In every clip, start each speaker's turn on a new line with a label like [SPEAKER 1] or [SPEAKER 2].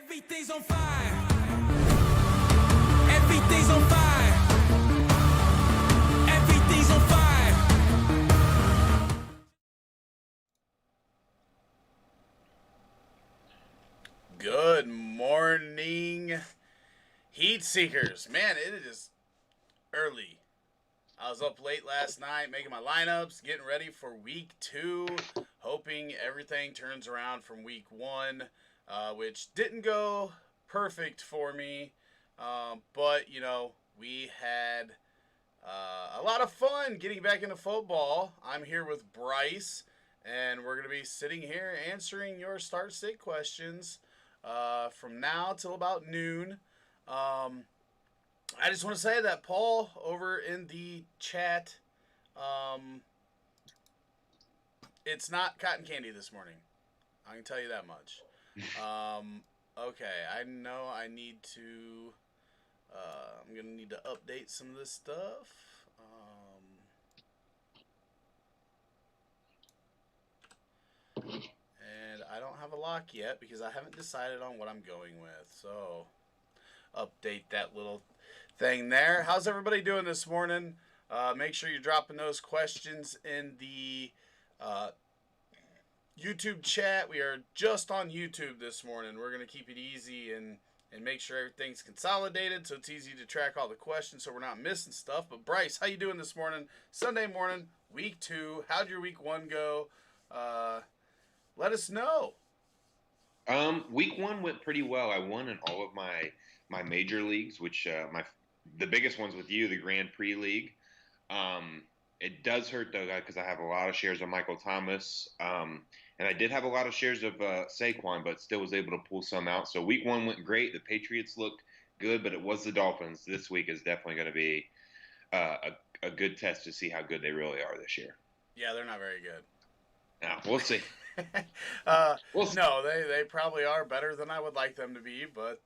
[SPEAKER 1] Everything's on fire. Everything's on fire. Everything's on fire.
[SPEAKER 2] Good morning, Heat Seekers. Man, it is early. I was up late last night making my lineups, getting ready for week 2, hoping everything turns around from week 1, which didn't go perfect for me. But, you know, we had a lot of fun getting back into football. I'm here with Bryce, and we're going to be sitting here answering your start-sit questions from now till about noon. I just want to say that Paul over in the chat, it's not cotton candy this morning. I can tell you that much. Okay, I know I need to, I'm going to need to update some of this stuff. And I don't have a lock yet because I haven't decided on what I'm going with. So, update that little thing there. How's everybody doing this morning? Make sure you're dropping those questions in the YouTube chat. We are just on YouTube this morning. We're going to keep it easy and make sure everything's consolidated so it's easy to track all the questions so we're not missing stuff. But Bryce, how you doing this morning? Sunday morning, week 2. How'd your week 1 go? Let us know.
[SPEAKER 3] Week 1 went pretty well. I won in all of my major leagues, which the biggest ones with you, the Grand Prix League. It does hurt though, because I have a lot of shares of Michael Thomas, and I did have a lot of shares of Saquon, but still was able to pull some out. So week 1 went great. The Patriots looked good, but it was the Dolphins. This week is definitely going to be a good test to see how good they really are this year.
[SPEAKER 2] Yeah, they're not very good.
[SPEAKER 3] No, we'll see.
[SPEAKER 2] No, they probably are better than I would like them to be, but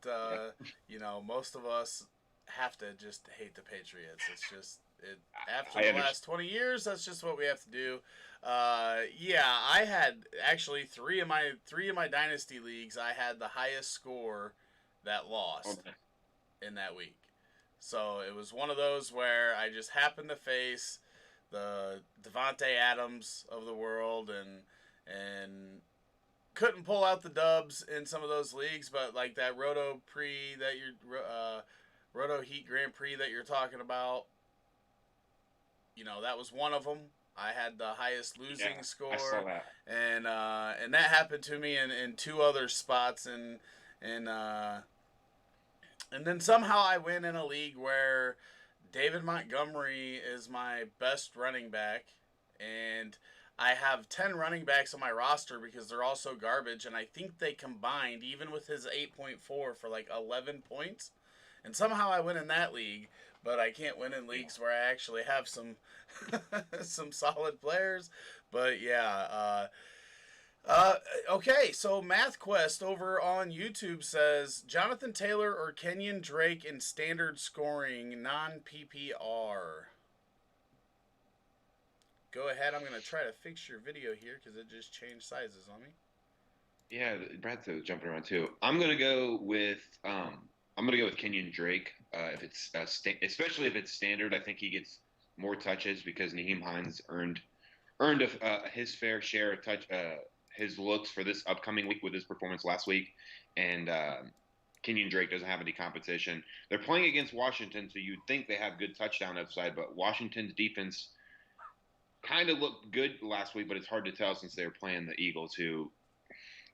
[SPEAKER 2] you know, most of us have to just hate the Patriots. It's just after the last 20 years, that's just what we have to do. Yeah, I had actually three of my dynasty leagues. I had the highest score that lost in that week. So it was one of those where I just happened to face the Devontae Adams of the world and couldn't pull out the dubs in some of those leagues, but like that Roto Heat Grand Prix that you're talking about, you know, that was one of them. I had the highest losing score,
[SPEAKER 3] I saw that.
[SPEAKER 2] And that happened to me in 2 other spots, and then somehow I win in a league where David Montgomery is my best running back, and I have 10 running backs on my roster because they're all so garbage, and I think they combined, even with his 8.4, for like 11 points. And somehow I win in that league, but I can't win in leagues where I actually have some some solid players. But yeah, okay, so MathQuest over on YouTube says Jonathan Taylor or Kenyon Drake in standard scoring, non-PPR. Go ahead. I'm going to try to fix your video here because it just changed sizes on me.
[SPEAKER 3] Yeah, Brad's jumping around too. I'm gonna go with Kenyon Drake. If it's especially if it's standard, I think he gets more touches because Nyheim Hines earned his fair share of his looks for this upcoming week with his performance last week, and Kenyon Drake doesn't have any competition. They're playing against Washington, so you'd think they have good touchdown upside, but Washington's defense kind of looked good last week, but it's hard to tell since they were playing the Eagles, who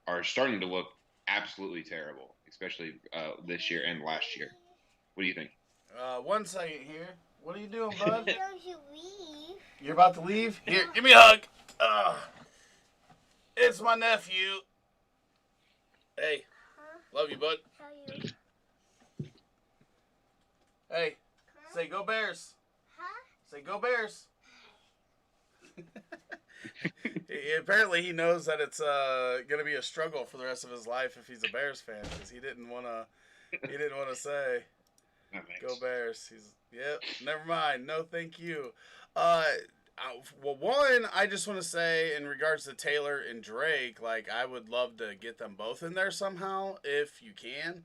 [SPEAKER 3] are starting to look absolutely terrible, especially this year and last year. What do you think?
[SPEAKER 2] 1 second here. What are you doing, bud?
[SPEAKER 4] Don't you leave?
[SPEAKER 2] You're about to leave? Here, give me a hug. It's my nephew. Hey, love you, bud.
[SPEAKER 4] How you?
[SPEAKER 2] Hey, say go Bears.
[SPEAKER 4] Huh?
[SPEAKER 2] Say go Bears. Apparently he knows that it's going to be a struggle for the rest of his life if he's a Bears fan, because he didn't want to say go Bears. Yep, never mind. No, thank you. Well, one, I just want to say in regards to Taylor and Drake, like I would love to get them both in there somehow if you can.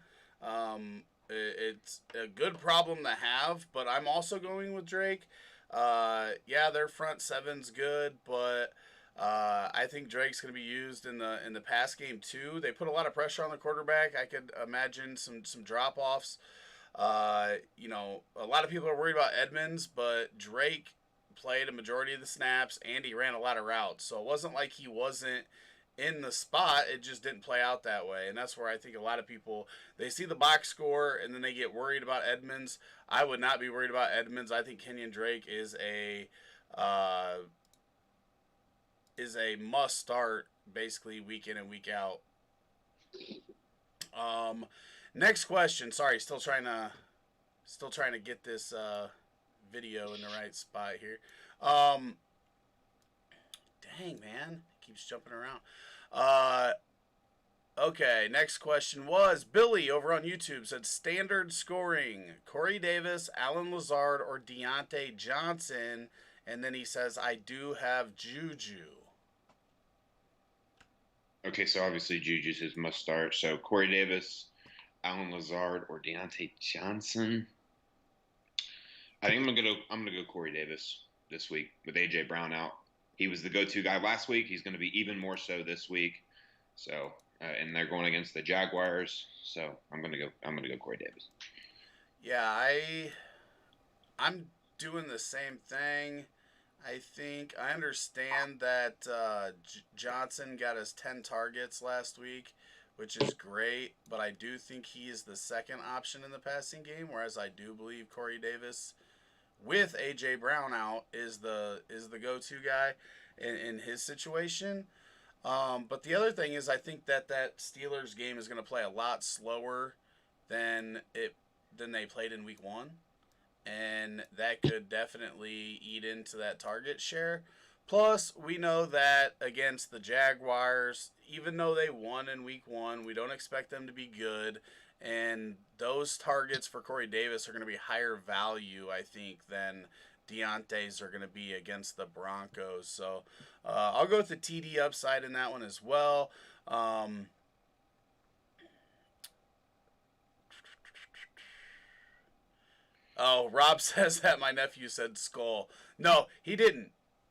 [SPEAKER 2] It's a good problem to have, but I'm also going with Drake. Yeah, their front seven's good, but I think Drake's going to be used in the pass game too. They put a lot of pressure on the quarterback. I could imagine some drop offs. A lot of people are worried about Edmonds, but Drake played a majority of the snaps and he ran a lot of routes. So it wasn't like he wasn't in the spot. It just didn't play out that way. And that's where I think a lot of people, they see the box score and then they get worried about Edmonds. I would not be worried about Edmonds. I think Kenyon Drake is a must start basically week in and week out. Next question. Sorry, still trying to get this video in the right spot here. Dang, man, it keeps jumping around. Okay, next question was Billy over on YouTube said standard scoring: Corey Davis, Alan Lazard, or Deontay Johnson. And then he says, I do have Juju.
[SPEAKER 3] Okay, so obviously Juju's his must start. So Corey Davis, Alan Lazard, or Deontay Johnson. I think I'm gonna go Corey Davis this week with AJ Brown out. He was the go-to guy last week. He's going to be even more so this week. So, and they're going against the Jaguars. So I'm gonna go Corey Davis.
[SPEAKER 2] Yeah, I'm doing the same thing. I think I understand that Johnson got us 10 targets last week, which is great, but I do think he is the second option in the passing game, whereas I do believe Corey Davis, with A.J. Brown out, is the go-to guy in his situation. But the other thing is I think that Steelers game is going to play a lot slower than they played in week 1. And that could definitely eat into that target share. Plus, we know that against the Jaguars, even though they won in week 1, we don't expect them to be good. And those targets for Corey Davis are going to be higher value, I think, than Deontay's are going to be against the Broncos. So I'll go with the TD upside in that one as well. Oh, Rob says that my nephew said skull. No, he didn't.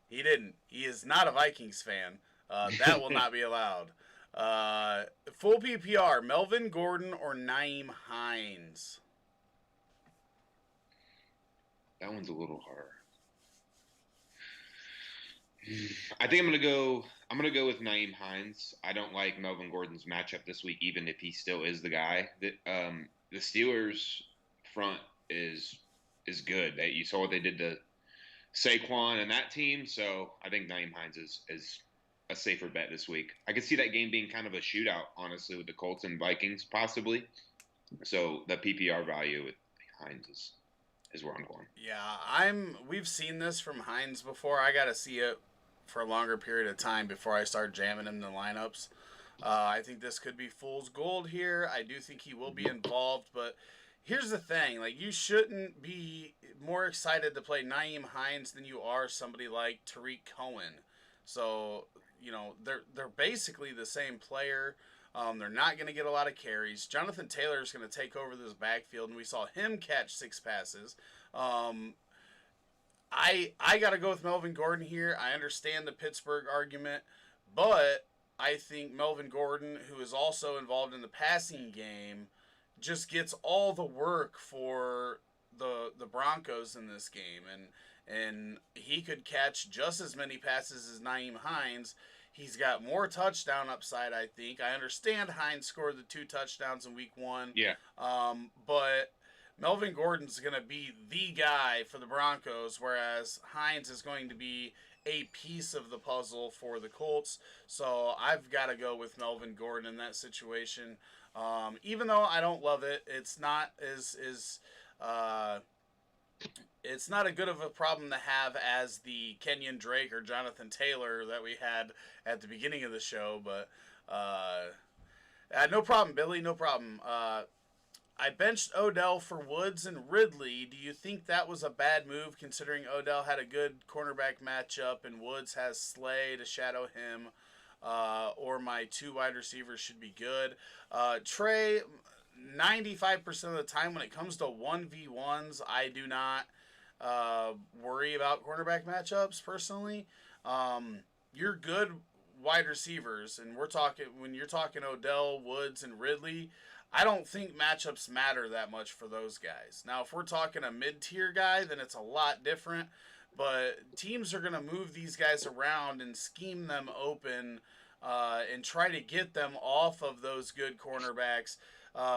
[SPEAKER 2] He didn't. He is not a Vikings fan. That will not be allowed. Full PPR, Melvin Gordon or Nyheim Hines?
[SPEAKER 3] That one's a little hard. I think I'm gonna go with Nyheim Hines. I don't like Melvin Gordon's matchup this week, even if he still is the guy. The Steelers front is good. You saw what they did to Saquon and that team, so I think Nyheim Hines is a safer bet this week. I could see that game being kind of a shootout, honestly, with the Colts and Vikings possibly. So the PPR value with Hines is where I'm going.
[SPEAKER 2] Yeah, we've seen this from Hines before. I got to see it for a longer period of time before I start jamming him in the lineups. I think this could be fool's gold here. I do think he will be involved, but here's the thing. Like, you shouldn't be more excited to play Nyheim Hines than you are somebody like Tariq Cohen. So, they're basically the same player. They're not going to get a lot of carries. Jonathan Taylor is going to take over this backfield, and we saw him catch 6 passes. I got to go with Melvin Gordon here. I understand the Pittsburgh argument, but I think Melvin Gordon, who is also involved in the passing game, just gets all the work for the Broncos in this game, and he could catch just as many passes as Nyheim Hines. He's got more touchdown upside, I think. I understand Hines scored the 2 touchdowns in week 1.
[SPEAKER 3] Yeah.
[SPEAKER 2] But Melvin Gordon's going to be the guy for the Broncos, whereas Hines is going to be a piece of the puzzle for the Colts. So I've got to go with Melvin Gordon in that situation. Even though I don't love it, it's not it's not a good of a problem to have as the Kenyon Drake or Jonathan Taylor that we had at the beginning of the show. But no problem, Billy. No problem. I benched Odell for Woods and Ridley. Do you think that was a bad move considering Odell had a good cornerback matchup and Woods has Slay to shadow him? Or my 2 wide receivers should be good. Trey, 95% of the time when it comes to 1v1s, I do not worry about cornerback matchups personally. You're good wide receivers, and when you're talking Odell, Woods, and Ridley, I don't think matchups matter that much for those guys. Now, if we're talking a mid-tier guy, then it's a lot different. But teams are going to move these guys around and scheme them open and try to get them off of those good cornerbacks.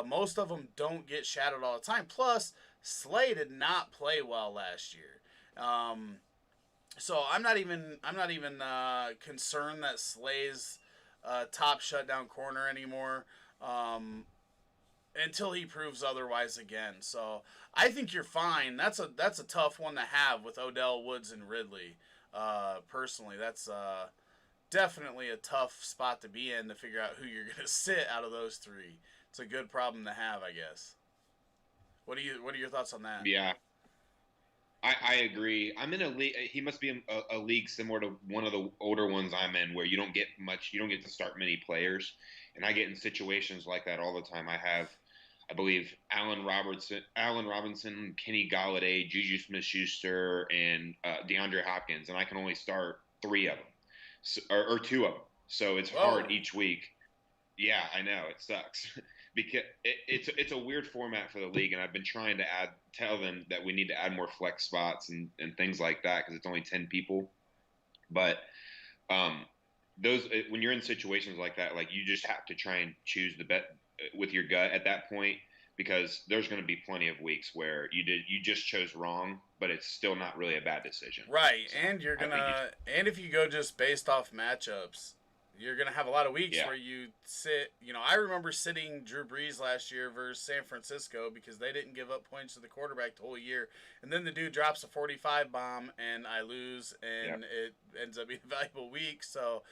[SPEAKER 2] Most of them don't get shadowed all the time. Plus, Slay did not play well last year. So I'm not even concerned that Slay's top shutdown corner anymore. Until he proves otherwise again. So I think you're fine. That's a tough one to have with Odell, Woods, and Ridley. Personally, that's definitely a tough spot to be in to figure out who you're gonna sit out of those 3. It's a good problem to have, I guess. What are your thoughts on that?
[SPEAKER 3] Yeah, I agree. I'm in a league. He must be in a league similar to one of the older ones I'm in, where you don't get to start many players, and I get in situations like that all the time. I believe Allen Robinson, Kenny Galladay, Juju Smith-Schuster, and DeAndre Hopkins, and I can only start 3 of them, or 2 of them. So it's hard each week. Yeah, I know it sucks because it's a weird format for the league, and I've been trying to tell them that we need to add more flex spots and things like that because it's only 10 people. But when you're in situations like that, like you just have to try and choose the bet with your gut at that point, because there's going to be plenty of weeks where you just chose wrong, but it's still not really a bad decision.
[SPEAKER 2] Right, so and and if you go just based off matchups, you're gonna have a lot of weeks where you sit. I remember sitting Drew Brees last year versus San Francisco because they didn't give up points to the quarterback the whole year, and then the dude drops a 45 bomb and I lose, and it ends up being a valuable week. So.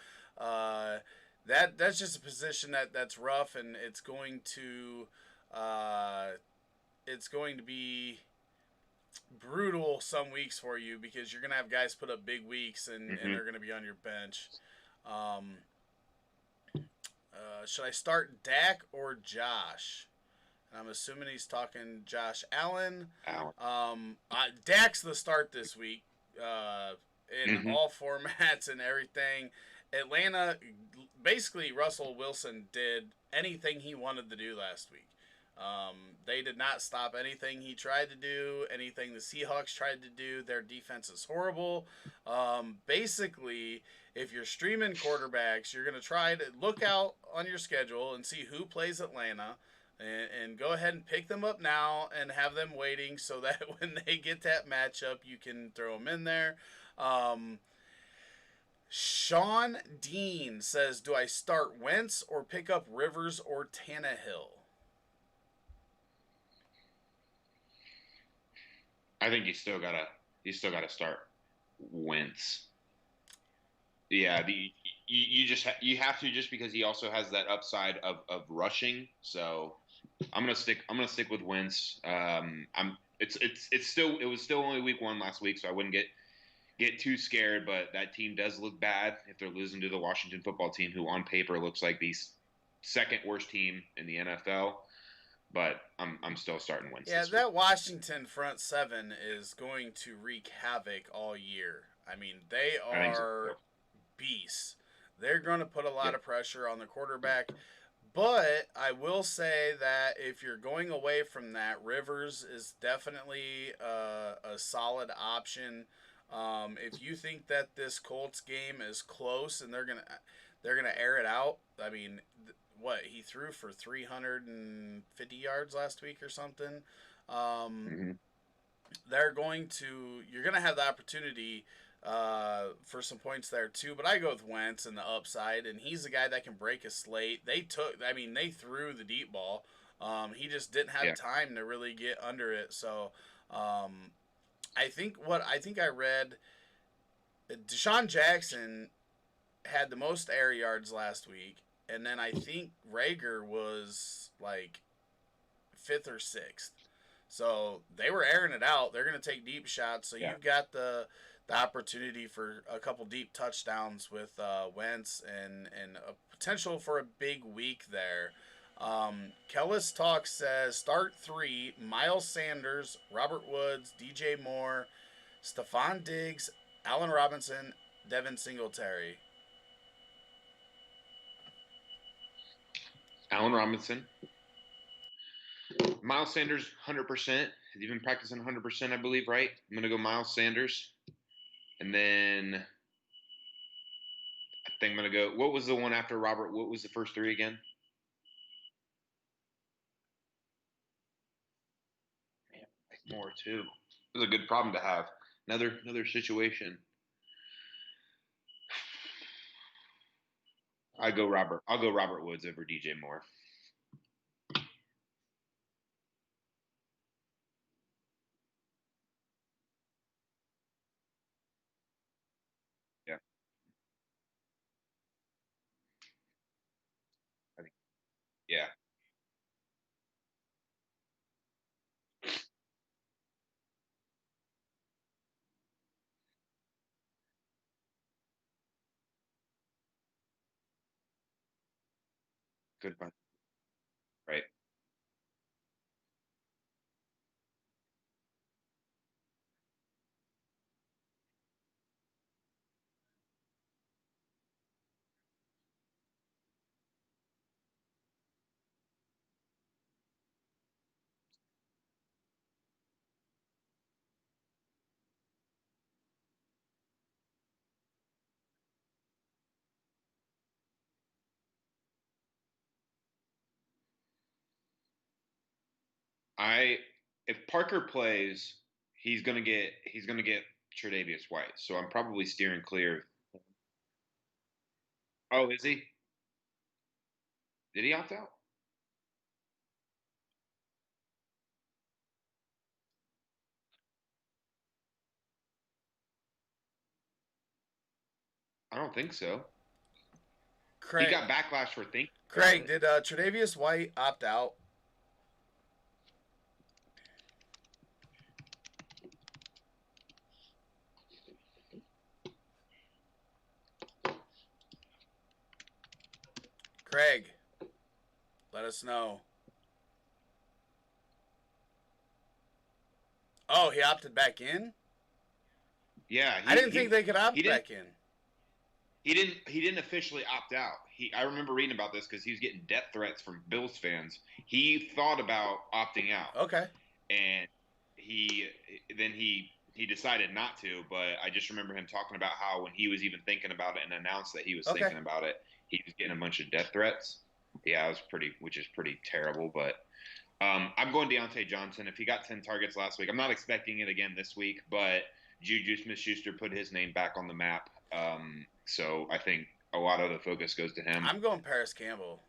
[SPEAKER 2] That's just a position that's rough, and it's going to be brutal some weeks for you because you're gonna have guys put up big weeks and they're gonna be on your bench. Should I start Dak or Josh? I'm assuming he's talking Josh Allen. Dak's the start this week in all formats and everything. Atlanta, basically, Russell Wilson did anything he wanted to do last week. They did not stop anything he tried to do, anything the Seahawks tried to do. Their defense is horrible. Basically, if you're streaming quarterbacks, you're going to try to look out on your schedule and see who plays Atlanta and go ahead and pick them up now and have them waiting so that when they get that matchup, you can throw them in there. Sean Dean says, do I start Wentz or pick up Rivers or Tannehill?
[SPEAKER 3] I think you still gotta start Wentz. Yeah, you have to, just because he also has that upside of rushing. So I'm gonna stick with Wentz. It was still only week 1 last week, so I wouldn't get too scared, but that team does look bad if they're losing to the Washington football team, who on paper looks like the second worst team in the NFL. But I'm still starting Wentz.
[SPEAKER 2] Yeah, that Washington front 7 is going to wreak havoc all year. I mean, they are beasts. They're going to put a lot of pressure on the quarterback. But I will say that if you're going away from that, Rivers is definitely a solid option. If you think that this Colts game is close and they're gonna air it out, I mean, he threw for 350 yards last week or something. You're gonna have the opportunity for some points there too. But I go with Wentz and the upside, and he's the guy that can break a slate. They threw the deep ball. He just didn't have time to really get under it. So. I think I read Deshaun Jackson had the most air yards last week, and then I think Rager was like 5th or 6th. So they were airing it out. They're going to take deep shots. So you've got the opportunity for a couple deep touchdowns with Wentz and a potential for a big week there. Kellis Talk says start 3: Miles Sanders, Robert Woods, DJ Moore, Stephon Diggs, Allen Robinson, Devin Singletary.
[SPEAKER 3] Allen Robinson. Miles Sanders, 100%. He's been practicing 100%, I believe, right? I'm going to go Miles Sanders. And then I think I'm going to go – what was the one after Robert? What was the first 3 again? Man, more, too. It was a good problem to have. Another situation. I'll go Robert Woods over DJ Moore. Yeah. I think, yeah. Good one. Right. If Parker plays, he's gonna get Tre'Davious White. So I'm probably steering clear. Oh, is he? Did he opt out? I don't think so.
[SPEAKER 2] Craig,
[SPEAKER 3] He got backlash for thinking.
[SPEAKER 2] Craig, did Tre'Davious White opt out? Craig, let us know. Oh, he opted back in?
[SPEAKER 3] Yeah,
[SPEAKER 2] I didn't think they could opt back in.
[SPEAKER 3] He didn't officially opt out. I remember reading about this because he was getting death threats from Bills fans. He thought about opting out.
[SPEAKER 2] Okay.
[SPEAKER 3] And he decided not to, but I just remember him talking about how when he was even thinking about it and announced that he was thinking about it, he was getting a bunch of death threats. Yeah, which is pretty terrible, but I'm going Deontay Johnson. If he got 10 targets last week, I'm not expecting it again this week, but Juju Smith-Schuster put his name back on the map. So I think a lot of the focus goes to him.
[SPEAKER 2] I'm going Paris Campbell.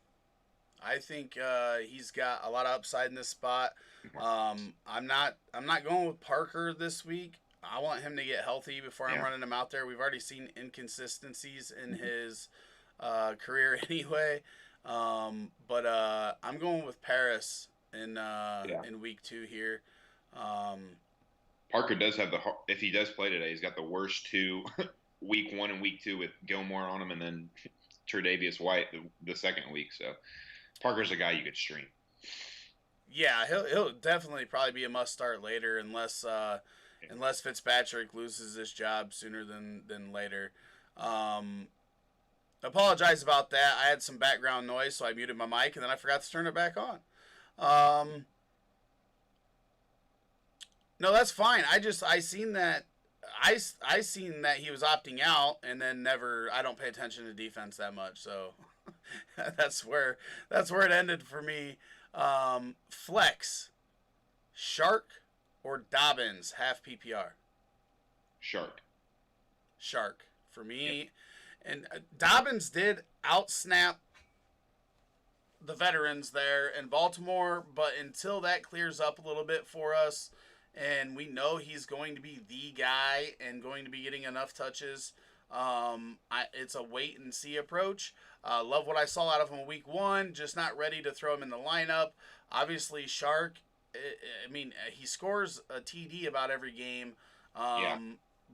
[SPEAKER 2] I think he's got a lot of upside in this spot. I'm not going with Parker this week. I want him to get healthy before I'm running him out there. We've already seen inconsistencies in his career anyway. But I'm going with Paris in week 2 here.
[SPEAKER 3] Parker does have if he does play today, he's got the worst 2 week 1 and week 2 with Gilmore on him, and then Tre'Davious White the second week. So Parker's a guy you could stream.
[SPEAKER 2] Yeah, he'll definitely probably be a must start later unless Fitzpatrick loses his job sooner than later. Apologize about that. I had some background noise, so I muted my mic and then I forgot to turn it back on. No, that's fine. I seen that he was opting out, and then I don't pay attention to defense that much, so that's where it ended for me. Flex, Shark or Dobbins, half PPR. Shark for me. Yep. And Dobbins did outsnap the veterans there in Baltimore, but until that clears up a little bit for us, and we know he's going to be the guy and going to be getting enough touches, It's a wait and see approach. Love what I saw out of him in week 1. Just not ready to throw him in the lineup. Obviously, Shark. I mean, he scores a TD about every game.
[SPEAKER 3] Yeah.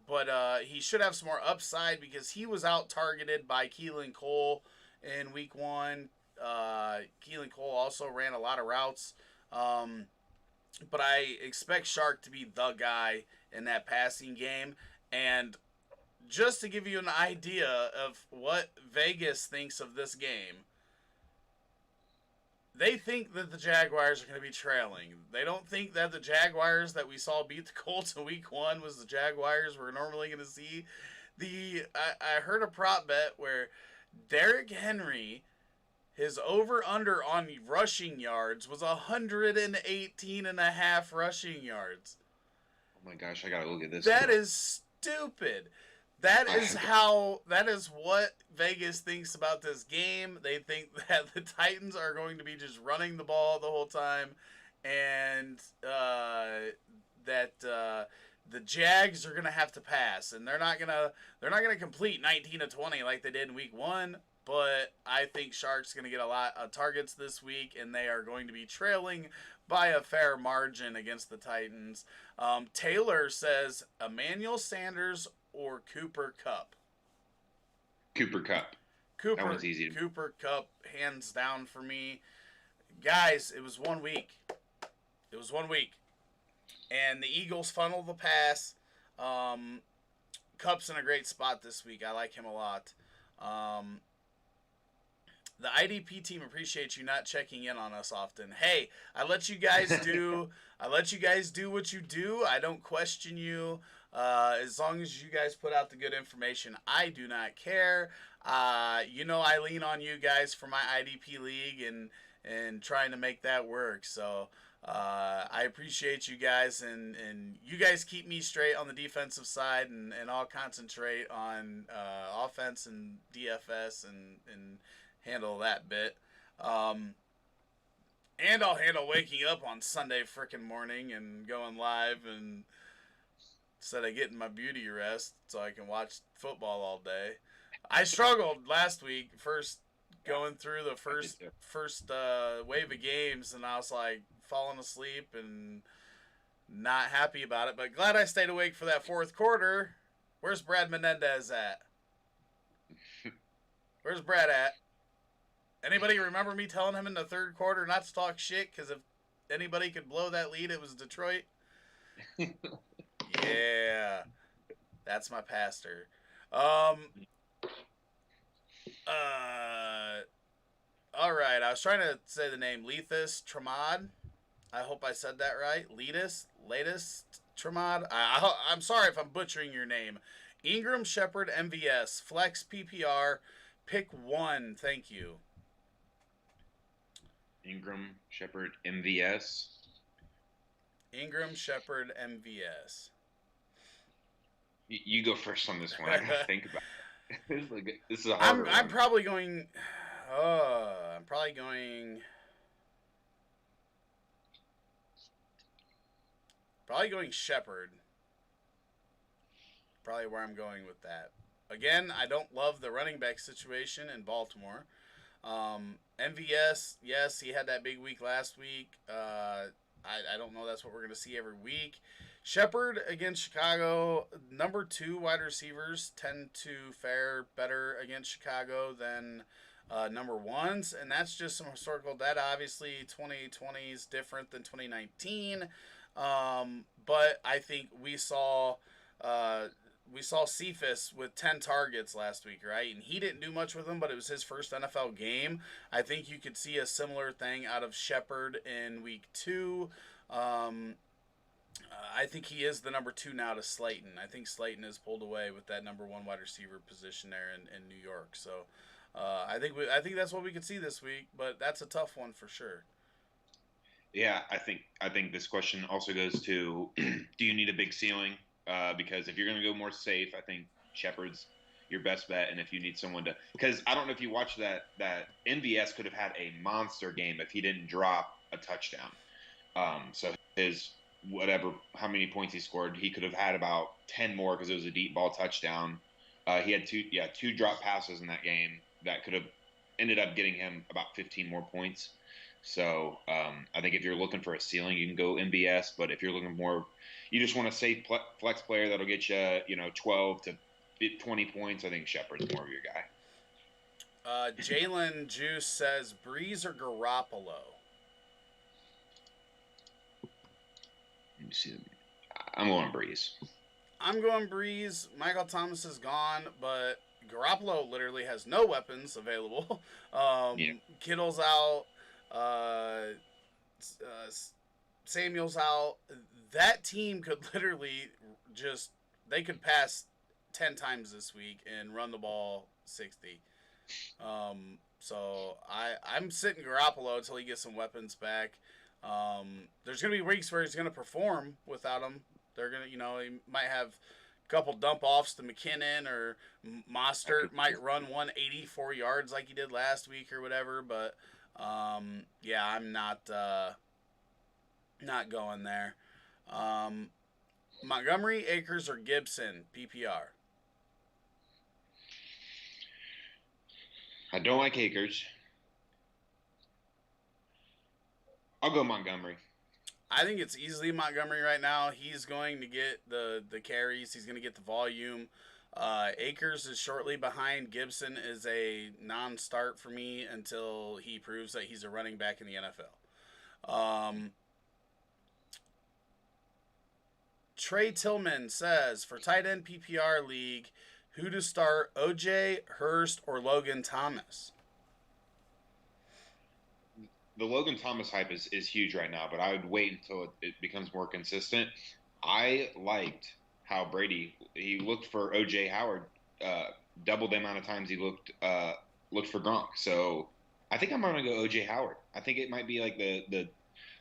[SPEAKER 2] But he should have some more upside because he was out targeted by Keelan Cole in week 1. Keelan Cole also ran a lot of routes. But I expect Shark to be the guy in that passing game. And just to give you an idea of what Vegas thinks of this game, they think that the Jaguars are going to be trailing. They don't think that the Jaguars that we saw beat the Colts in week 1 was the Jaguars we're normally going to see. I heard a prop bet where Derrick Henry, his over-under on rushing yards was 118.5 rushing yards.
[SPEAKER 3] Oh my gosh, I got to look at this.
[SPEAKER 2] That is stupid. That is what Vegas thinks about this game. They think that the Titans are going to be just running the ball the whole time, and that the Jags are going to have to pass, and they're not gonna complete 19 of 20 like they did in week 1. But I think Shark's going to get a lot of targets this week, and they are going to be trailing by a fair margin against the Titans. Taylor says Emmanuel Sanders or Cooper Kupp.
[SPEAKER 3] Cooper Kupp. That one's easy.
[SPEAKER 2] Cooper Kupp, hands down for me. Guys, it was 1 week. And the Eagles funnel the pass. Kupp's in a great spot this week. I like him a lot. The IDP team appreciates you not checking in on us often. Hey, I let you guys do what you do. I don't question you. As long as you guys put out the good information, I do not care. I lean on you guys for my IDP league and trying to make that work. So I appreciate you guys, and you guys keep me straight on the defensive side, and I'll concentrate on offense and DFS and handle that bit. And I'll handle waking up on Sunday frickin' morning and going live, and instead of getting my beauty rest so I can watch football all day. I struggled last week, going through the first wave of games, and I was like falling asleep and not happy about it, but glad I stayed awake for that fourth quarter. Where's Brad Menendez at? Where's Brad at? Anybody remember me telling him in the third quarter not to talk shit? Because if anybody could blow that lead, it was Detroit. Yeah. That's my pastor. All right. I was trying to say the name Lethus Tremad. I hope I said that right. Latest Tremad. I'm sorry if I'm butchering your name. Ingram Shepherd MVS. Flex PPR. Pick 1. Thank you.
[SPEAKER 3] Ingram Shepherd MVS.
[SPEAKER 2] Ingram Shepherd MVS.
[SPEAKER 3] You go first on this one. I gotta think about it. This is a hard one.
[SPEAKER 2] I'm probably going. I'm probably going. Probably going Shepherd. Probably where I'm going with that. Again, I don't love the running back situation in Baltimore. MVS, yes, he had that big week last week. I don't know that's what we're going to see every week. Shepherd against Chicago, number 2 wide receivers tend to fare better against Chicago than number 1s, and that's just some historical data. Obviously, 2020 is different than 2019, but I think we saw Cephas with 10 targets last week, right? And he didn't do much with them, but it was his first NFL game. I think you could see a similar thing out of Shepherd in week 2. I think he is the number 2 now to Slayton. I think Slayton is pulled away with that number 1 wide receiver position there in New York. So I think that's what we could see this week, but that's a tough one for sure.
[SPEAKER 3] Yeah, I think this question also goes to do you need a big ceiling? Because if you're going to go more safe, I think Shepherd's your best bet. And if you need someone to – because I don't know if you watched that MVS could have had a monster game if he didn't drop a touchdown. So his how many points he scored, he could have had about 10 more because it was a deep ball touchdown. He had two drop passes in that game that could have ended up getting him about 15 more points. So I think if you're looking for a ceiling, you can go MBS. But if you're looking more, you just want a safe flex player that'll get you, 12 to 20 points. I think Shepard's more of your guy.
[SPEAKER 2] Jalen Juice says Breeze or Garoppolo.
[SPEAKER 3] Let me see. I'm going Breeze.
[SPEAKER 2] I'm going Breeze. Michael Thomas is gone, but Garoppolo literally has no weapons available. Kittle's out. Samuel's out. That team could literally they could pass 10 times this week and run the ball 60. So I'm sitting Garoppolo until he gets some weapons back. There's going to be weeks where he's going to perform without him. They're going to, he might have a couple dump offs to McKinnon, or Mostert might run 184 yards like he did last week or whatever. But, I'm not going there. Montgomery, Akers, or Gibson, PPR.
[SPEAKER 3] I don't like Akers. I'll go Montgomery.
[SPEAKER 2] I think it's easily Montgomery right now. He's going to get the carries. He's going to get the volume. Akers is shortly behind. Gibson is a non-start for me until he proves that he's a running back in the NFL. Trey Tillman says, for tight end PPR league, who to start, OJ, Hurst, or Logan Thomas?
[SPEAKER 3] The Logan Thomas hype is huge right now, but I would wait until it becomes more consistent. I liked how Brady, he looked for OJ Howard double the amount of times he looked for Gronk. So I think I'm going to go OJ Howard. I think it might be like the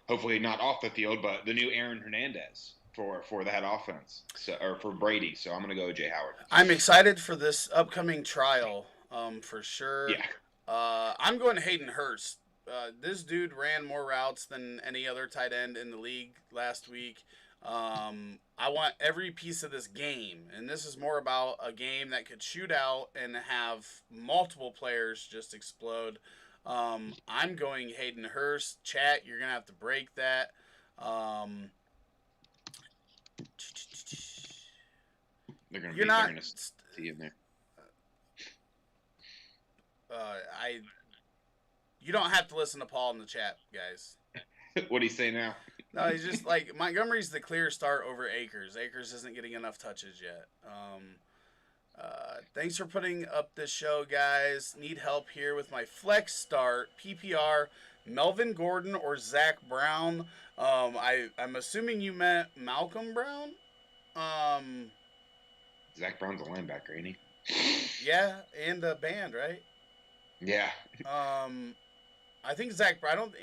[SPEAKER 3] hopefully not off the field, but the new Aaron Hernandez for that offense, or for Brady. So I'm going to go OJ Howard.
[SPEAKER 2] I'm excited for this upcoming trial, for sure.
[SPEAKER 3] Yeah.
[SPEAKER 2] I'm going to Hayden Hurst. This dude ran more routes than any other tight end in the league last week. I want every piece of this game, and this is more about a game that could shoot out and have multiple players just explode. I'm going Hayden Hurst. Chat, you're going to have to break that.
[SPEAKER 3] They're going to see him there.
[SPEAKER 2] You don't have to listen to Paul in the chat, guys.
[SPEAKER 3] What do you say now?
[SPEAKER 2] No, he's just like, Montgomery's the clear start over Akers. Akers isn't getting enough touches yet. Thanks for putting up this show, guys. Need help here with my flex start. PPR, Melvin Gordon or Zach Brown. I'm assuming you meant Malcolm Brown.
[SPEAKER 3] Zach Brown's a linebacker, ain't he?
[SPEAKER 2] Yeah, and a band, right?
[SPEAKER 3] Yeah.
[SPEAKER 2] I think Zach. I don't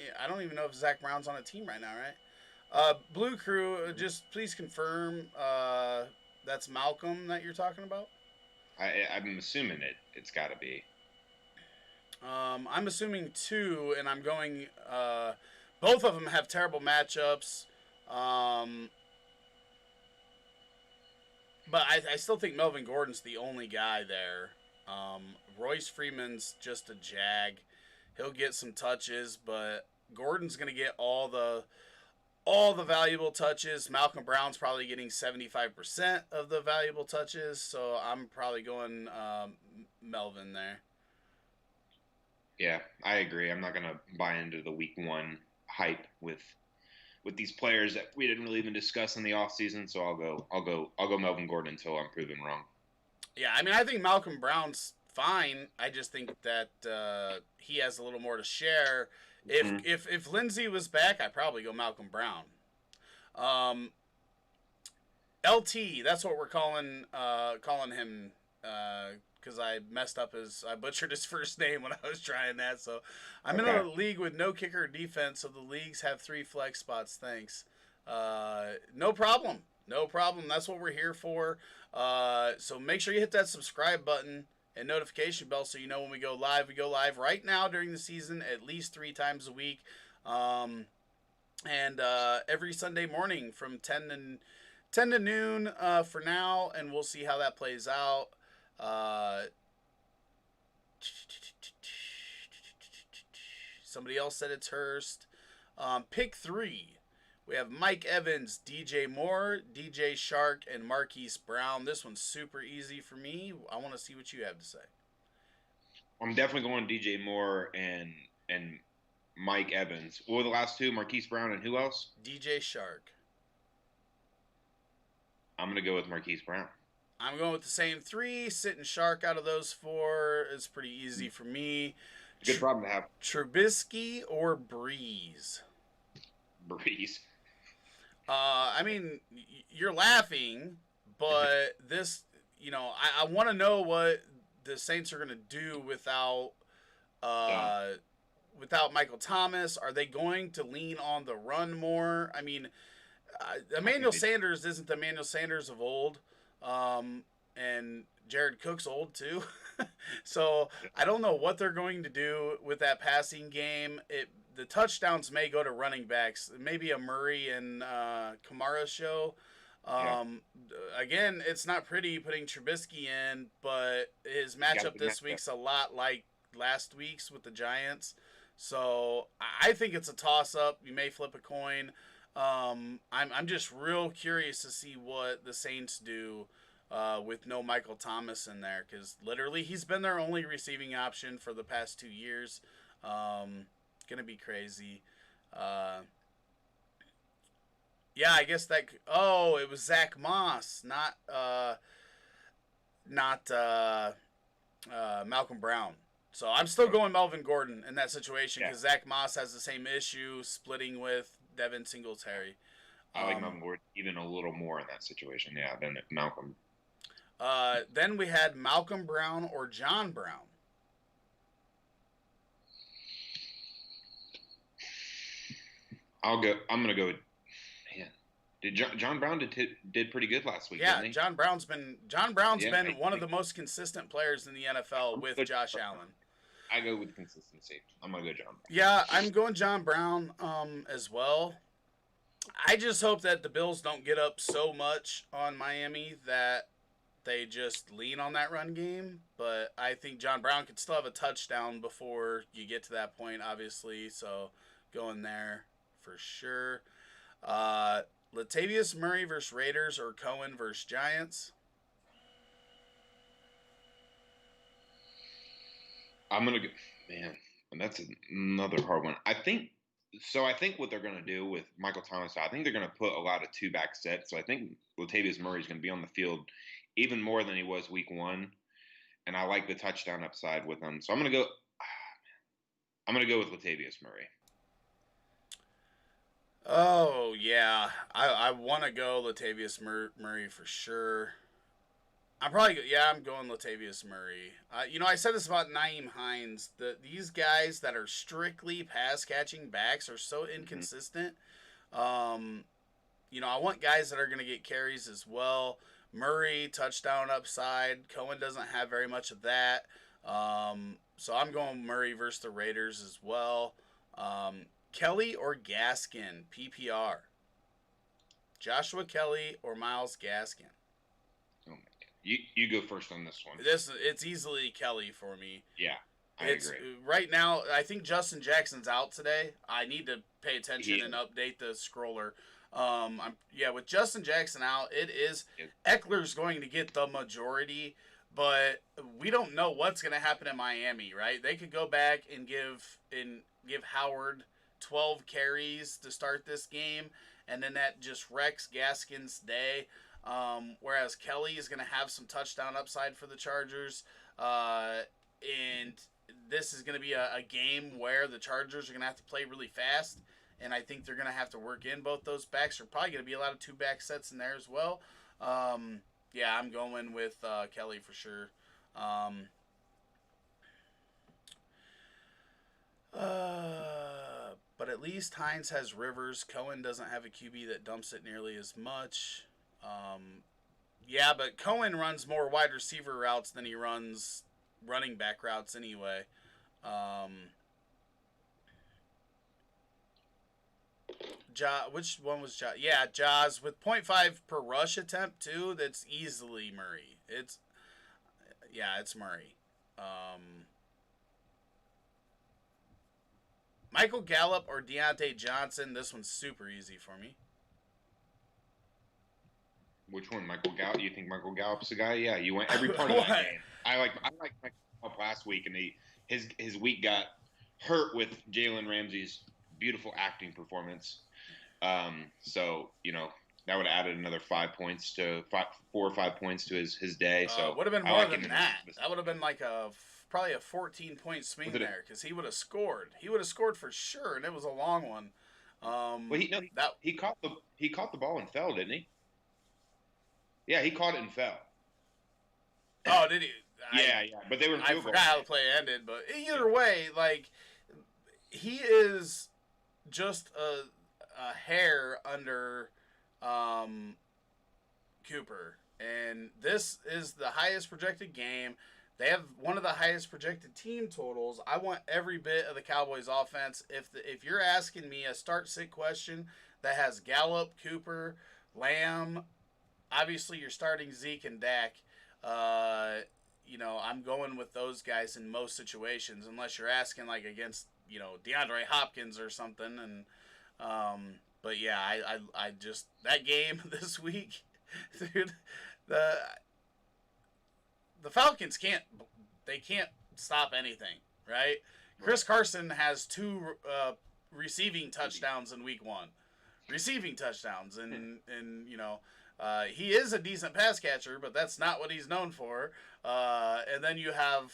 [SPEAKER 2] even know if Zach Brown's on a team right now, right? Blue Crew, just please confirm that's Malcolm that you're talking about.
[SPEAKER 3] I'm assuming it's got to be.
[SPEAKER 2] I'm assuming 2, and I'm going. Both of them have terrible matchups. But I still think Melvin Gordon's the only guy there. Royce Freeman's just a jag. He'll get some touches, but Gordon's going to get all the valuable touches. Malcolm Brown's probably getting 75% of the valuable touches, so I'm probably going Melvin there.
[SPEAKER 3] Yeah, I agree. I'm not going to buy into the week 1 hype with these players that we didn't really even discuss in the offseason, so I'll go Melvin Gordon until I'm proven wrong.
[SPEAKER 2] Yeah, I mean, I think Malcolm Brown's fine. I just think that he has a little more to share. If Lindsey was back, I'd probably go Malcolm Brown. LT, that's what we're calling him, because I butchered his first name when I was trying that. So I'm in a league with no kicker or defense, so the leagues have 3 flex spots. Thanks. No problem. That's what we're here for. So make sure you hit that subscribe button and notification bell so you know when we go live. We go live right now during the season at least 3 times a week. And every Sunday morning from 10 to noon for now, and we'll see how that plays out. Uh, somebody else said it's Hurst. Pick 3. We have Mike Evans, DJ Moore, DJ Shark, and Marquise Brown. This one's super easy for me. I want to see what you have to say.
[SPEAKER 3] I'm definitely going DJ Moore and Mike Evans. What were the last two? Marquise Brown and who else?
[SPEAKER 2] DJ Shark.
[SPEAKER 3] I'm going to go with Marquise Brown.
[SPEAKER 2] I'm going with the same 3. Sitting Shark out of those 4 is pretty easy for me.
[SPEAKER 3] Good problem to have.
[SPEAKER 2] Trubisky or Breeze?
[SPEAKER 3] Breeze.
[SPEAKER 2] I mean, you're laughing, but this, I want to know what the Saints are going to do without Michael Thomas. Are they going to lean on the run more? I mean, Emmanuel Sanders isn't the Emmanuel Sanders of old, and Jared Cook's old too. So I don't know what they're going to do with that passing game. The touchdowns may go to running backs, maybe a Murray and Kamara show. Again, it's not pretty putting Trubisky in, but his matchup this week's a lot like last week's with the Giants. So I think it's a toss-up. You may flip a coin. I'm just real curious to see what the Saints do with no Michael Thomas in there, because literally he's been their only receiving option for the past 2 years. Gonna be crazy. Yeah, I guess that. Oh, it was Zach Moss, not Malcolm Brown. So I'm still going Melvin Gordon in that situation because Zach Moss has the same issue splitting with Devin Singletary.
[SPEAKER 3] I like Melvin Gordon even a little more in that situation, than Malcolm.
[SPEAKER 2] Then we had Malcolm Brown or John Brown.
[SPEAKER 3] I'm gonna go with. Man, did John Brown did pretty good last week?
[SPEAKER 2] Yeah,
[SPEAKER 3] didn't he?
[SPEAKER 2] John Brown's been one of the most consistent players in the NFL with Josh Allen.
[SPEAKER 3] I go with consistency. I'm gonna go John Brown.
[SPEAKER 2] Yeah, I'm going John Brown as well. I just hope that the Bills don't get up so much on Miami that they just lean on that run game. But I think John Brown could still have a touchdown before you get to that point, obviously. So going there for sure. Latavius Murray versus Raiders or Cohen versus Giants?
[SPEAKER 3] I'm gonna go. Man, and that's another hard one. I think what they're gonna do with Michael Thomas, I think they're gonna put a lot of 2-back sets. So I think Latavius Murray is gonna be on the field even more than he was week 1, and I like the touchdown upside with him. So I'm gonna go with Latavius Murray.
[SPEAKER 2] Oh, yeah. I want to go Latavius Murray for sure. I'm going Latavius Murray. I said this about Nyheim Hines. These guys that are strictly pass-catching backs are so inconsistent. I want guys that are going to get carries as well. Murray, touchdown upside. Cohen doesn't have very much of that. So I'm going Murray versus the Raiders as well. Kelly or Gaskin, PPR? Joshua Kelly or Myles Gaskin?
[SPEAKER 3] Oh my God. You go first on this one.
[SPEAKER 2] It's easily Kelly for me.
[SPEAKER 3] Yeah, I agree.
[SPEAKER 2] Right now, I think Justin Jackson's out today. I need to pay attention and update the scroller. With Justin Jackson out, Eckler's going to get the majority, but we don't know what's going to happen in Miami, right? They could go back and give Howard 12 carries to start this game, and then that just wrecks Gaskin's day. Whereas Kelly is going to have some touchdown upside for the Chargers, and this is going to be a game where the Chargers are going to have to play really fast, and I think they're going to have to work in both those backs. There's probably going to be a lot of 2-back sets in there as well. I'm going with Kelly for sure. But at least Hines has Rivers. Cohen doesn't have a QB that dumps it nearly as much. But Cohen runs more wide receiver routes than he runs running back routes anyway. Which one was Jaws? Yeah, Jaws with 0.5 per rush attempt too. That's easily Murray. Yeah, it's Murray. Michael Gallup or Deontay Johnson. This one's super easy for me.
[SPEAKER 3] Which one, Michael Gallup? You think Michael Gallup's the guy? Yeah, you went every part of that game. I like Michael Gallup last week, and his week got hurt with Jalen Ramsey's beautiful acting performance. So that would have added another 4 or 5 points to his day. So
[SPEAKER 2] would have been more than that. That would have been like probably a 14-point swing there because he would have scored. He would have scored for sure, and it was a long one.
[SPEAKER 3] Well, he caught the ball and fell, didn't he? Yeah, he caught it and fell.
[SPEAKER 2] Oh, did he?
[SPEAKER 3] Yeah. But they were.
[SPEAKER 2] I forgot how the play ended, but either way, like he is just a hair under Cooper, and this is the highest projected game. They have one of the highest projected team totals. I want every bit of the Cowboys' offense. If you're asking me a start-sit question that has Gallup, Cooper, Lamb. Obviously, you're starting Zeke and Dak. I'm going with those guys in most situations, unless you're asking like against DeAndre Hopkins or something. And but yeah, I just that game this week, dude. The Falcons can't stop anything, right? Chris Carson has 2 receiving touchdowns in week 1. Receiving touchdowns, and he is a decent pass catcher, but that's not what he's known for. And then you have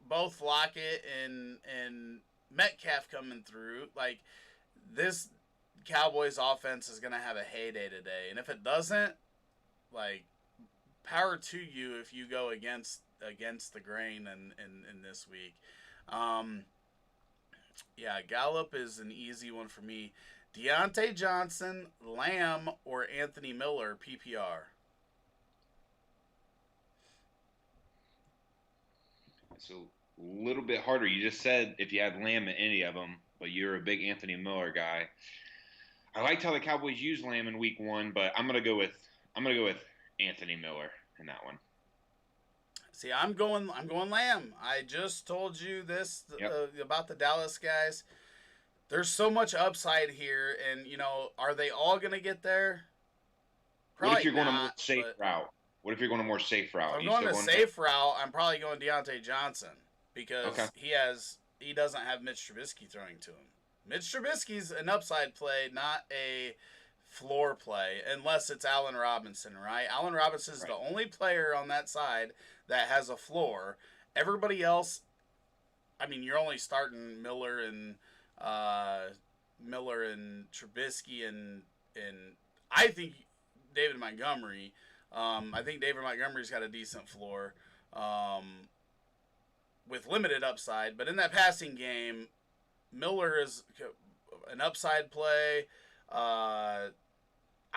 [SPEAKER 2] both Lockett and Metcalf coming through. Like, this Cowboys offense is going to have a heyday today. And if it doesn't, like, power to you if you go against the grain in this week. Yeah, Gallup is an easy one for me. Deontay Johnson, Lamb, or Anthony Miller, PPR?
[SPEAKER 3] It's a little bit harder. You just said if you had Lamb in any of them, but you're a big Anthony Miller guy. I liked how the Cowboys used Lamb in week 1, but I'm gonna go with Anthony Miller in that one.
[SPEAKER 2] See, I'm going Lamb. I just told you this about the Dallas guys. There's so much upside here, and are they all going to get there? Probably
[SPEAKER 3] what if you're going
[SPEAKER 2] not,
[SPEAKER 3] a more safe route? What if you're going a more safe route?
[SPEAKER 2] If I'm going a safe route, I'm probably going Deontay Johnson because he doesn't have Mitch Trubisky throwing to him. Mitch Trubisky's an upside play, not a floor play, unless it's Allen Robinson, right? Allen Robinson is the only player on that side that has a floor. Everybody else, I mean, you're only starting Miller and Trubisky and I think David Montgomery. I think David Montgomery's got a decent floor with limited upside. But in that passing game, Miller is an upside play. I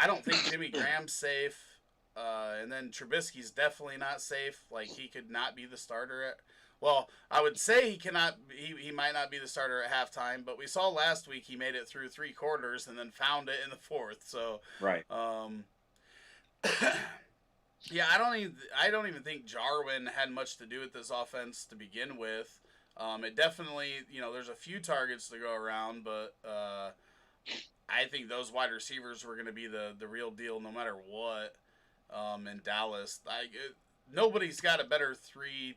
[SPEAKER 2] don't think Jimmy Graham's safe. And then Trubisky's definitely not safe. Like, he could not be the starter well, I would say he might not be the starter at halftime, but we saw last week he made it through 3 quarters and then found it in the 4th. So
[SPEAKER 3] right.
[SPEAKER 2] Yeah, I don't even think Jarwin had much to do with this offense to begin with. It definitely, there's a few targets to go around, but I think those wide receivers were going to be the real deal no matter what. In Dallas, nobody's got a better three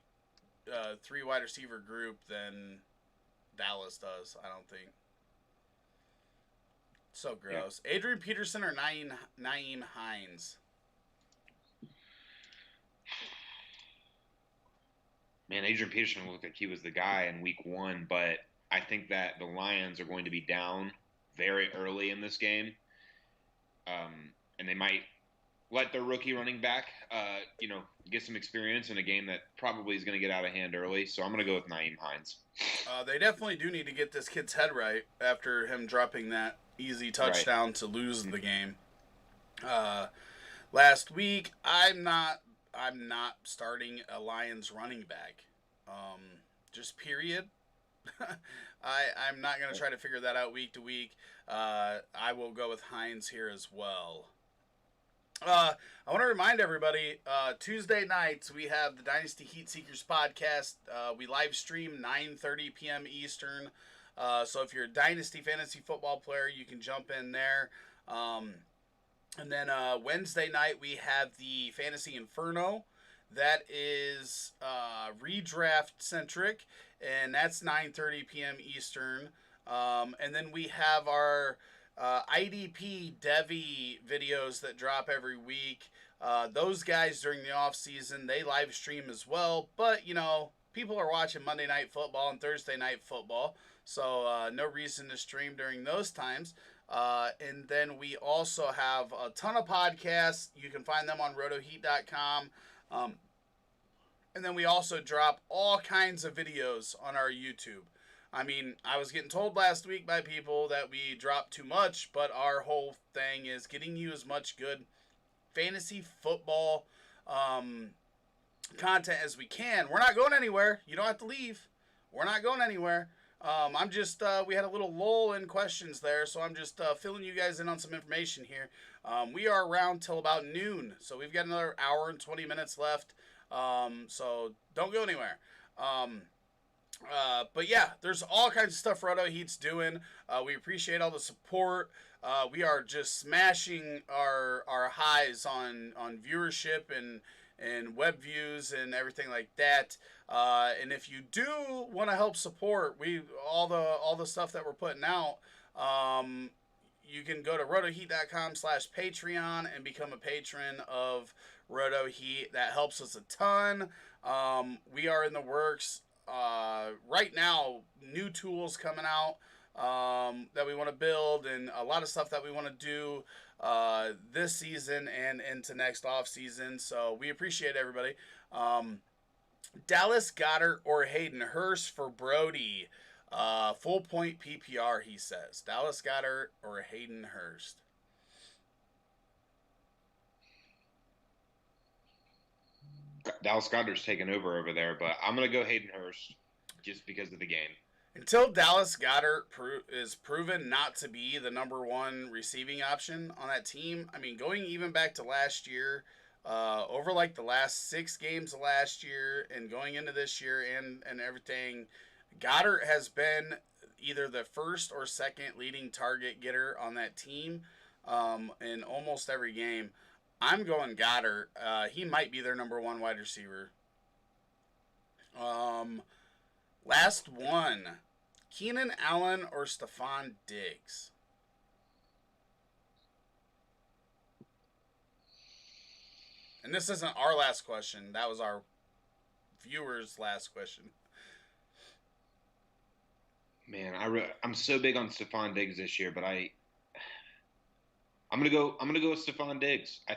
[SPEAKER 2] wide receiver group than Dallas does, I don't think. So gross. Yeah. Adrian Peterson or Nyheim Hines?
[SPEAKER 3] Man, Adrian Peterson looked like he was the guy in week 1, but I think that the Lions are going to be down very early in this game. And they might let their rookie running back, get some experience in a game that probably is going to get out of hand early. So I'm going to go with Nyheim Hines.
[SPEAKER 2] They definitely do need to get this kid's head right after him dropping that easy touchdown to lose the game. Last week, I'm not starting a Lions running back. Just period. I'm not going to try to figure that out week to week. I will go with Hines here as well. I want to remind everybody, Tuesday nights we have the Dynasty Heat Seekers podcast. We live stream 9:30 p.m. Eastern. So if you're a Dynasty fantasy football player, you can jump in there. And then Wednesday night we have the Fantasy Inferno. That is redraft centric, and that's 9:30 p.m. Eastern. And then we have our IDP Devi videos that drop every week. Those guys during the off season, they live stream as well. But people are watching Monday Night Football and Thursday Night Football, so no reason to stream during those times. And then we also have a ton of podcasts. You can find them on RotoHeat.com. And then we also drop all kinds of videos on our YouTube. I mean, I was getting told last week by people that we dropped too much, but our whole thing is getting you as much good fantasy football content as we can. We're not going anywhere. You don't have to leave. We're not going anywhere. I'm just, we had a little lull in questions there, so I'm just filling you guys in on some information here. We are around till about noon, so we've got another hour and 20 minutes left, so don't go anywhere. But yeah, there's all kinds of stuff Roto Heat's doing. We appreciate all the support. We are just smashing our highs on viewership and web views and everything like that. And if you do want to help support all the stuff that we're putting out, you can go to rotoheat.com/Patreon and become a patron of Roto Heat. That helps us a ton. We are in the works right now, new tools coming out that we want to build, and a lot of stuff that we want to do this season and into next off season. So we appreciate everybody. Dallas Goedert or Hayden Hurst for Brody. Full point PPR, he says. Dallas Goedert or Hayden Hurst.
[SPEAKER 3] Dallas Goedert's taken over there, but I'm going to go Hayden Hurst just because of the game.
[SPEAKER 2] Until Dallas Goedert is proven not to be the number one receiving option on that team, I mean, going even back to last year, over like the last 6 games of last year and going into this year and everything, Goedert has been either the first or second leading target getter on that team in almost every game. I'm going Goedert. He might be their number one wide receiver. Last one. Keenan Allen or Stephon Diggs? And this isn't our last question. That was our viewers' last question.
[SPEAKER 3] Man, I'm so big on Stephon Diggs this year, but I'm gonna go with Stephon Diggs. I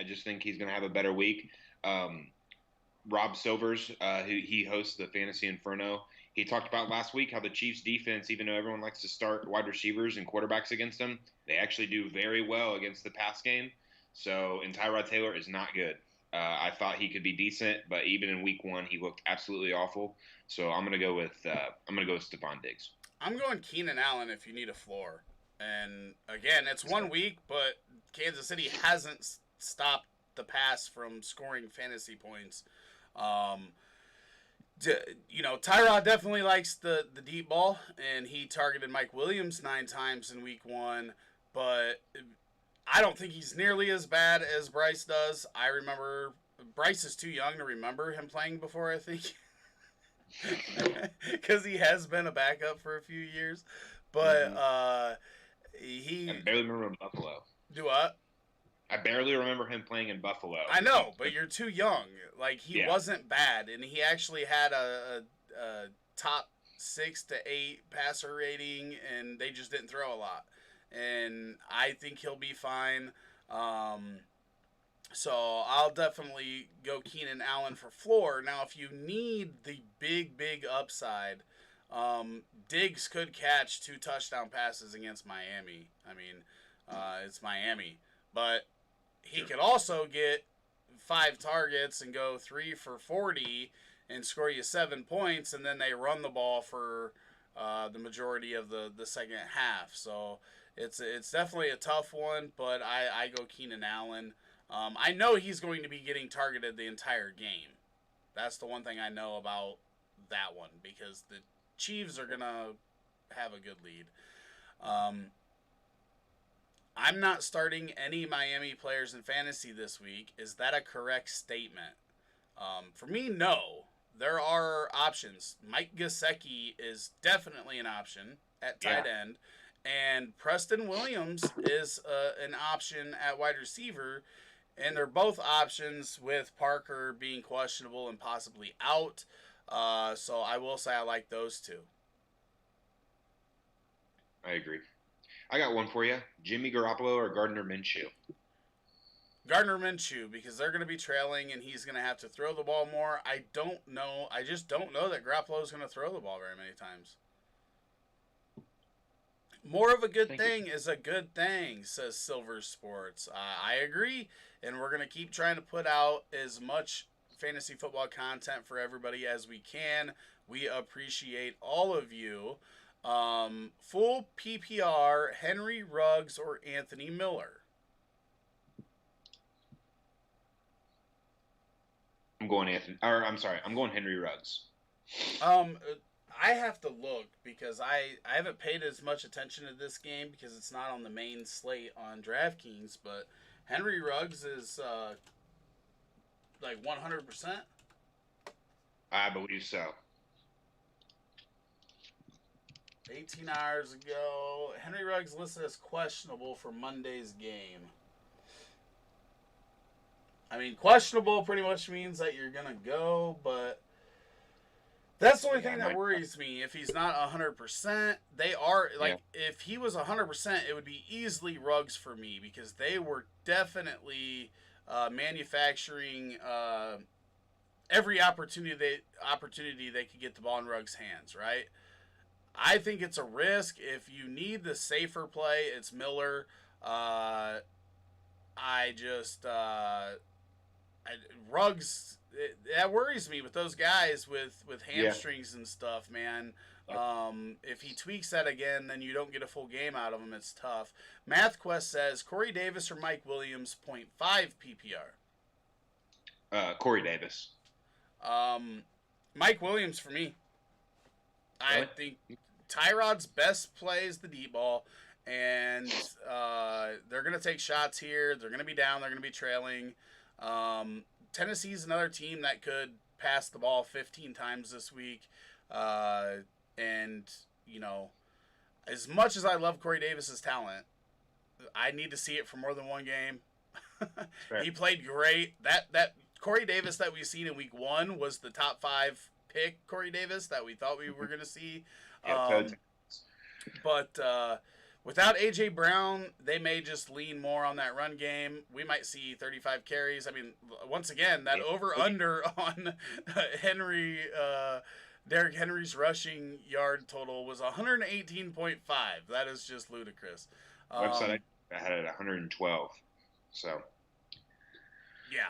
[SPEAKER 3] just think he's gonna have a better week. Rob Silvers, who he hosts the Fantasy Inferno, he talked about last week how the Chiefs defense, even though everyone likes to start wide receivers and quarterbacks against them, they actually do very well against the pass game. And Tyrod Taylor is not good. I thought he could be decent, but even in week 1, he looked absolutely awful. So I'm gonna go with Stephon Diggs.
[SPEAKER 2] I'm going Keenan Allen if you need a floor. And again, it's 1 week, but Kansas City hasn't stopped the pass from scoring fantasy points. Tyrod definitely likes the deep ball, and he targeted Mike Williams 9 times in week 1, but I don't think he's nearly as bad as Bryce does. I remember Bryce is too young to remember him playing before, I think, because he has been a backup for a few years. But
[SPEAKER 3] I barely remember him in Buffalo.
[SPEAKER 2] Do what?
[SPEAKER 3] I barely remember him playing in Buffalo.
[SPEAKER 2] I know, but you're too young. Like, he wasn't bad, and he actually had a top 6 to 8 passer rating, and they just didn't throw a lot. And I think he'll be fine. So I'll definitely go Keenan Allen for floor. Now, if you need the big upside, Diggs could catch 2 touchdown passes against Miami. I mean, it's Miami. But he could also get 5 targets and go 3 for 40 and score you 7 points, and then they run the ball for the majority of the second half. So it's definitely a tough one, but I go Keenan Allen. I know he's going to be getting targeted the entire game. That's the one thing I know about that one, because the Chiefs are going to have a good lead. I'm not starting any Miami players in fantasy this week. Is that a correct statement? For me, no. There are options. Mike Gesicki is definitely an option at tight end. And Preston Williams is an option at wide receiver. And they're both options, with Parker being questionable and possibly out. So I will say I like those two.
[SPEAKER 3] I agree. I got one for you. Jimmy Garoppolo or Gardner Minshew?
[SPEAKER 2] Gardner Minshew, because they're going to be trailing and he's going to have to throw the ball more. I don't know. I just don't know that Garoppolo is going to throw the ball very many times. More of a good thing is a good thing, says Silver Sports. I agree, and we're going to keep trying to put out as much fantasy football content for everybody as we can. We appreciate all of you. Full PPR, Henry Ruggs or Anthony Miller?
[SPEAKER 3] I'm going Henry Ruggs.
[SPEAKER 2] I have to look, because I haven't paid as much attention to this game because it's not on the main slate on DraftKings, but Henry Ruggs is like 100%.
[SPEAKER 3] I believe so.
[SPEAKER 2] 18 hours ago, Henry Ruggs listed as questionable for Monday's game. I mean, questionable pretty much means that you're going to go, but that's the only thing that worries me. If he's not 100%, they are, like, if he was 100%, it would be easily Ruggs for me, because they were definitely manufacturing every opportunity they could get the ball in Ruggs' hands, right? I think it's a risk. If you need the safer play, it's Miller. Ruggs, that worries me with those guys with hamstrings and stuff, man. If he tweaks that again, then you don't get a full game out of him. It's tough. MathQuest says Corey Davis or Mike Williams, 0.5 PPR.
[SPEAKER 3] Corey Davis.
[SPEAKER 2] Mike Williams for me. I think Tyrod's best play is the deep ball, and they're going to take shots here. They're going to be down. They're going to be trailing. Tennessee's another team that could pass the ball 15 times this week. And, you know, as much as I love Corey Davis's talent, I need to see it for more than one game. He played great. That Corey Davis that we've seen in week 1 was the top 5 pick Corey Davis that we thought we were going to see. But without A.J. Brown, they may just lean more on that run game. We might see 35 carries. I mean, once again, that over-under on Derrick Henry's rushing yard total was 118.5. That is just ludicrous.
[SPEAKER 3] Website I had it at 112. So,
[SPEAKER 2] yeah.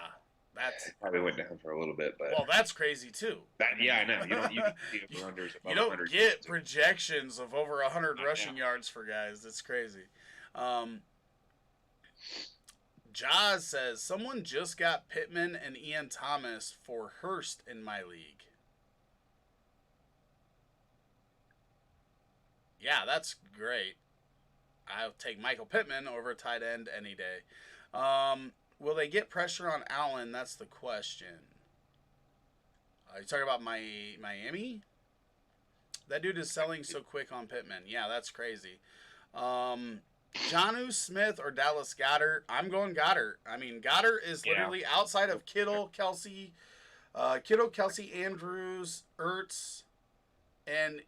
[SPEAKER 2] That's
[SPEAKER 3] probably went down for a little bit, but
[SPEAKER 2] that's crazy too.
[SPEAKER 3] I know. You don't
[SPEAKER 2] get projections of over 100 rushing yards for guys. It's crazy. Jaws says someone just got Pittman and Ian Thomas for Hurst in my league. Yeah, that's great. I'll take Michael Pittman over a tight end any day. Will they get pressure on Allen? That's the question. Are you talking about Miami? That dude is selling so quick on Pittman. Yeah, that's crazy. Jonnu Smith or Dallas Goedert? I'm going Goddard. I mean, Goddard is literally outside of Kittle, Kelsey, Andrews, Ertz, and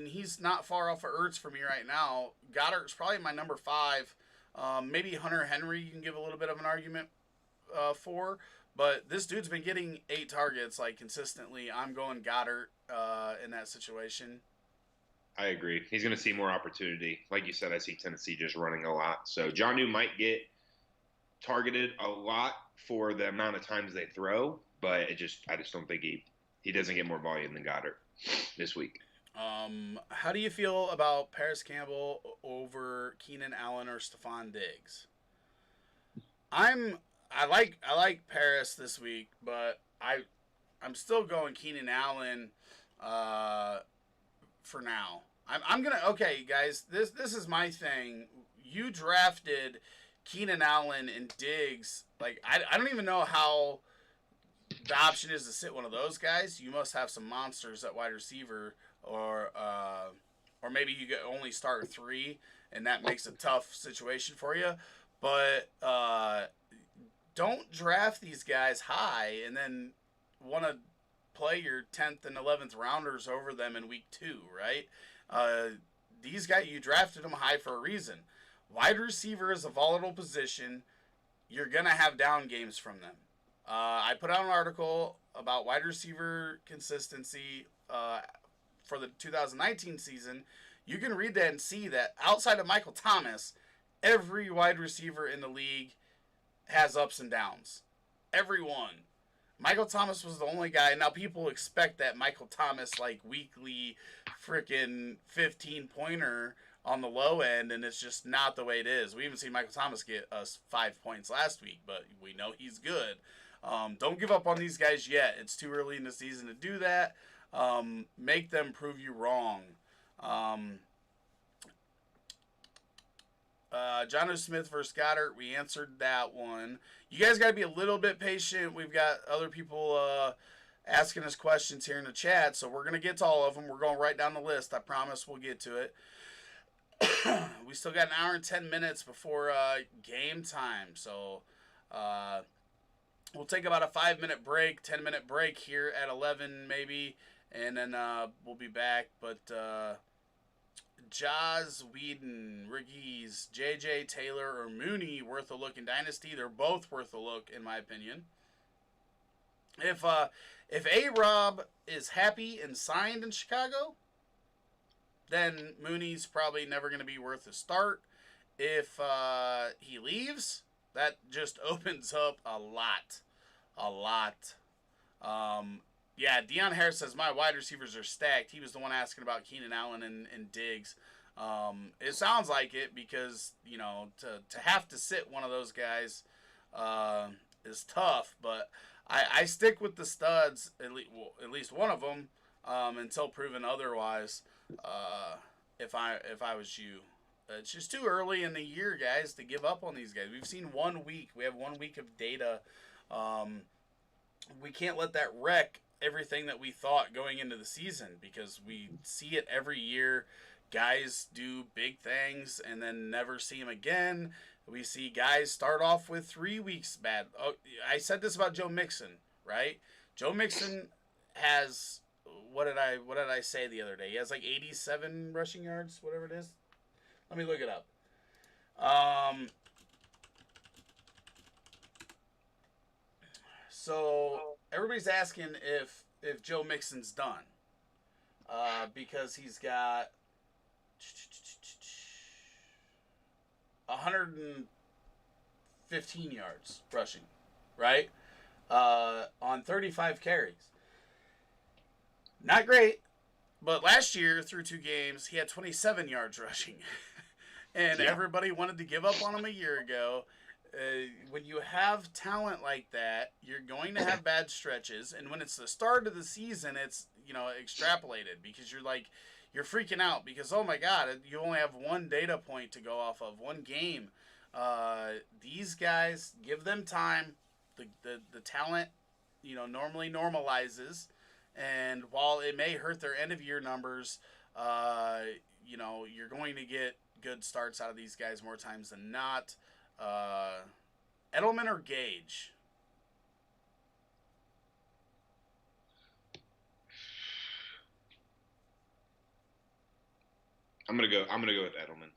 [SPEAKER 2] he's not far off of Ertz for me right now. Goddard's probably my number 5. Maybe Hunter Henry you can give a little bit of an argument for, but this dude's been getting 8 targets like consistently. I'm going Goddard in that situation.
[SPEAKER 3] I agree. He's going to see more opportunity. Like you said, I see Tennessee just running a lot. So Jonnu might get targeted a lot for the amount of times they throw, but I just don't think he doesn't get more volume than Goddard this week.
[SPEAKER 2] How do you feel about Paris Campbell over Keenan Allen or Stephon Diggs? I'm I like Paris this week, but I'm still going Keenan Allen for now. I'm gonna okay, guys. This is my thing. You drafted Keenan Allen and Diggs. Like I don't even know how the option is to sit one of those guys. You must have some monsters at wide receiver, or maybe you only start 3, and that makes a tough situation for you. But don't draft these guys high and then want to play your 10th and 11th rounders over them in week 2, right? These guys, you drafted them high for a reason. Wide receiver is a volatile position. You're going to have down games from them. I put out an article about wide receiver consistency for the 2019 season. You can read that and see that outside of Michael Thomas, every wide receiver in the league has ups and downs. Everyone. Michael Thomas was the only guy. Now, people expect that Michael Thomas, like, weekly freaking 15-pointer on the low end, and it's just not the way it is. We even seen Michael Thomas get us 5 points last week, but we know he's good. Don't give up on these guys yet. It's too early in the season to do that. Make them prove you wrong. Jonnu Smith versus Goddard, we answered that one. You guys got to be a little bit patient. We've got other people asking us questions here in the chat, so we're going to get to all of them. We're going right down the list. I promise we'll get to it. We still got an hour and 10 minutes before game time, so we'll take about a 5-minute break, 10-minute break here at 11 maybe, and then we'll be back. But Jaws, Whedon, Riggies, JJ, Taylor, or Mooney worth a look in Dynasty? They're both worth a look, in my opinion. If A-Rob is happy and signed in Chicago, then Mooney's probably never going to be worth a start. If he leaves, that just opens up a lot. Yeah, Deion Harris says, my wide receivers are stacked. He was the one asking about Keenan Allen and Diggs. It sounds like it because, you know, to have to sit one of those guys is tough. But I stick with the studs, at least one of them, until proven otherwise, if I was you. It's just too early in the year, guys, to give up on these guys. We've seen 1 week. We have 1 week of data. We can't let that wreck everything that we thought going into the season because we see it every year. Guys do big things and then never see them again. We see guys start off with 3 weeks bad. Oh, I said this about Joe Mixon, right? Joe Mixon has, what did I say the other day? He has like 87 rushing yards, whatever it is. Let me look it up. So everybody's asking if Joe Mixon's done, because he's got 115 yards rushing, right? On 35 carries. Not great, but last year through 2 games he had 27 yards rushing, and everybody wanted to give up on him a year ago. When you have talent like that, you're going to have bad stretches, and when it's the start of the season, it's, you know, extrapolated because you're freaking out because, oh my God, you only have 1 data point to go off of, 1 game. These guys, give them time. The talent, you know, normally normalizes, and while it may hurt their end of year numbers, you know, you're going to get good starts out of these guys more times than not. Edelman or Gage?
[SPEAKER 3] I'm gonna go with Edelman.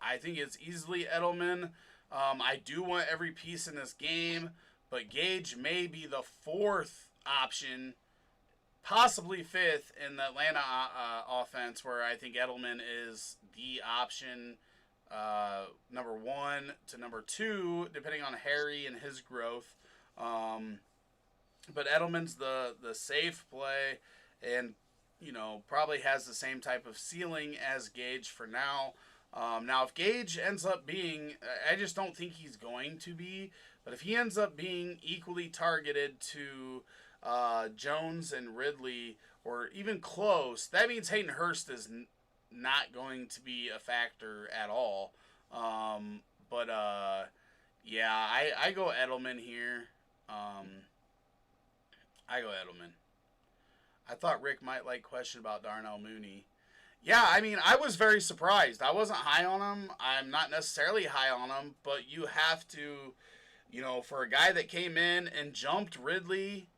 [SPEAKER 2] I think it's easily Edelman. I do want every piece in this game, but Gage may be the 4th option, possibly 5th in the Atlanta offense, where I think Edelman is the option. Number 1 to number 2, depending on Harry and his growth. But Edelman's the safe play, and, you know, probably has the same type of ceiling as Gage for now. Now, if Gage ends up being, I just don't think he's going to be, But if he ends up being equally targeted to Jones and Ridley, or even close, that means Hayden Hurst is not going to be a factor at all. But yeah, I go Edelman here. I go Edelman. I thought Rick might like question about Darnell Mooney. Yeah, I mean, I was very surprised. I wasn't high on him. I'm not necessarily high on him, but you have to, for a guy that came in and jumped Ridley,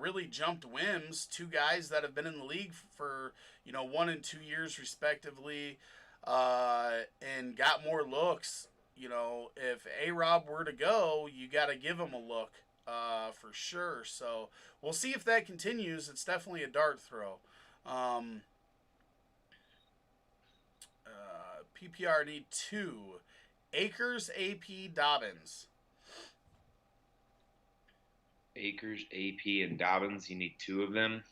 [SPEAKER 2] really jumped Wims, two guys that have been in the league for, 1 and 2 years respectively, and got more looks. If A-Rob were to go, you got to give him a look for sure. So we'll see if that continues. It's definitely a dart throw. PPR need 2. Akers, AP, Dobbins.
[SPEAKER 3] Akers, AP, and Dobbins. You need 2 of them.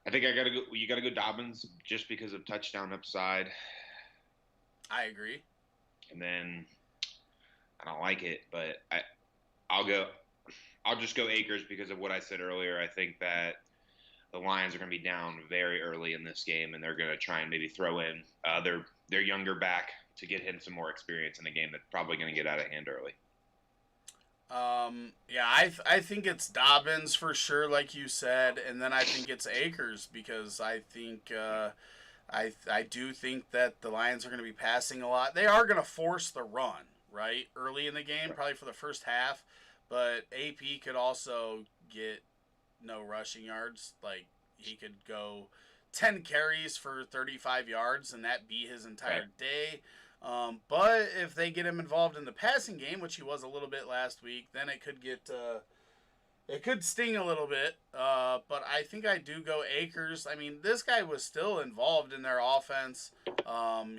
[SPEAKER 3] I think I gotta go. You gotta go Dobbins just because of touchdown upside.
[SPEAKER 2] I agree.
[SPEAKER 3] And then I don't like it, but I'll just go Akers because of what I said earlier. I think that the Lions are going to be down very early in this game, and they're going to try and maybe throw in their younger back to get him some more experience in a game that's probably going to get out of hand early.
[SPEAKER 2] Yeah, I think it's Dobbins for sure, like you said, and then I think it's Akers because I think I do think that the Lions are going to be passing a lot. They are going to force the run, right, early in the game, probably for the first half, but AP could also get no rushing yards. Like, he could go 10 carries for 35 yards, and that be his entire day. But if they get him involved in the passing game, which he was a little bit last week, then it could get it could sting a little bit. But I think I do go Akers. I mean, this guy was still involved in their offense.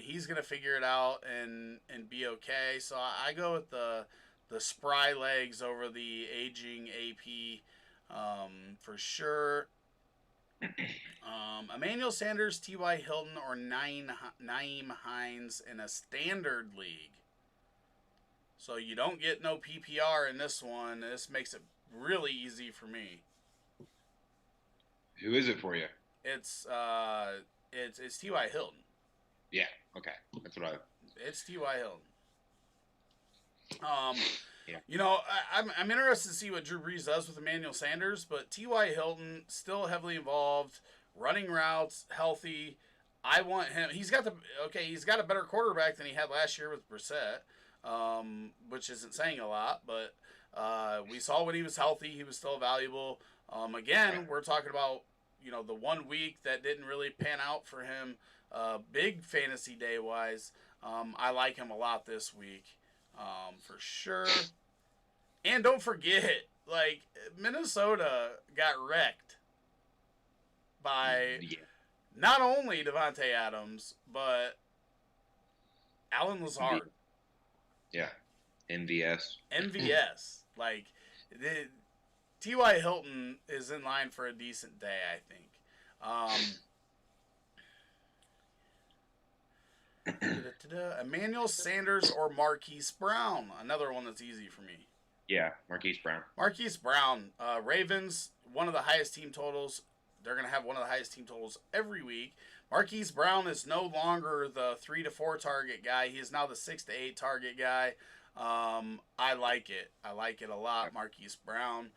[SPEAKER 2] He's gonna figure it out and be okay. So I go with the spry legs over the aging AP. For sure. Emmanuel Sanders, T.Y. Hilton, or Nyheim Hines in a standard league. So you don't get no PPR in this one. This makes it really easy for me.
[SPEAKER 3] Who is it for you?
[SPEAKER 2] It's T.Y. Hilton.
[SPEAKER 3] Yeah, okay. That's what
[SPEAKER 2] It's T.Y. Hilton.
[SPEAKER 3] Yeah.
[SPEAKER 2] I'm interested to see what Drew Brees does with Emmanuel Sanders, but T.Y. Hilton still heavily involved, running routes, healthy. I want him. He's got a better quarterback than he had last year with Brissett, which isn't saying a lot, but we saw when he was healthy, he was still valuable. Again, we're talking about the 1 week that didn't really pan out for him, big fantasy day wise. I like him a lot this week. For sure. And don't forget, Minnesota got wrecked by not only Devontae Adams, but Alan Lazard.
[SPEAKER 3] Yeah. MVS.
[SPEAKER 2] T.Y. Hilton is in line for a decent day, I think. Emmanuel Sanders or Marquise Brown. Another one that's easy for me.
[SPEAKER 3] Yeah, Marquise Brown.
[SPEAKER 2] Marquise Brown. Ravens, one of the highest team totals. They're going to have one of the highest team totals every week. Marquise Brown is no longer the 3 to 4 target guy. He is now the 6 to 8 target guy. I like it. I like it a lot, Marquise Brown.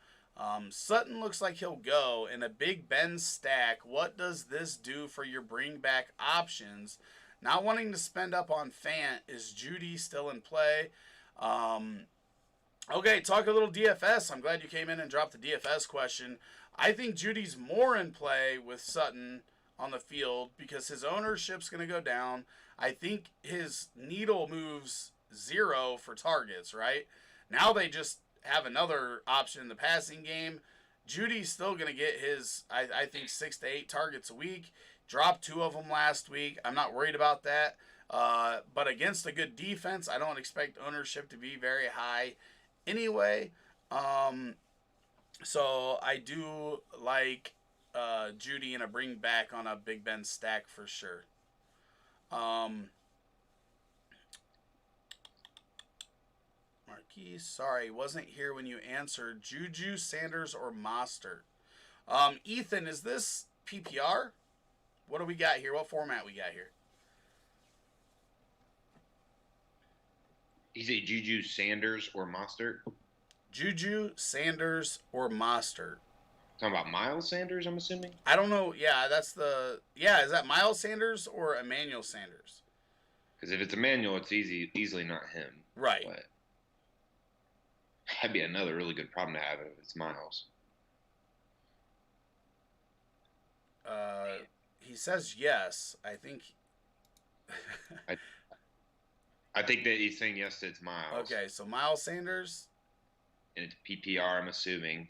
[SPEAKER 2] Sutton looks like he'll go. In a Big Ben stack, what does this do for your bring back options? Not wanting to spend up on Fant. Is Judy still in play? Okay, talk a little DFS. I'm glad you came in and dropped the DFS question. I think Judy's more in play with Sutton on the field because his ownership's going to go down. I think his needle moves 0 for targets, right? Now they just have another option in the passing game. Judy's still going to get his, I think, 6 to 8 targets a week. Dropped 2 of them last week. I'm not worried about that. But against a good defense, I don't expect ownership to be very high anyway. So I do like Judy and a bring back on a Big Ben stack for sure. P. Sorry, wasn't here when you answered. Juju, Sanders, or Mostert? Ethan, is this PPR? What do we got here? What format we got here?
[SPEAKER 3] He's a Juju, Sanders, or Mostert.
[SPEAKER 2] Juju, Sanders, or Mostert?
[SPEAKER 3] Talking about Miles Sanders, I'm assuming.
[SPEAKER 2] I don't know. Yeah, that's the. Yeah, is that Miles Sanders or Emmanuel Sanders?
[SPEAKER 3] Because if it's Emmanuel, it's easily not him.
[SPEAKER 2] Right.
[SPEAKER 3] But that'd be another really good problem to have if it's Miles.
[SPEAKER 2] He says yes. I think.
[SPEAKER 3] I think that he's saying yes to it's Miles.
[SPEAKER 2] Okay, so Miles Sanders.
[SPEAKER 3] And it's PPR, I'm assuming.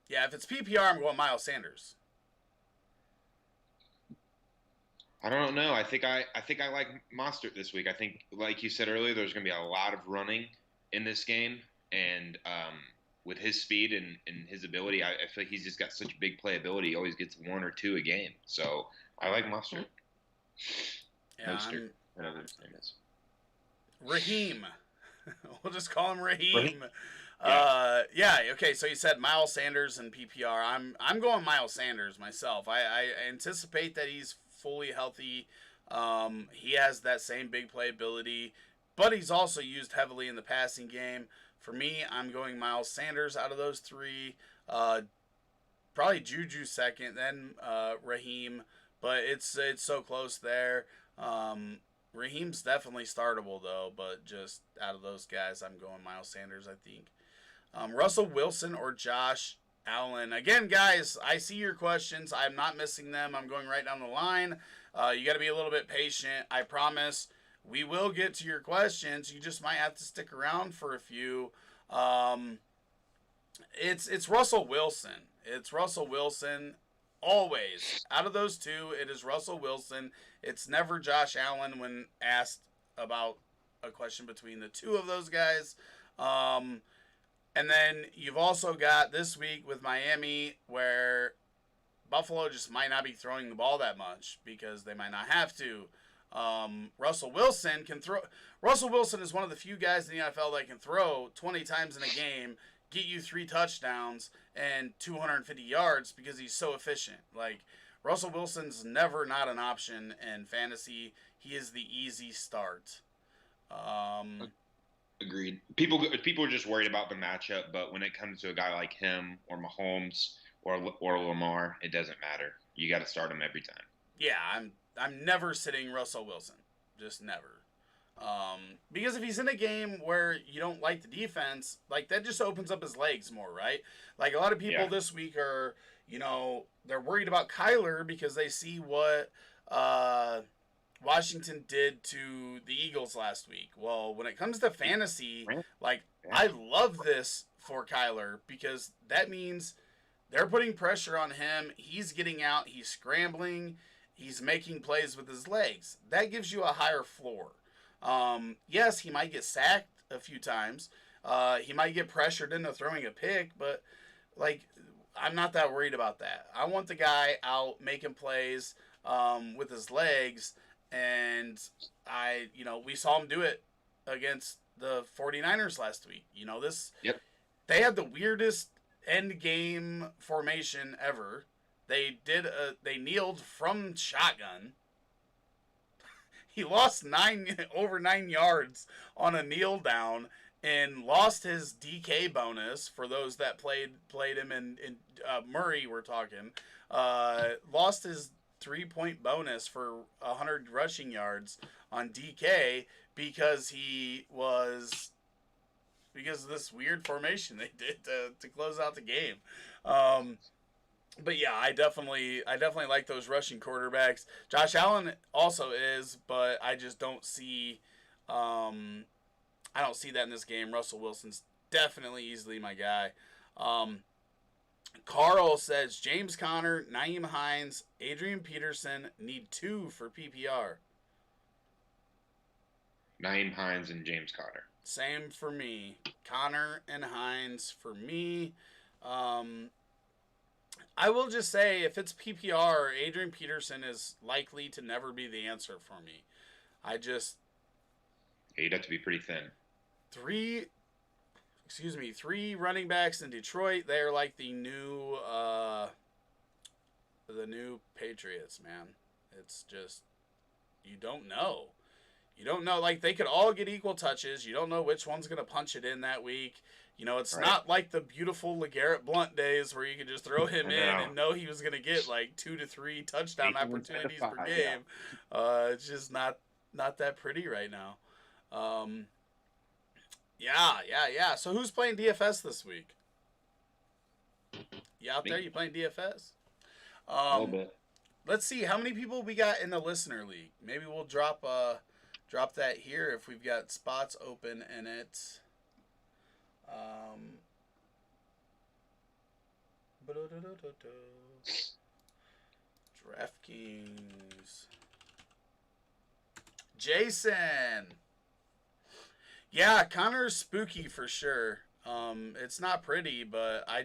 [SPEAKER 2] Yeah, if it's PPR, I'm going Miles Sanders.
[SPEAKER 3] I don't know. I think I like Mostert this week. I think, like you said earlier, there's going to be a lot of running in this game, and with his speed and his ability, I feel like he's just got such big playability. He always gets 1 or 2 a game. So I like Mostert.
[SPEAKER 2] Yeah,
[SPEAKER 3] Mostert, whatever his name is.
[SPEAKER 2] Raheem. We'll just call him Raheem.
[SPEAKER 3] Raheem?
[SPEAKER 2] Yeah. Okay. So you said Miles Sanders and PPR. I'm going Miles Sanders myself. I anticipate that he's fully healthy. He has that same big playability, but he's also used heavily in the passing game. For me, I'm going Miles Sanders out of those 3. Probably Juju second, then Raheem, but it's so close there. Raheem's definitely startable though, but just out of those guys, I'm going Miles Sanders, I think. Russell Wilson or Josh Allen? Again, guys, I see your questions. I'm not missing them. I'm going right down the line. You got to be a little bit patient. I promise we will get to your questions. You just might have to stick around for a few. It's Russell Wilson. It's Russell Wilson. Always. Out of those 2, it is Russell Wilson. It's never Josh Allen when asked about a question between the 2 of those guys. And then you've also got this week with Miami where Buffalo just might not be throwing the ball that much because they might not have to. Russell Wilson can throw. Russell Wilson is one of the few guys in the NFL that can throw 20 times in a game, get you 3 touchdowns and 250 yards because he's so efficient. Like, Russell Wilson's never not an option in fantasy. He is the easy start.
[SPEAKER 3] Agreed. People are just worried about the matchup, but when it comes to a guy like him or Mahomes or Lamar, it doesn't matter. You got to start him every time.
[SPEAKER 2] Yeah, I'm never sitting Russell Wilson. Just never. Because if he's in a game where you don't like the defense, like, that just opens up his legs more, right? Like, a lot of people this week are, they're worried about Kyler because they see what Washington did to the Eagles last week. Well, when it comes to fantasy, I love this for Kyler because that means they're putting pressure on him. He's getting out. He's scrambling. He's making plays with his legs. That gives you a higher floor. Yes, he might get sacked a few times. He might get pressured into throwing a pick, but, I'm not that worried about that. I want the guy out making plays with his legs, and we saw him do it against the 49ers last week. They had the weirdest end game formation ever. They kneeled from shotgun. He lost over 9 yards on a kneel down and lost his DK bonus for those that played him in Murray. We're talking lost his 3-point bonus for 100 rushing yards on DK because of this weird formation they did to close out the game. But yeah, I definitely like those rushing quarterbacks. Josh Allen also is, but I just don't see I don't see that in this game. Russell Wilson's definitely easily my guy. Carl says James Conner, Nyheim Hines, Adrian Peterson need 2 for PPR.
[SPEAKER 3] Nyheim Hines and James Conner.
[SPEAKER 2] Same for me. Conner and Hines for me. I will just say, if it's PPR, Adrian Peterson is likely to never be the answer for me.
[SPEAKER 3] You'd have to be pretty thin.
[SPEAKER 2] 3 running backs in Detroit. They're like the new Patriots, man. It's just, you don't know. You don't know. Like, they could all get equal touches. You don't know which one's going to punch it in that week. You know, it's not like the beautiful LeGarrette Blount days where you could just throw him in and know he was going to get like 2 to 3 touchdown opportunities per game. It's just not that pretty right now. Yeah. So who's playing DFS this week? You out there? You playing DFS?
[SPEAKER 3] A little bit.
[SPEAKER 2] Let's see how many people we got in the listener league. Maybe we'll drop that here if we've got spots open in it. DraftKings. Jason. Yeah, Connor's spooky for sure. It's not pretty, but I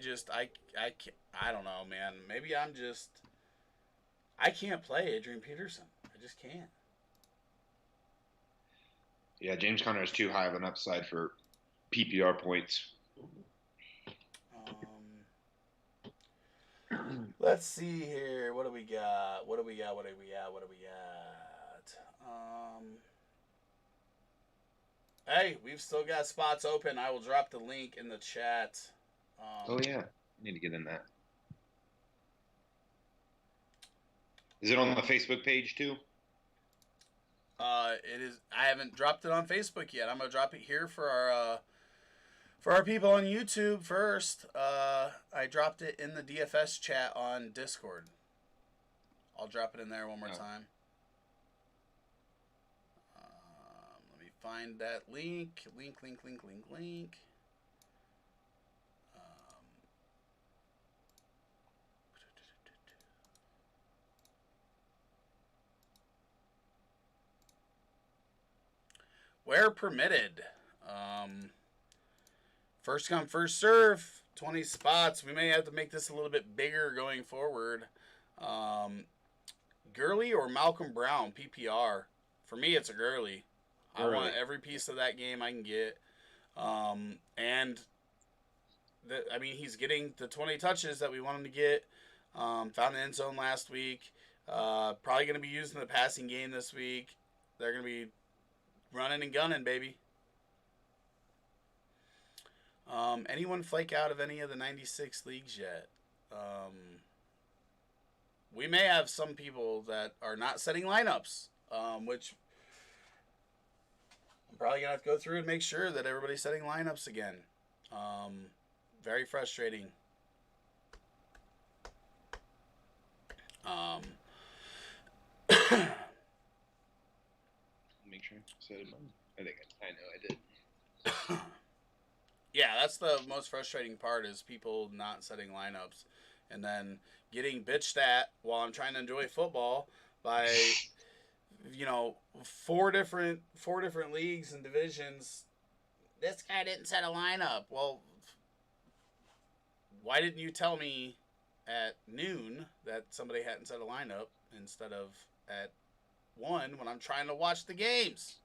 [SPEAKER 2] don't know, man. Maybe I can't play Adrian Peterson. I just can't.
[SPEAKER 3] Yeah, James Conner is too high of an upside for PPR points.
[SPEAKER 2] Let's see here. What do we got? Hey, we've still got spots open. I will drop the link in the chat.
[SPEAKER 3] Oh, yeah. I need to get in that. Is it on the Facebook page, too?
[SPEAKER 2] It is. I haven't dropped it on Facebook yet. I'm gonna drop it here for our people on YouTube first. I dropped it in the DFS chat on Discord. I'll drop it in there one more time. Let me find that link. Link. Where permitted. First come, first serve. 20 spots. We may have to make this a little bit bigger going forward. Gurley or Malcolm Brown, PPR. For me, it's a Gurley. I want every piece of that game I can get. He's getting the 20 touches that we want him to get. Found the end zone last week. Probably going to be used in the passing game this week. They're going to be running and gunning, baby. Anyone flake out of any of the 96 leagues yet? We may have some people that are not setting lineups, which I'm probably going to have to go through and make sure that everybody's setting lineups again. Very frustrating.
[SPEAKER 3] Make sure I said it. I know I did.
[SPEAKER 2] Yeah, that's the most frustrating part is people not setting lineups and then getting bitched at while I'm trying to enjoy football by, 4 different leagues and divisions. This guy didn't set a lineup. Well, why didn't you tell me at noon that somebody hadn't set a lineup instead of at 1 when I'm trying to watch the games?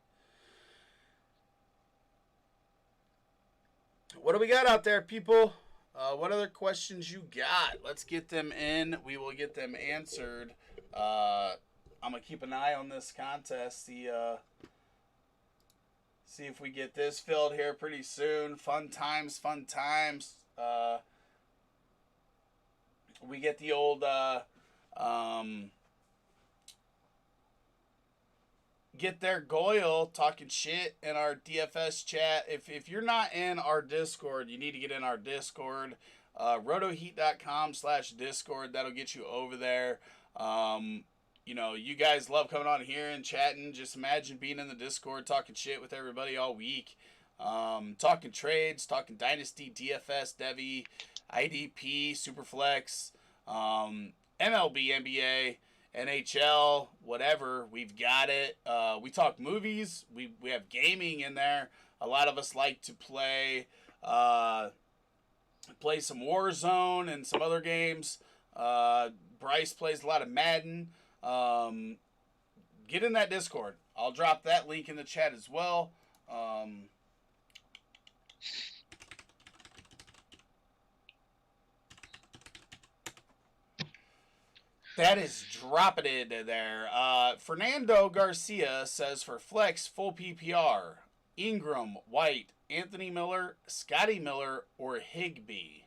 [SPEAKER 2] What do we got out there, people? What other questions you got? Let's get them in. We will get them answered. I'm going to keep an eye on this contest. See if we get this filled here pretty soon. Fun times. We get the old get their Goyle talking shit in our DFS chat. If you're not in our Discord, you need to get in our Discord. RotoHeat.com/Discord. That'll get you over there. You guys love coming on here and chatting. Just imagine being in the Discord talking shit with everybody all week. Talking trades, talking Dynasty, DFS, Devi, IDP, Superflex, MLB, NBA, NHL, whatever, we've got it. We talk movies. We have gaming in there. A lot of us like to play some Warzone and some other games. Bryce plays a lot of Madden. Get in that Discord. I'll drop that link in the chat as well. That is dropping it there. Fernando Garcia says for flex full PPR, Ingram, White, Anthony Miller, Scotty Miller, or Higbee.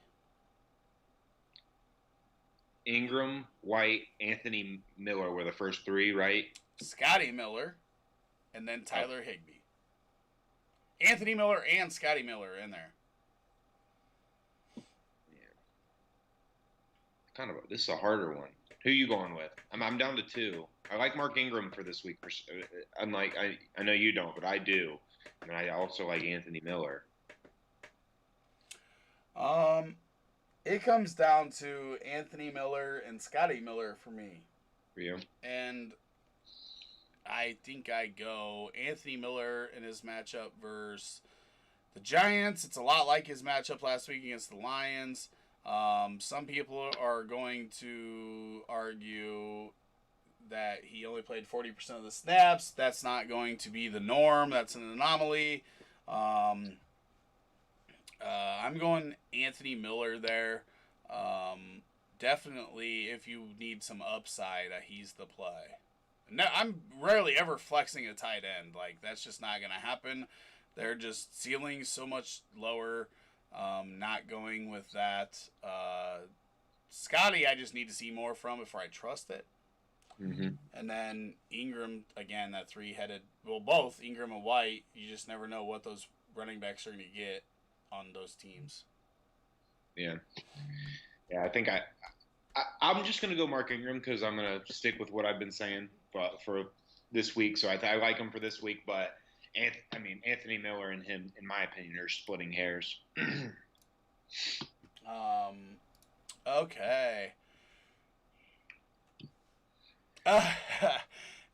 [SPEAKER 3] Ingram, White, Anthony Miller were the first three, right?
[SPEAKER 2] Scotty Miller, and then Tyler Higbee. Anthony Miller and Scotty Miller in there.
[SPEAKER 3] Yeah. This is a harder one. Who are you going with? I'm down to two. I like Mark Ingram for this week. Unlike I know you don't, but I do, and I also like Anthony Miller.
[SPEAKER 2] It comes down to Anthony Miller and Scotty Miller for me.
[SPEAKER 3] For you?
[SPEAKER 2] And I think I go Anthony Miller in his matchup versus the Giants. It's a lot like his matchup last week against the Lions. Some people are going to argue that he only played 40% of the snaps. That's not going to be the norm. That's an anomaly. I'm going Anthony Miller there. Definitely, if you need some upside, he's the play. No, I'm rarely ever flexing a tight end. Like, that's just not going to happen. They're just ceiling so much lower. Not going with that. Scotty, I just need to see more from before I trust it.
[SPEAKER 3] Mm-hmm.
[SPEAKER 2] And then Ingram, again, that three-headed, well, both Ingram and White, you just never know what those running backs are going to get on those teams.
[SPEAKER 3] Yeah. Yeah, I think I'm just going to go Mark Ingram because I'm going to stick with what I've been saying for this week. So I like him for this week, but Anthony Miller and him, in my opinion, are splitting hairs.
[SPEAKER 2] Okay.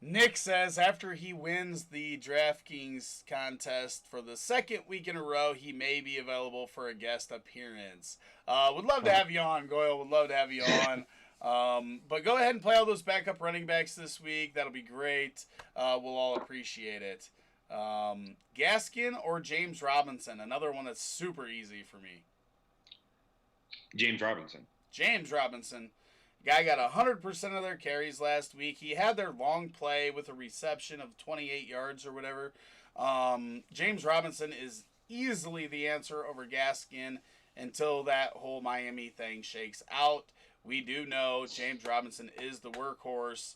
[SPEAKER 2] Nick says after he wins the DraftKings contest for the second week in a row, he may be available for a guest appearance. Would love to have you on, Goyle. Would love to have you on. But go ahead and play all those backup running backs this week. That'll be great. We'll all appreciate it. Gaskin or James Robinson? Another one that's super easy for me.
[SPEAKER 3] James Robinson.
[SPEAKER 2] James Robinson. Guy got 100% of their carries last week. He had their long play with a reception of 28 yards or whatever. James Robinson is easily the answer over Gaskin until that whole Miami thing shakes out. We do know James Robinson is the workhorse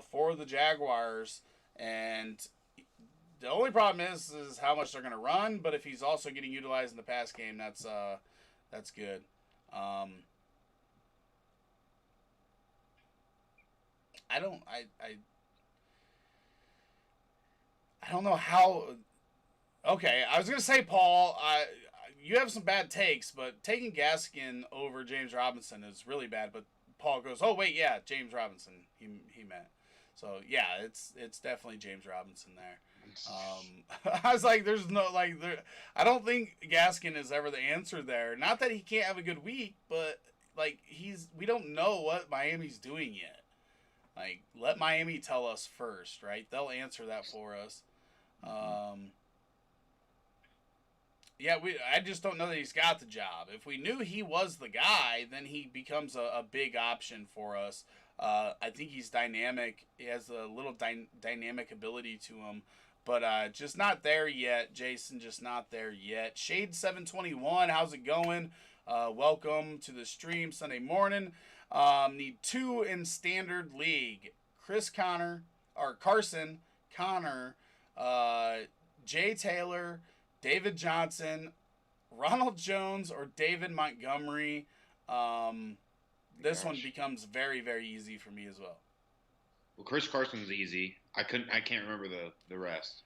[SPEAKER 2] for the Jaguars, and the only problem is how much they're going to run. But if he's also getting utilized in the pass game, that's good. I don't know how. Okay, I was gonna say, Paul, you have some bad takes, but taking Gaskin over James Robinson is really bad. But Paul goes, "Oh wait, yeah, James Robinson." He meant. So yeah, it's definitely James Robinson there. I was like, there's no I don't think Gaskin is ever the answer there. Not that he can't have a good week, but we don't know what Miami's doing yet. Like, let Miami tell us first, right? They'll answer that for us. I just don't know that he's got the job. If we knew he was the guy, then he becomes a big option for us. I think he's dynamic. He has a little dynamic ability to him. But just not there yet, Jason, just not there yet. Shade721, how's it going? Welcome to the stream Sunday morning. Need 2 in standard league. Carson, Connor, Jay Taylor, David Johnson, Ronald Jones, or David Montgomery. This one becomes very, very easy for me as well.
[SPEAKER 3] Well, Chris Carson's easy. I can't remember the rest.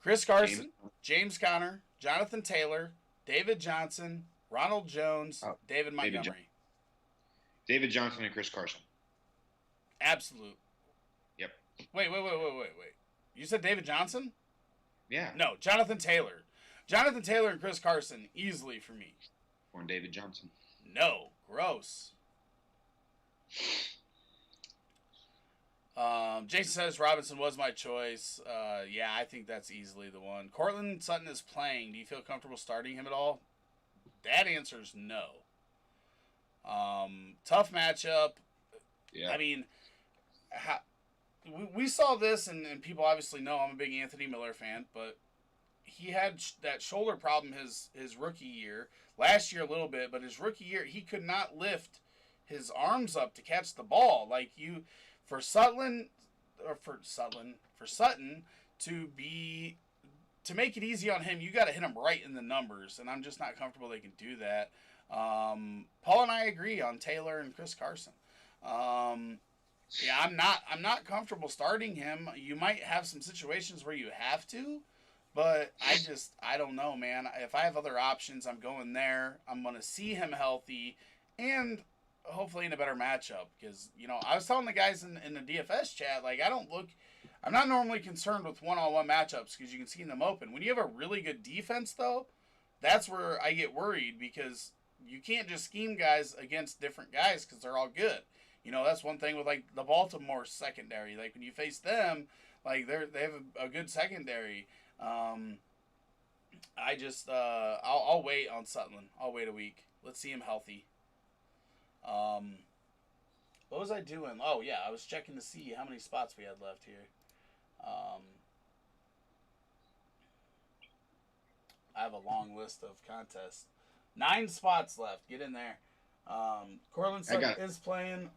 [SPEAKER 2] Chris Carson, James Conner, Jonathan Taylor, David Johnson, Ronald Jones, David Montgomery.
[SPEAKER 3] David Johnson and Chris Carson.
[SPEAKER 2] Absolute.
[SPEAKER 3] Yep.
[SPEAKER 2] Wait. You said David Johnson?
[SPEAKER 3] Yeah.
[SPEAKER 2] No, Jonathan Taylor. Jonathan Taylor and Chris Carson, easily for me.
[SPEAKER 3] Or David Johnson.
[SPEAKER 2] No, gross. Jason says Robinson was my choice. Yeah, I think that's easily the one. Cortland Sutton is playing. Do you feel comfortable starting him at all? That answer is no. Tough matchup.
[SPEAKER 3] Yeah.
[SPEAKER 2] I mean, we saw this, and people obviously know I'm a big Anthony Miller fan, but he had that shoulder problem his rookie year. Last year a little bit, but his rookie year he could not lift his arms up to catch the ball. Like for Sutton to make it easy on him, you got to hit him right in the numbers, and I'm just not comfortable they can do that. Paul and I agree on Taylor and Chris Carson. Yeah, I'm not comfortable starting him. You might have some situations where you have to, but I don't know, man. If I have other options, I'm going there. I'm going to see him healthy and hopefully in a better matchup because, I was telling the guys in the DFS chat, like, I'm not normally concerned with one-on-one matchups because you can see them open. When you have a really good defense, though, that's where I get worried because you can't just scheme guys against different guys because they're all good. That's one thing with, like, the Baltimore secondary. Like, when you face them, like, they have a good secondary. I'll wait on Sutton. I'll wait a week. Let's see him healthy. What was I doing? Oh, yeah, I was checking to see how many spots we had left here. I have a long list of contests. 9 spots left. Get in there. Cortland Sutton is playing.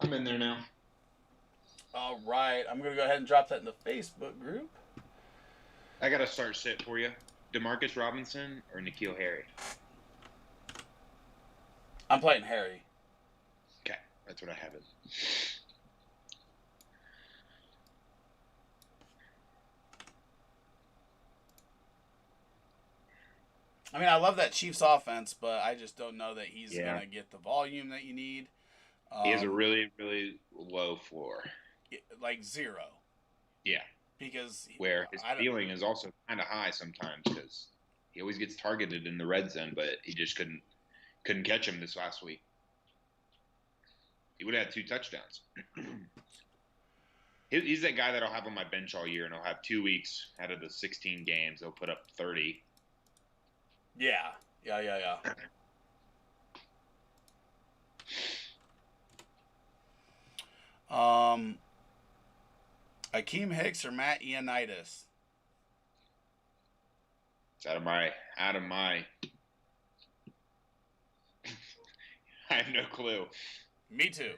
[SPEAKER 3] I'm in there now.
[SPEAKER 2] All right. I'm going to go ahead and drop that in the Facebook group.
[SPEAKER 3] I got to start sit for you. DeMarcus Robinson or N'Keal Harry?
[SPEAKER 2] I'm playing Harry.
[SPEAKER 3] Okay. That's what I have it.
[SPEAKER 2] I mean, I love that Chiefs offense, but I just don't know that he's going to get the volume that you need.
[SPEAKER 3] He has a really, really low floor.
[SPEAKER 2] Like 0.
[SPEAKER 3] Yeah.
[SPEAKER 2] Because
[SPEAKER 3] where his ceiling is also kind of high sometimes because he always gets targeted in the red zone, but he just couldn't catch him this last week. He would have had 2 touchdowns. He's that guy that I'll have on my bench all year, and I'll have 2 weeks out of the 16 games. He'll put up 30.
[SPEAKER 2] Yeah. Akeem Hicks or Matt Ioannidis?
[SPEAKER 3] It's out of my I have no clue.
[SPEAKER 2] Me too.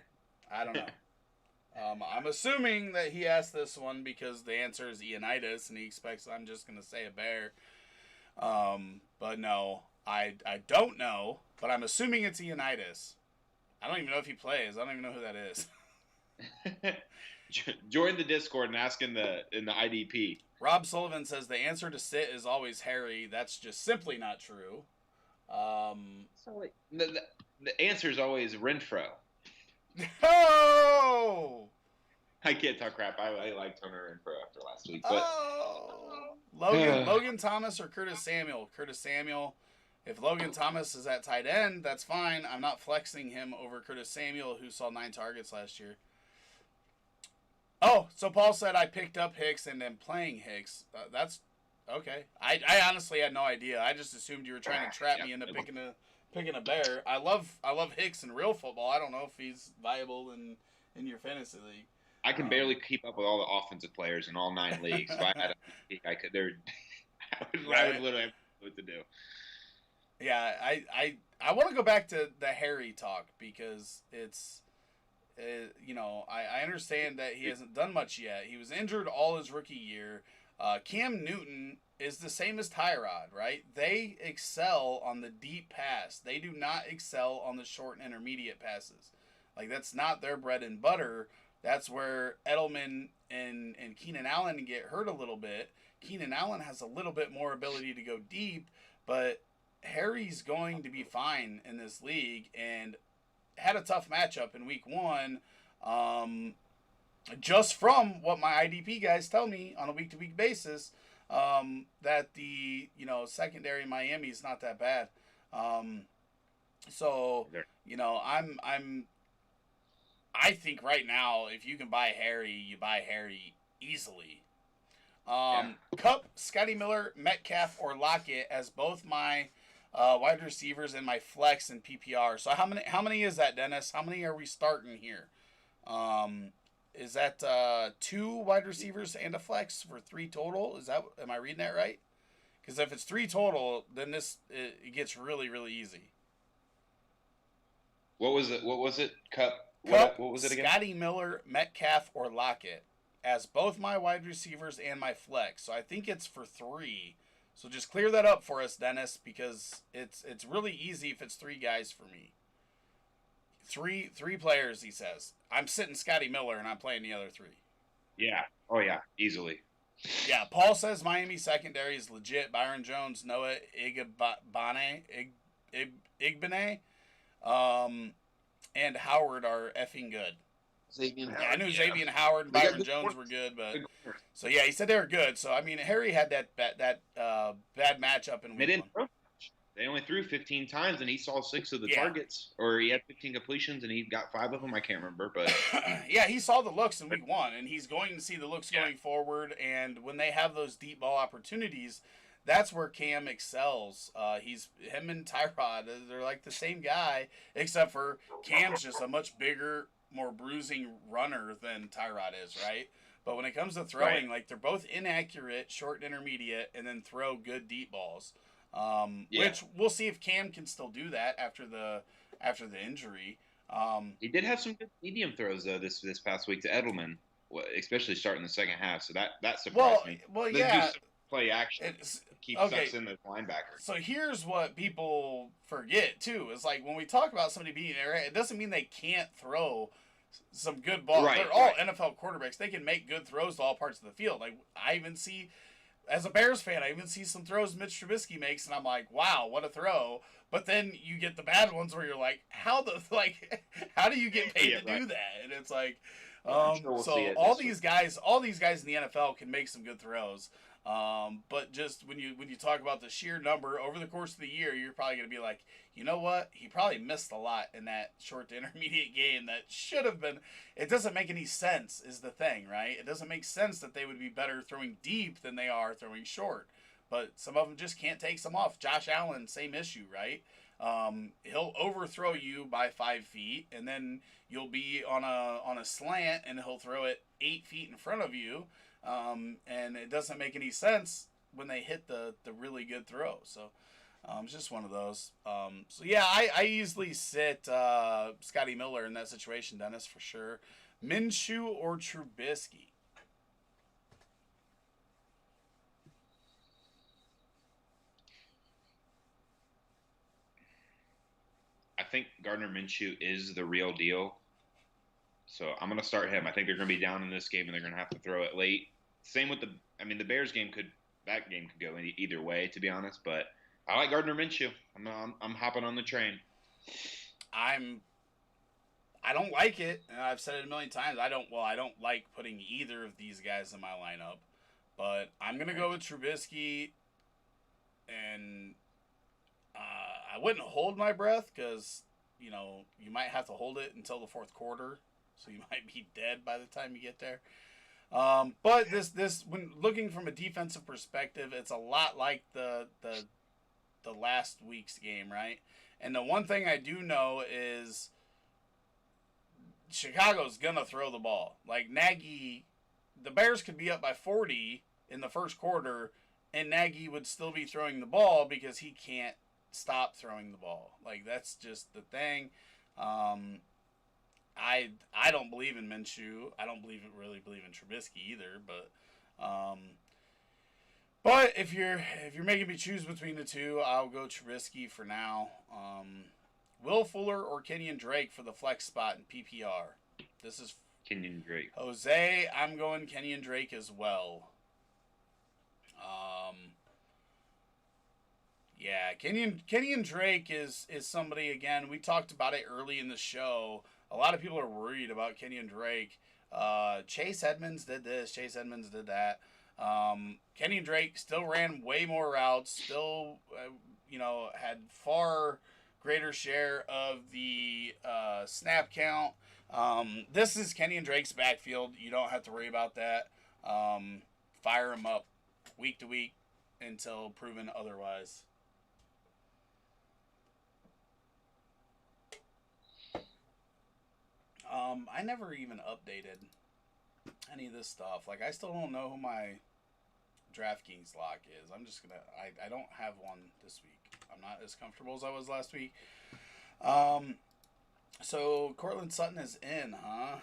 [SPEAKER 2] I don't know. I'm assuming that he asked this one because the answer is Ioannidis, and he expects I'm just going to say a Bear. But no, I don't know, but I'm assuming it's Ioannidis. I don't even know if he plays. I don't even know who that is.
[SPEAKER 3] Join the Discord and ask in the IDP.
[SPEAKER 2] Rob Sullivan says the answer to sit is always Harry. That's just simply not true.
[SPEAKER 3] So the answer is always Renfro.
[SPEAKER 2] Oh!
[SPEAKER 3] I can't talk crap. I like Turner Renfro after last week. But
[SPEAKER 2] Logan Thomas or Curtis Samuel? Curtis Samuel. If Logan Thomas is at tight end, that's fine. I'm not flexing him over Curtis Samuel, who saw 9 targets last year. Oh, so Paul said I picked up Hicks and am playing Hicks. That's okay. I honestly had no idea. I just assumed you were trying to trap me into picking a Bear. I love Hicks in real football. I don't know if he's viable in your fantasy league.
[SPEAKER 3] I can barely keep up with all the offensive players in all 9 leagues. If I had I would literally have what to do.
[SPEAKER 2] Yeah, I want to go back to the Harry talk because it's. I understand that he hasn't done much yet. He was injured all his rookie year. Cam Newton is the same as Tyrod, right? They excel on the deep pass. They do not excel on the short and intermediate passes. Like, that's not their bread and butter. That's where Edelman and Keenan Allen get hurt a little bit. Keenan Allen has a little bit more ability to go deep, but Harry's going to be fine in this league and had a tough matchup in week 1. Just from what my IDP guys tell me on a week-to-week basis, that the secondary in Miami is not that bad. I think right now if you can buy Harry, you buy Harry easily. Cup, Scotty Miller, Metcalf, or Lockett as both my wide receivers in my flex and PPR. So how many is that, Dennis? How many are we starting here? Is that 2 wide receivers and a flex for 3 total? Am I reading that right? Because if it's 3 total, then it gets really, really easy.
[SPEAKER 3] What was it? What was it? Cup.
[SPEAKER 2] Cup,
[SPEAKER 3] What was it again?
[SPEAKER 2] Scotty Miller, Metcalf, or Lockett as both my wide receivers and my flex. So I think it's for 3. So just clear that up for us, Dennis, because it's really easy if it's 3 guys for me. Three players, he says. I'm sitting Scotty Miller and I'm playing the other 3.
[SPEAKER 3] Yeah. Oh yeah, easily.
[SPEAKER 2] Yeah, Paul says Miami secondary is legit. Byron Jones, Noah Igbine, and Howard are effing good.
[SPEAKER 3] Xavier
[SPEAKER 2] Yeah, I knew Xavier and Howard and Byron Jones were good, but so yeah, he said they were good. So I mean, Harry had that bad matchup in week 1.
[SPEAKER 3] They only threw 15 times, and he saw 6 of the targets, or he had 15 completions, and he got 5 of them. I can't remember, but
[SPEAKER 2] yeah, he saw the looks in week 1, and he's going to see the looks going forward. And when they have those deep ball opportunities, that's where Cam excels. Him and Tyrod, they're like the same guy, except for Cam's just a much bigger, more bruising runner than Tyrod is, right? But when it comes to throwing, like they're both inaccurate, short and intermediate, and then throw good deep balls. Which we'll see if Cam can still do that after the injury.
[SPEAKER 3] He did have some good medium throws though this past week to Edelman, especially starting the second half. So that surprised me.
[SPEAKER 2] Well, yeah.
[SPEAKER 3] Play action. Keep us in the linebacker.
[SPEAKER 2] So here's what people forget too: is like when we talk about somebody being there, it doesn't mean they can't throw some good balls. They're all NFL quarterbacks. They can make good throws to all parts of the field. Like I even see. As a Bears fan, I even see some throws Mitch Trubisky makes, and I'm like, wow, what a throw. But then you get the bad ones where you're like, how do you get paid to do that? And it's like, all these guys in the NFL can make some good throws. But just when you talk about the sheer number over the course of the year, you're probably going to be like, you know what? He probably missed a lot in that short to intermediate game that should have been. It doesn't make any sense is the thing, right? It doesn't make sense that they would be better throwing deep than they are throwing short. But some of them just can't take some off. Josh Allen, same issue, right? He'll overthrow you by 5 feet, and then you'll be on a slant, and he'll throw it 8 feet in front of you. And it doesn't make any sense when they hit the really good throw. So it's just one of those. So yeah, I easily sit Scotty Miller in that situation, Dennis, for sure. Minshew or Trubisky?
[SPEAKER 3] I think Gardner Minshew is the real deal. So I'm going to start him. I think they're going to be down in this game, and they're going to have to throw it late. Same with the Bears game could go either way, to be honest. But I like Gardner Minshew. I'm hopping on the train.
[SPEAKER 2] I don't like it. I've said it a million times. I don't like putting either of these guys in my lineup. But I'm going to go with Trubisky, and I wouldn't hold my breath because, you might have to hold it until the fourth quarter. So you might be dead by the time you get there. But this when looking from a defensive perspective, it's a lot like the last week's game, right? And the one thing I do know is Chicago's gonna throw the ball. Like Nagy, the Bears could be up by 40 in the first quarter, and Nagy would still be throwing the ball because he can't stop throwing the ball. Like that's just the thing. I don't believe in Minshew. I don't really believe in Trubisky either. But if you're making me choose between the two, I'll go Trubisky for now. Will Fuller or Kenyon Drake for the flex spot in PPR. This is
[SPEAKER 3] Kenyon Drake.
[SPEAKER 2] Jose, I'm going Kenyon Drake as well. Yeah, Kenyon Drake is somebody, again, we talked about it early in the show. A lot of people are worried about Kenyon Drake. Chase Edmonds did this. Chase Edmonds did that. Kenyon Drake still ran way more routes. Still, had far greater share of the snap count. This is Kenyon Drake's backfield. You don't have to worry about that. Fire him up week to week until proven otherwise. I never even updated any of this stuff. Like, I still don't know who my DraftKings lock is. I'm just gonna. I don't have one this week. I'm not as comfortable as I was last week. So Cortland Sutton is in, huh?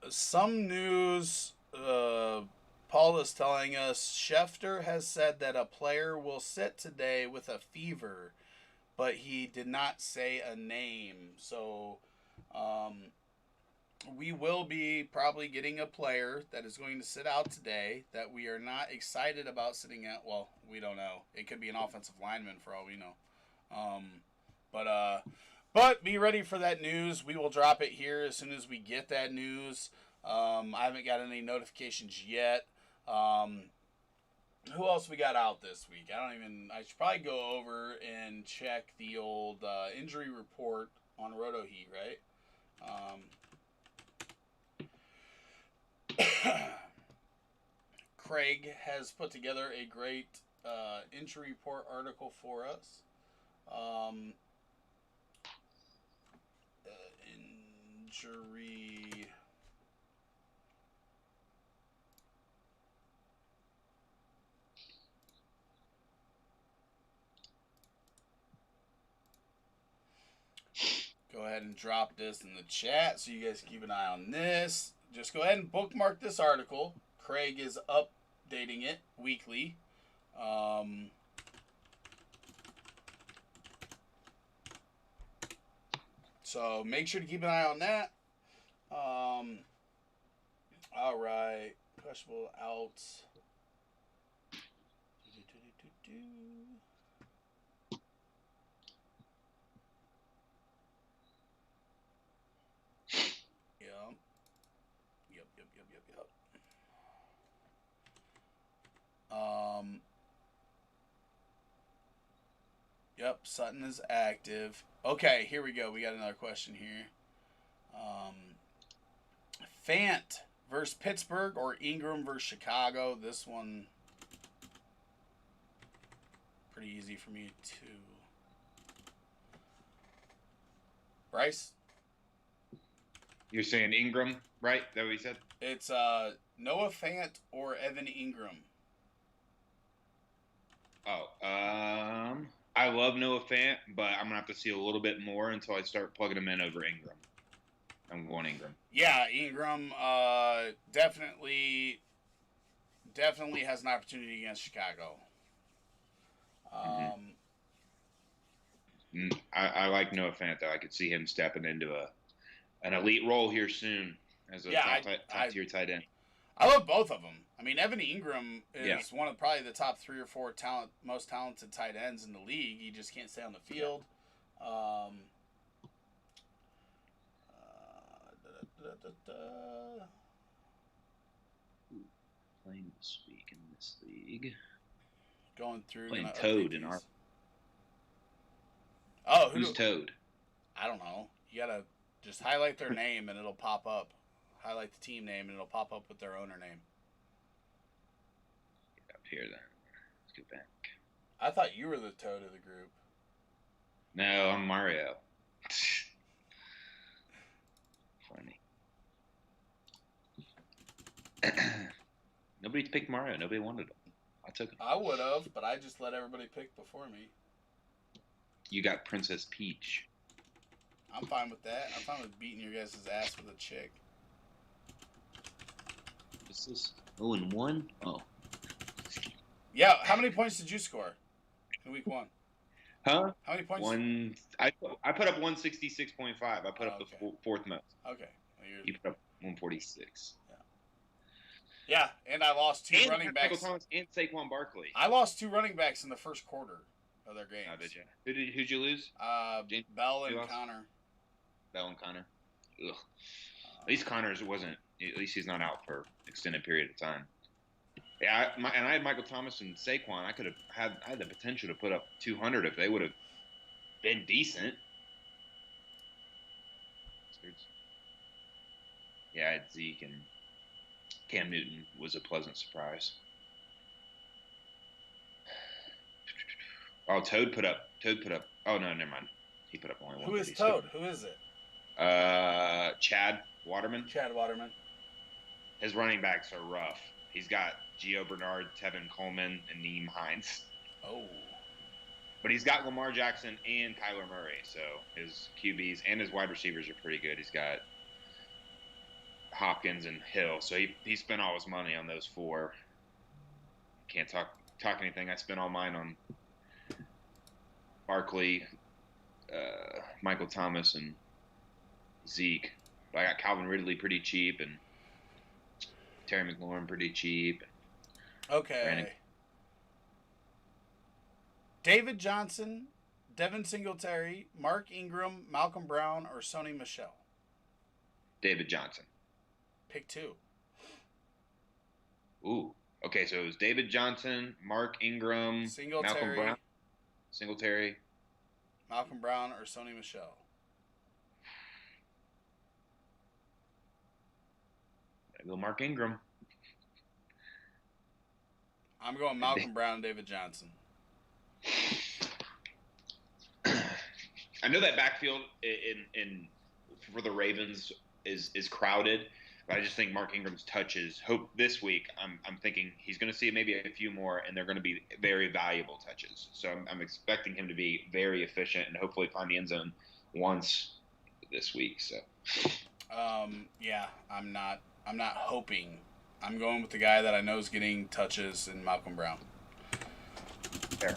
[SPEAKER 2] Some news. Paul is telling us Schefter has said that a player will sit today with a fever, but he did not say a name. So, we will be probably getting a player that is going to sit out today that we are not excited about sitting at. Well, we don't know. It could be an offensive lineman for all we know. But be ready for that news. We will drop it here as soon as we get that news. I haven't got any notifications yet. Who else we got out this week? I should probably go over and check the old injury report on RotoHeat, right? Craig has put together a great injury report article for us. Injury. Go ahead and drop this in the chat so you guys can keep an eye on this. Just go ahead and bookmark this article. Craig is updating it weekly. So make sure to keep an eye on that. All right. Questionable outs. Yep, Sutton is active. Okay, here we go. We got another question here. Fant versus Pittsburgh or Ingram versus Chicago. This one pretty easy for me too. Bryce?
[SPEAKER 3] You're saying Ingram, right? Is that what you said?
[SPEAKER 2] It's Noah Fant or Evan Ingram.
[SPEAKER 3] I love Noah Fant, but I'm gonna have to see a little bit more until I start plugging him in over Ingram. I'm going Ingram.
[SPEAKER 2] Yeah, Ingram definitely has an opportunity against Chicago.
[SPEAKER 3] I like Noah Fant though. I could see him stepping into an elite role here soon as a top tier tight end.
[SPEAKER 2] I love both of them. I mean, Evan Ingram is one of probably the top 3 or 4 most talented tight ends in the league. He just can't stay on the field.
[SPEAKER 3] Playing this week in this league.
[SPEAKER 2] Going through.
[SPEAKER 3] Playing Toad in our.
[SPEAKER 2] Oh,
[SPEAKER 3] who's Toad?
[SPEAKER 2] I don't know. You gotta just highlight their name and it'll pop up. Highlight the team name and it'll pop up with their owner name.
[SPEAKER 3] Get up here then. Let's get back.
[SPEAKER 2] I thought you were the Toad of the group.
[SPEAKER 3] No, I'm Mario. Funny. Nobody picked Mario. Nobody wanted him. I took him.
[SPEAKER 2] I would have, but I just let everybody pick before me.
[SPEAKER 3] You got Princess Peach.
[SPEAKER 2] I'm fine with that. I'm fine with beating your guys' ass with a chick.
[SPEAKER 3] This is 0-1? Oh.
[SPEAKER 2] Yeah, how many points did you score in week 1?
[SPEAKER 3] Huh?
[SPEAKER 2] How many points?
[SPEAKER 3] I put up 166.5. I put up the fourth most.
[SPEAKER 2] Okay. Well,
[SPEAKER 3] you put up 146.
[SPEAKER 2] Yeah, and I lost 2 running backs.
[SPEAKER 3] Michael Thomas and Saquon Barkley.
[SPEAKER 2] I lost 2 running backs in the first quarter of their games.
[SPEAKER 3] Oh, did you? Who'd you lose?
[SPEAKER 2] Bell and Connor.
[SPEAKER 3] Bell and Connor. Ugh. At least Connor's wasn't. At least he's not out for extended period of time. Yeah, and I had Michael Thomas and Saquon. I had the potential to put up 200 if they would have been decent. Yeah, I had Zeke, and Cam Newton was a pleasant surprise. Oh, Toad put up. Oh no, never mind. He put up only one.
[SPEAKER 2] Who is Toad? Who is it?
[SPEAKER 3] Chad Waterman.
[SPEAKER 2] Chad Waterman.
[SPEAKER 3] His running backs are rough. He's got Gio Bernard, Tevin Coleman, and Neem Hines.
[SPEAKER 2] Oh.
[SPEAKER 3] But he's got Lamar Jackson and Kyler Murray, so his QBs and his wide receivers are pretty good. He's got Hopkins and Hill, so he spent all his money on those four. Can't talk anything. I spent all mine on Barkley, Michael Thomas, and Zeke. But I got Calvin Ridley pretty cheap, and Terry McLaurin pretty cheap.
[SPEAKER 2] Okay.
[SPEAKER 3] Brandon.
[SPEAKER 2] David Johnson, Devin Singletary, Mark Ingram, Malcolm Brown, or Sony Michel?
[SPEAKER 3] David Johnson.
[SPEAKER 2] Pick two.
[SPEAKER 3] Ooh. Okay, so it was David Johnson, Mark Ingram, Malcolm Brown, Singletary,
[SPEAKER 2] Malcolm Brown, or Sony Michel?
[SPEAKER 3] I go Mark Ingram.
[SPEAKER 2] I'm going Malcolm Brown and David Johnson.
[SPEAKER 3] I know that backfield in for the Ravens is crowded, but I just think Mark Ingram's touches. Hope this week, I'm thinking he's going to see maybe a few more, and they're going to be very valuable touches. So I'm expecting him to be very efficient and hopefully find the end zone once this week. So,
[SPEAKER 2] yeah, I'm not hoping. I'm going with the guy that I know is getting touches in Malcolm Brown.
[SPEAKER 3] Fair.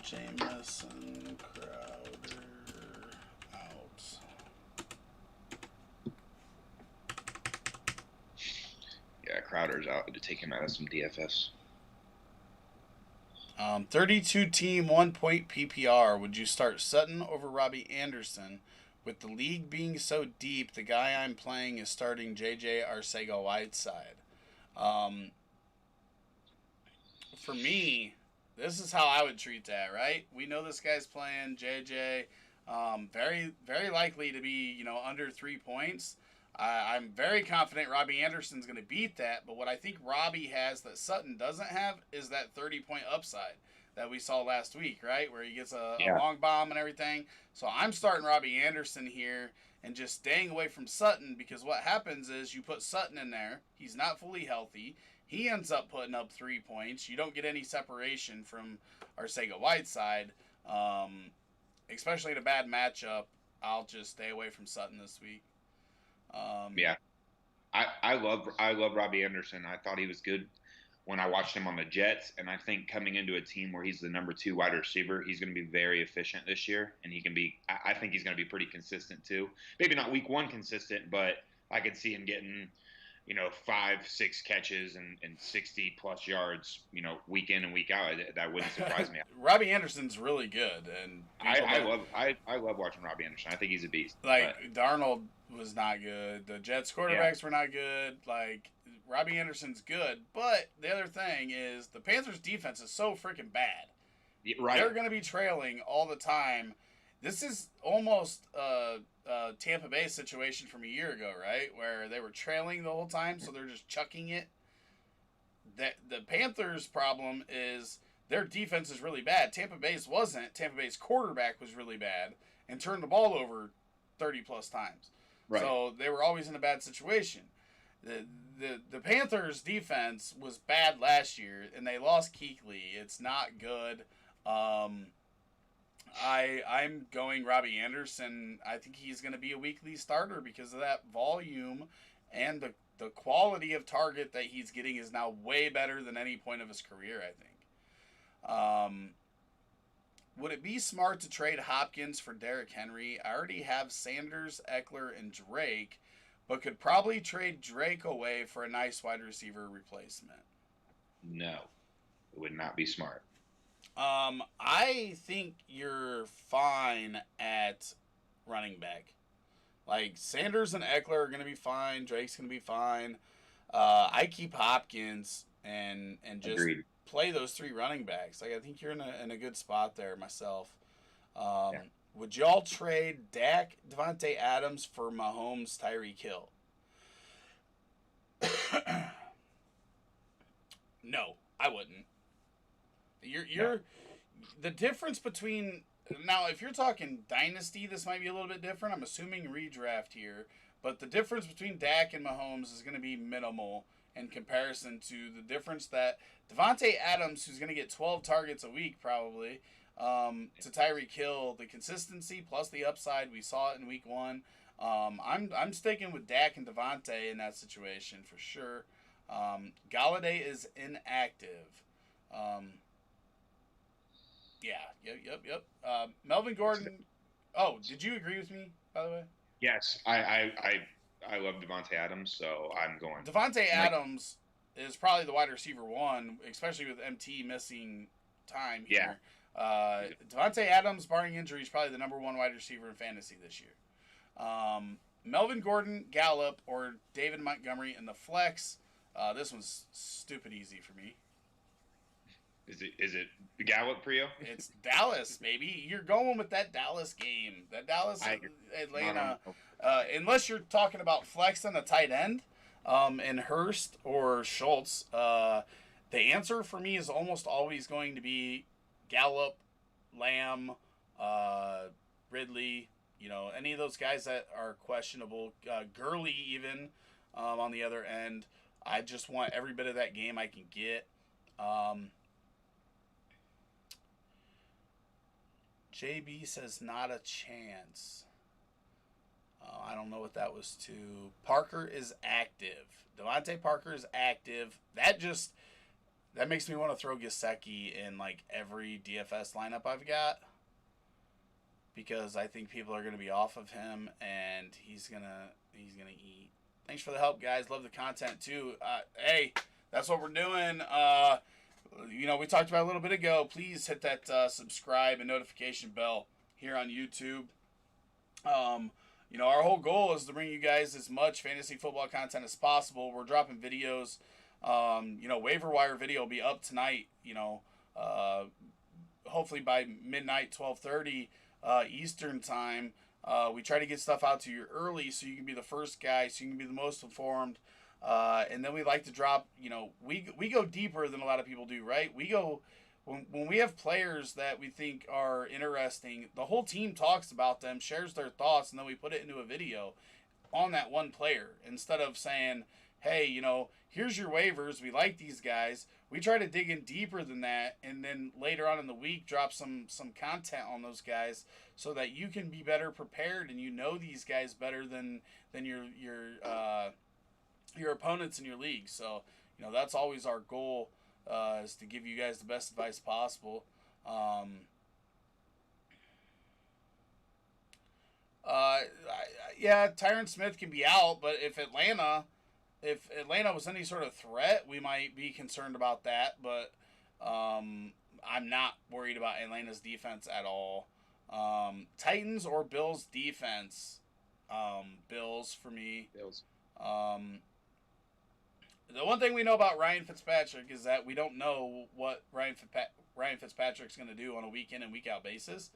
[SPEAKER 2] Jameson, Crowder, out.
[SPEAKER 3] Yeah, Crowder's out to take him out of some DFS.
[SPEAKER 2] 32 team 1 point PPR. Would you start Sutton over Robbie Anderson? With the league being so deep, the guy I'm playing is starting JJ Arcega-Whiteside. For me, this is how I would treat that, right? We know this guy's playing JJ. Very, very likely to be, under 3 points. I'm very confident Robbie Anderson's going to beat that, but what I think Robbie has that Sutton doesn't have is that 30-point upside that we saw last week, right? Where he gets a long bomb and everything. So I'm starting Robbie Anderson here and just staying away from Sutton, because what happens is you put Sutton in there. He's not fully healthy. He ends up putting up 3 points. You don't get any separation from Arcega-Whiteside, especially in a bad matchup. I'll just stay away from Sutton this week.
[SPEAKER 3] I love Robbie Anderson. I thought he was good when I watched him on the Jets, and I think coming into a team where he's the number 2 wide receiver, he's going to be very efficient this year, and I think he's going to be pretty consistent too. Maybe not week 1 consistent, but I could see him getting 5-6 catches and 60 plus yards, week in and week out. That wouldn't surprise me.
[SPEAKER 2] Robbie Anderson's really good, and
[SPEAKER 3] I love watching Robbie Anderson. I think he's a beast.
[SPEAKER 2] Darnold was not good. The Jets quarterbacks were not good. Robbie Anderson's good, but the other thing is the Panthers defense is so freaking bad.
[SPEAKER 3] Right.
[SPEAKER 2] They're going to be trailing all the time. This is almost a Tampa Bay situation from a year ago, right? Where they were trailing the whole time, so they're just chucking it. The Panthers' problem is their defense is really bad. Tampa Bay's wasn't. Tampa Bay's quarterback was really bad and turned the ball over 30-plus times.
[SPEAKER 3] Right.
[SPEAKER 2] So they were always in a bad situation. The Panthers' defense was bad last year, and they lost Kuechly. It's not good. I'm going Robbie Anderson. I think he's going to be a weekly starter because of that volume, and the quality of target that he's getting is now way better than any point of his career, I think. Would it be smart to trade Hopkins for Derrick Henry? I already have Sanders, Eckler, and Drake, but could probably trade Drake away for a nice wide receiver replacement.
[SPEAKER 3] No, it would not be smart.
[SPEAKER 2] I think you're fine at running back. Sanders and Eckler are going to be fine. Drake's going to be fine. I keep Hopkins and just
[SPEAKER 3] Agreed.
[SPEAKER 2] Play those 3 running backs. I think you're in a good spot there myself. Would y'all trade Dak, Devontae Adams for Mahomes, Tyreek Hill? No, I wouldn't. You're the difference between now, if you're talking dynasty, this might be a little bit different. I'm assuming redraft here, but the difference between Dak and Mahomes is going to be minimal in comparison to the difference that Devontae Adams, who's going to get 12 targets a week probably, to Tyreek Hill, the consistency plus the upside, we saw it in week 1. I'm sticking with Dak and Devontae in that situation for sure. Galladay is inactive. Yep. Melvin Gordon. Oh, did you agree with me, by the way?
[SPEAKER 5] Yes, I love Devontae Adams, so I'm going.
[SPEAKER 2] Devontae Adams is probably the wide receiver 1, especially with MT missing time here. Yeah. Devontae Adams, barring injury, is probably the number 1 wide receiver in fantasy this year. Melvin Gordon, Gallup, or David Montgomery in the flex. This one's stupid easy for me.
[SPEAKER 5] Is it Gallup for you?
[SPEAKER 2] It's Dallas, baby. You're going with that Dallas game. That Dallas Atlanta. Unless you're talking about flexing a tight end, in Hurst or Schultz, the answer for me is almost always going to be Gallup, Lamb, Ridley. Any of those guys that are questionable. Gurley even on the other end. I just want every bit of that game I can get. JB says not a chance. I don't know what that was to. Parker is active. Devontae Parker is active. That makes me want to throw Gesicki in like every DFS lineup I've got, because I think people are going to be off of him and he's gonna eat. Thanks for the help, guys. Love the content too. Hey, that's what we're doing. We talked about a little bit ago. Please hit that subscribe and notification bell here on YouTube. Our whole goal is to bring you guys as much fantasy football content as possible. We're dropping videos. Waiver wire video will be up tonight. Hopefully by midnight, 12:30 Eastern time. We try to get stuff out to you early so you can be the first guy, so you can be the most informed. And then we like to drop, we go deeper than a lot of people do, right? We go, when we have players that we think are interesting, the whole team talks about them, shares their thoughts, and then we put it into a video on that one player. Instead of saying, hey, here's your waivers, we like these guys. We try to dig in deeper than that, and then later on in the week drop some content on those guys so that you can be better prepared and these guys better than your opponents in your league. So, that's always our goal, is to give you guys the best advice possible. Tyron Smith can be out, but if Atlanta was any sort of threat, we might be concerned about that. But I'm not worried about Atlanta's defense at all. Titans or Bills defense? Bills for me.
[SPEAKER 5] Bills.
[SPEAKER 2] The one thing we know about Ryan Fitzpatrick is that we don't know what Ryan Fitzpatrick's going to do on a week in and week out basis.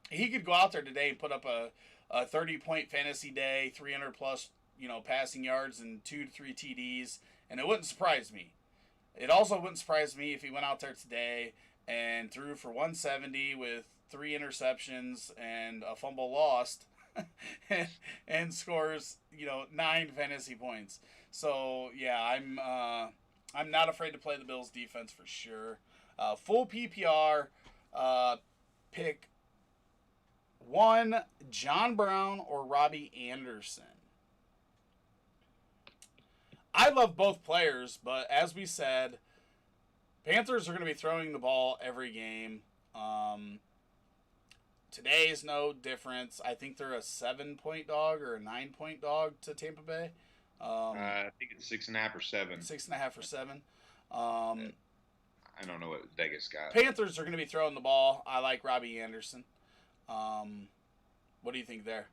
[SPEAKER 2] He could go out there today and put up a 30-point fantasy day, 300 plus, passing yards and 2 to 3 TDs, and it wouldn't surprise me. It also wouldn't surprise me if he went out there today and threw for 170 with 3 interceptions and a fumble lost and scores, 9 fantasy points. So, yeah, I'm not afraid to play the Bills defense for sure. Full PPR, pick 1, John Brown or Robbie Anderson. I love both players, but as we said, Panthers are going to be throwing the ball every game. Today is no difference. I think they're a 7-point dog or a 9-point dog to Tampa Bay.
[SPEAKER 5] I think it's 6.5 or 7.
[SPEAKER 2] 6.5 or 7.
[SPEAKER 5] I don't know what Vegas got.
[SPEAKER 2] Panthers are going to be throwing the ball. I like Robbie Anderson. What do you think there?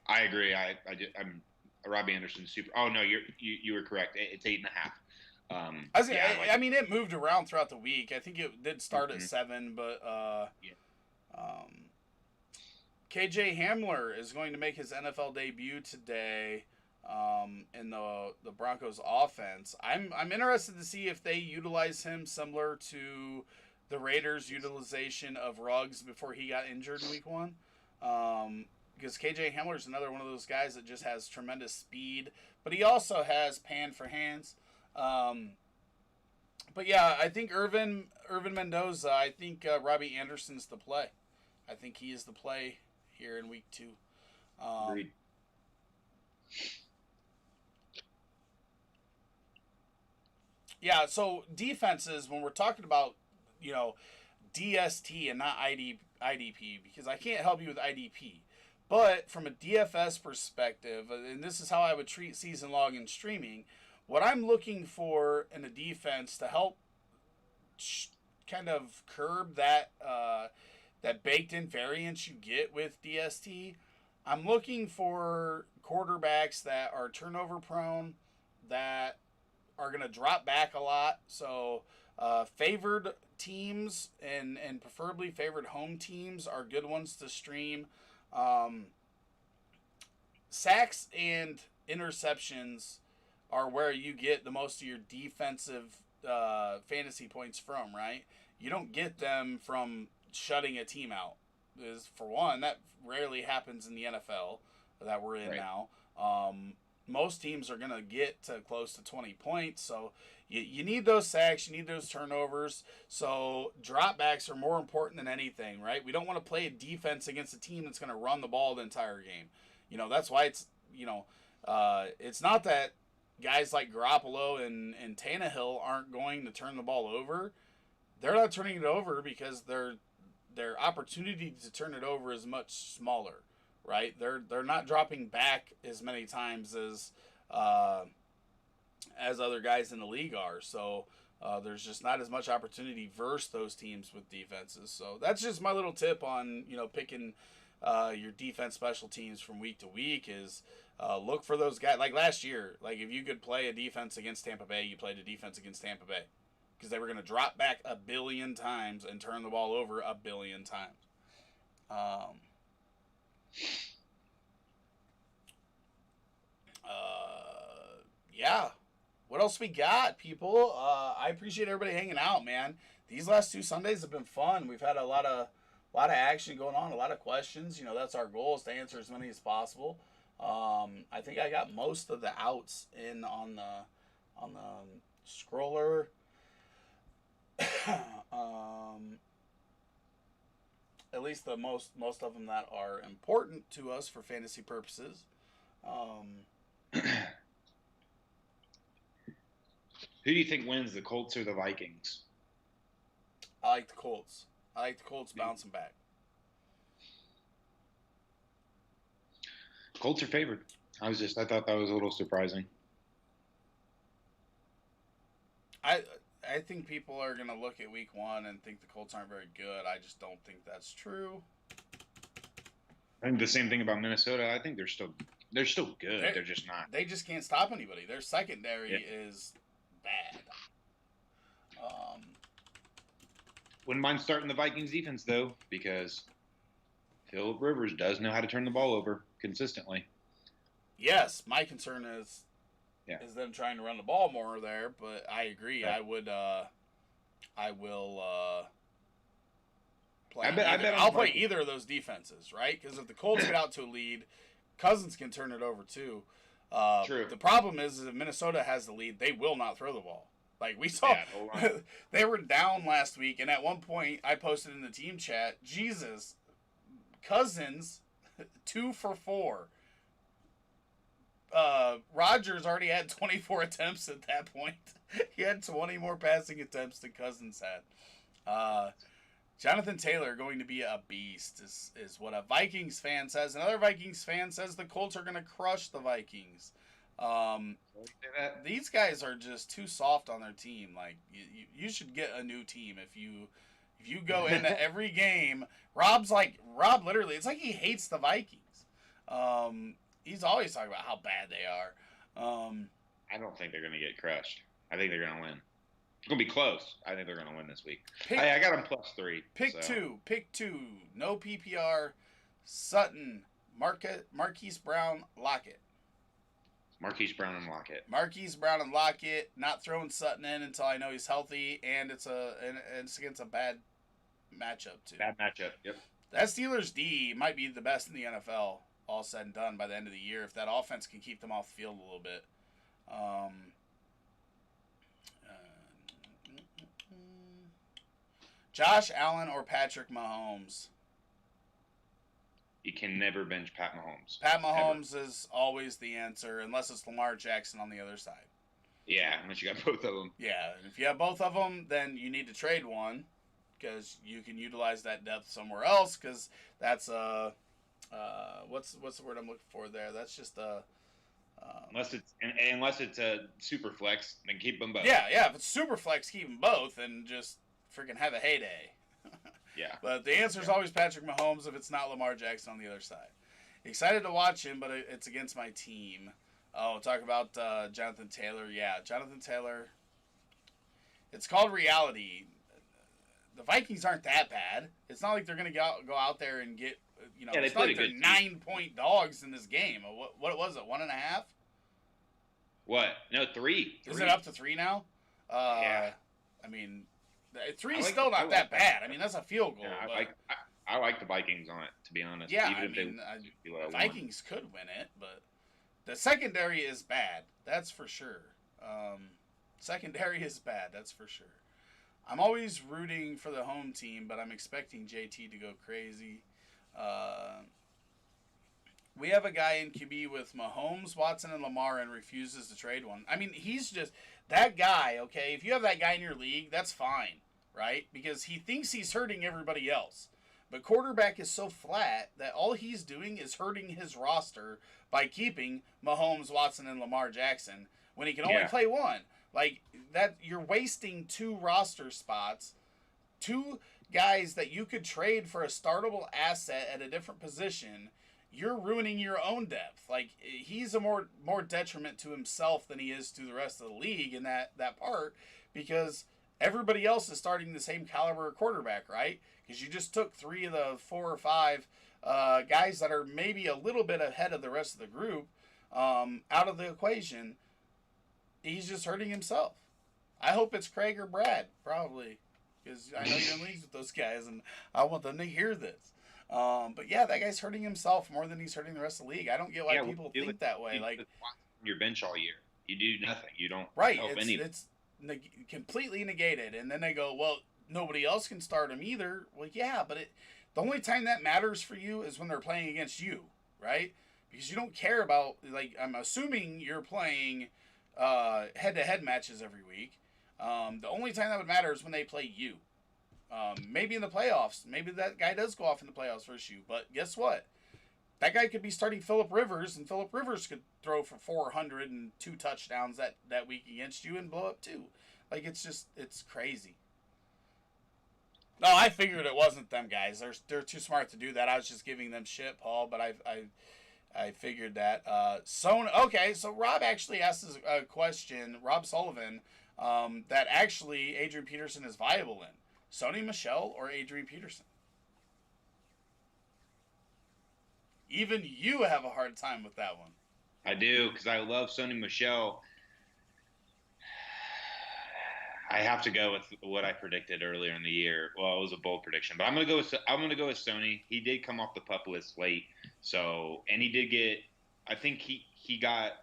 [SPEAKER 5] I agree. I'm Robbie Anderson super. Oh no, you were correct. It's 8.5.
[SPEAKER 2] I mean, it moved around throughout the week. I think it did start at 7, but KJ Hamler is going to make his NFL debut today in the Broncos offense. I'm interested to see if they utilize him similar to the Raiders' utilization of Ruggs before he got injured in Week 1. Because KJ Hamler is another one of those guys that just has tremendous speed, but he also has pan for hands. But yeah, I think Irvin Mendoza. I think Robbie Anderson's the play. I think he is the play here in Week 2.
[SPEAKER 5] Agreed.
[SPEAKER 2] Yeah, so defenses, when we're talking about, DST and not IDP, because I can't help you with IDP. But from a DFS perspective, and this is how I would treat season long and streaming, what I'm looking for in a defense to help kind of curb that that baked-in variance you get with DST, I'm looking for quarterbacks that are turnover-prone, that are going to drop back a lot. So favored teams and preferably favored home teams are good ones to stream. Sacks and interceptions are where you get the most of your defensive fantasy points from, right? You don't get them from shutting a team out. For one, that rarely happens in the NFL that we're in now. Most teams are going to get to close to 20 points, so you need those sacks, you need those turnovers. So dropbacks are more important than anything, right? We don't want to play a defense against a team that's going to run the ball the entire game. That's why it's, it's not that guys like Garoppolo and Tannehill aren't going to turn the ball over. They're not turning it over because their opportunity to turn it over is much smaller. Right, they're not dropping back as many times as other guys in the league are. So there's just not as much opportunity versus those teams with defenses. So that's just my little tip on picking your defense special teams from week to week is look for those guys. Like last year, like if you could play a defense against Tampa Bay, you played a defense against Tampa Bay because they were going to drop back 1 billion times and turn the ball over 1 billion times. Yeah. What else we got, people? I appreciate everybody hanging out, man. These last 2 Sundays have been fun. We've had a lot of action going on, a lot of questions. That's our goal, is to answer as many as possible. I think I got most of the outs in on the scroller. At least the most of them that are important to us for fantasy purposes.
[SPEAKER 5] Who do you think wins, the Colts or the Vikings?
[SPEAKER 2] I like the Colts. I like the Colts bouncing back.
[SPEAKER 5] Colts are favored. I thought that was a little surprising.
[SPEAKER 2] I think people are going to look at week 1 and think the Colts aren't very good. I just don't think that's true.
[SPEAKER 5] I think the same thing about Minnesota. I think they're still good. They're just not.
[SPEAKER 2] They just can't stop anybody. Their secondary is bad.
[SPEAKER 5] Wouldn't mind starting the Vikings defense though, because Philip Rivers does know how to turn the ball over consistently.
[SPEAKER 2] Yes, my concern is them trying to run the ball more there, but I agree. Right. I will play. I'll play either of those defenses, right? Because if the Colts get out to a lead, Cousins can turn it over too.
[SPEAKER 5] True.
[SPEAKER 2] The problem is if Minnesota has the lead, they will not throw the ball. Like we saw, they were down last week, and at one point I posted in the team chat, Jesus, Cousins, 2 for 4. Rodgers already had 24 attempts at that point. He had 20 more passing attempts than Cousins had. Jonathan Taylor going to be a beast is what a Vikings fan says. Another Vikings fan says the Colts are going to crush the Vikings. These guys are just too soft on their team. Like you should get a new team if you go into every game. Rob literally, it's like he hates the Vikings. He's always talking about how bad they are.
[SPEAKER 5] I don't think they're going to get crushed. I think they're going to win. It's going to be close. I think they're going to win this week. I got them +3.
[SPEAKER 2] Pick two. No PPR. Sutton, Marquise Brown, Lockett.
[SPEAKER 3] Marquise Brown and Lockett.
[SPEAKER 2] Marquise Brown and Lockett. Not throwing Sutton in until I know he's healthy, and it's against a bad matchup too.
[SPEAKER 5] Bad matchup. Yep.
[SPEAKER 2] That Steelers D might be the best in the NFL, all said and done, by the end of the year, if that offense can keep them off the field a little bit. Josh Allen or Patrick Mahomes?
[SPEAKER 3] You can never bench Pat Mahomes.
[SPEAKER 2] Pat Mahomes is always the answer, unless it's Lamar Jackson on the other side.
[SPEAKER 3] Yeah, unless you got both of them.
[SPEAKER 2] Yeah, and if you have both of them, then you need to trade one, because you can utilize that depth somewhere else, because that's what's the word I'm looking for there? That's just a
[SPEAKER 3] unless it's a super flex, then keep them both.
[SPEAKER 2] Yeah, if it's super flex, keep them both and just freaking have a heyday.
[SPEAKER 3] Yeah.
[SPEAKER 2] But the answer is always Patrick Mahomes if it's not Lamar Jackson on the other side. Excited to watch him, but it's against my team. Oh, talk about Jonathan Taylor. Yeah, Jonathan Taylor. It's called reality. The Vikings aren't that bad. It's not like they're going to go out there and get,
[SPEAKER 3] they
[SPEAKER 2] it's not like
[SPEAKER 3] played
[SPEAKER 2] they're
[SPEAKER 3] a good
[SPEAKER 2] 9-point dogs in this game. What was it, 1.5?
[SPEAKER 3] What? No, 3.
[SPEAKER 2] Is it up to 3 now?
[SPEAKER 3] Yeah.
[SPEAKER 2] I mean, 3 is still not that bad. I mean, that's a field goal.
[SPEAKER 3] Yeah, I like the Vikings on it, to be honest.
[SPEAKER 2] Yeah,
[SPEAKER 3] Even
[SPEAKER 2] the Vikings could win it, but the secondary is bad. That's for sure. Secondary is bad. That's for sure. I'm always rooting for the home team, but I'm expecting JT to go crazy. We have a guy in QB with Mahomes, Watson, and Lamar and refuses to trade one. I mean, he's just that guy, okay? If you have that guy in your league, that's fine, right? Because he thinks he's hurting everybody else. But quarterback is so flat that all he's doing is hurting his roster by keeping Mahomes, Watson, and Lamar Jackson when he can only play one. Like, that, you're wasting 2 roster spots, 2 guys that you could trade for a startable asset at a different position. You're ruining your own depth. Like, he's a more detriment to himself than he is to the rest of the league in that part, because everybody else is starting the same caliber of quarterback, right? Because you just took 3 of the 4 or 5 guys that are maybe a little bit ahead of the rest of the group out of the equation. He's just hurting himself. I hope it's Craig or Brad, probably, because I know you're in leagues with those guys, and I want them to hear this. But yeah, that guy's hurting himself more than he's hurting the rest of the league. I don't get why people think that way. Like,
[SPEAKER 3] your bench all year, you do nothing. You don't help anyone.
[SPEAKER 2] It's completely negated, and then they go, well, nobody else can start him either. Well, yeah, but the only time that matters for you is when they're playing against you, right? Because you don't care about, like, I'm assuming you're playing head-to-head matches every week. The only time that would matter is when they play you. Maybe in the playoffs. Maybe that guy does go off in the playoffs versus you. But guess what? That guy could be starting Phillip Rivers, and Phillip Rivers could throw for 400 and 2 touchdowns that week against you and blow up too. Like, it's crazy. No, I figured it wasn't them guys. They're too smart to do that. I was just giving them shit, Paul, but I figured that. Okay, so Rob actually asked a question, Rob Sullivan, that actually Adrian Peterson is viable in. Sony Michel or Adrian Peterson? Even you have a hard time with that one.
[SPEAKER 3] I do, because I love Sony Michel. I have to go with what I predicted earlier in the year. Well, it was a bold prediction, but I'm gonna go with Sony. He did come off the PUP list late, and he did get. I think he got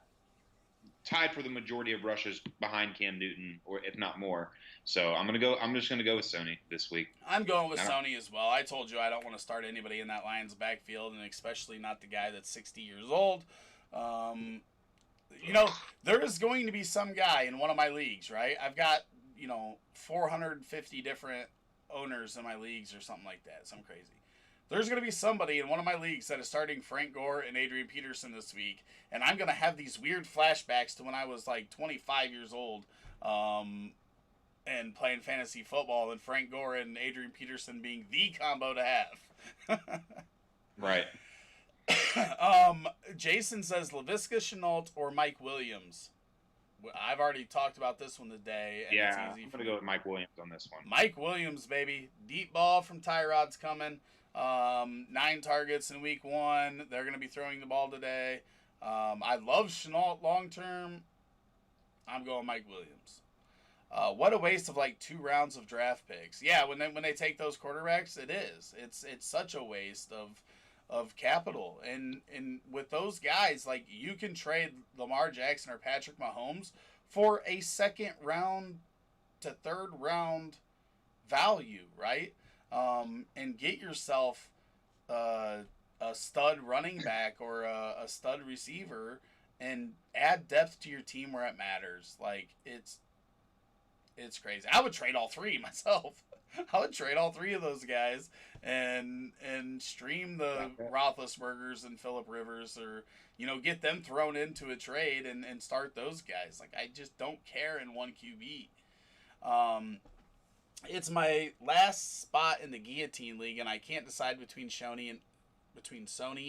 [SPEAKER 3] tied for the majority of rushes behind Cam Newton, or if not more. So I'm just gonna go with Sony this week.
[SPEAKER 2] I'm going with Sony as well. I told you I don't want to start anybody in that Lions backfield, and especially not the guy that's 60 years old. There is going to be some guy in one of my leagues, right? I've got 450 different owners in my leagues or something like that. Something crazy. There's going to be somebody in one of my leagues that is starting Frank Gore and Adrian Peterson this week, and I'm going to have these weird flashbacks to when I was like 25 years old and playing fantasy football, and Frank Gore and Adrian Peterson being the combo to have.
[SPEAKER 3] Right.
[SPEAKER 2] Jason says LaVisca Chenault or Mike Williams. I've already talked about this one today. And
[SPEAKER 3] yeah,
[SPEAKER 2] it's easy
[SPEAKER 3] I'm going to go with Mike Williams on this one.
[SPEAKER 2] Mike Williams, baby. Deep ball from Tyrod's coming. 9 targets in week 1. They're going to be throwing the ball today. I love Chenault long term. I'm going Mike Williams. What a waste of like 2 rounds of draft picks. Yeah, when they take those quarterbacks, it is. It's such a waste of capital. And with those guys, like you can trade Lamar Jackson or Patrick Mahomes for a 2nd round to 3rd round value, right? And get yourself a stud running back or a stud receiver and add depth to your team where it matters. Like it's crazy. I would trade all 3 myself. I would trade all 3 of those guys and stream the Roethlisbergers and Phillip Rivers, or get them thrown into a trade and start those guys. Like I just don't care in 1 QB. It's my last spot in the Guillotine League, and I can't decide between Sony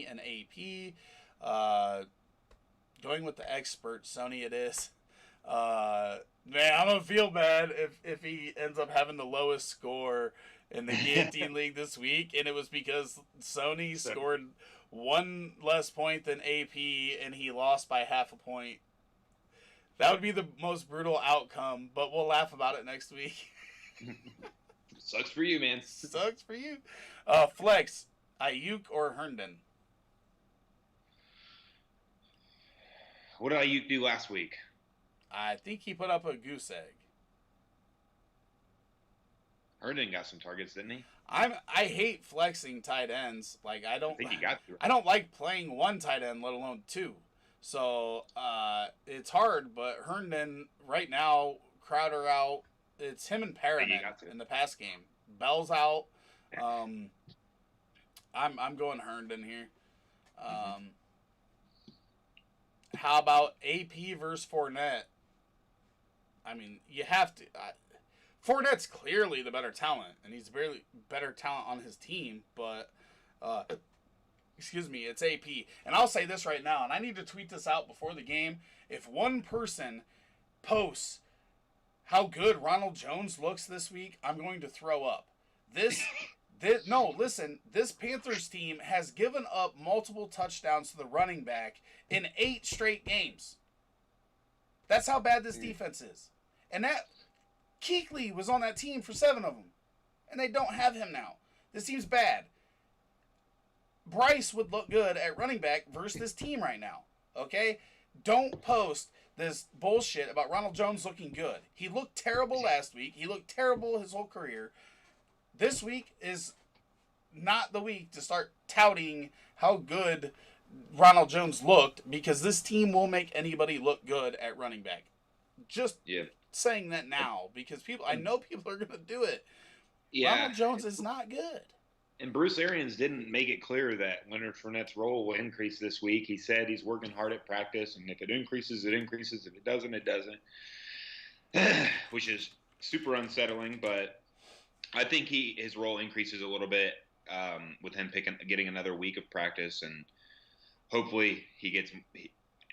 [SPEAKER 2] and AP. Going with the expert, Sony it is. Man, I'm going to feel bad if he ends up having the lowest score in the Guillotine League this week, and it was because Sony scored 1 less point than AP, and he lost by half a point. That would be the most brutal outcome, but we'll laugh about it next week.
[SPEAKER 3] Sucks for you, man.
[SPEAKER 2] Sucks for you. Flex, Ayuk or Herndon?
[SPEAKER 3] What did Ayuk do last week?
[SPEAKER 2] I think he put up a goose egg.
[SPEAKER 3] Herndon got some targets, didn't he?
[SPEAKER 2] I hate flexing tight ends. Like I
[SPEAKER 3] think he got through.
[SPEAKER 2] I don't like playing 1 tight end, let alone 2. So it's hard. But Herndon right now, Crowder out. It's him and Perriman in the pass game. Bell's out. I'm going Herndon here. How about AP versus Fournette? I mean, you have to. Fournette's clearly the better talent, and he's barely better talent on his team. But, excuse me, it's AP. And I'll say this right now, and I need to tweet this out before the game. If one person posts how good Ronald Jones looks this week, I'm going to throw up. This Panthers team has given up multiple touchdowns to the running back in 8 straight games. That's how bad this defense is. And that Kuechly was on that team for 7 of them. And they don't have him now. This team's bad. Bryce would look good at running back versus this team right now. Okay? Don't post this bullshit about Ronald Jones looking good. He looked terrible last week. He looked terrible his whole career. This week is not the week to start touting how good Ronald Jones looked, because this team will make anybody look good at running back. Just saying that now, because I know people are going to do it. Yeah. Ronald Jones is not good.
[SPEAKER 5] And Bruce Arians didn't make it clear that Leonard Fournette's role will increase this week. He said he's working hard at practice, and if it increases, it increases. If it doesn't, it doesn't. Which is super unsettling, but I think his role increases a little bit with him getting another week of practice, and hopefully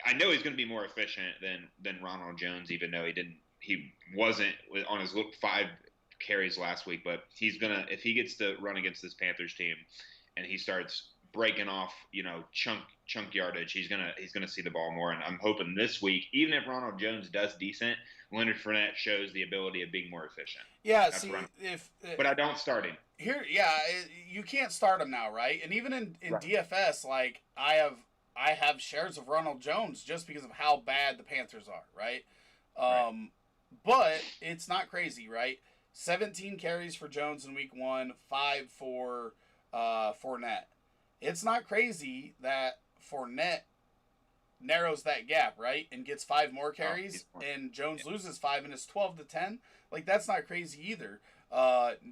[SPEAKER 5] I know he's going to be more efficient than Ronald Jones, even though he wasn't on his 5 carries last week, but if he gets to run against this Panthers team and he starts breaking off, chunk yardage, he's gonna see the ball more. And I'm hoping this week, even if Ronald Jones does decent, Leonard Fournette shows the ability of being more efficient.
[SPEAKER 2] Yeah,
[SPEAKER 5] That's but I don't start him
[SPEAKER 2] here. Yeah, you can't start him now, right? And even in right. DFS, like I have shares of Ronald Jones just because of how bad the Panthers are, right? Right. But it's not crazy, right? 17 carries for Jones in week 1, 5 for Fournette. It's not crazy that Fournette narrows that gap, right? And gets 5 more carries, and Jones loses 5, and it's 12-10. Like, that's not crazy either.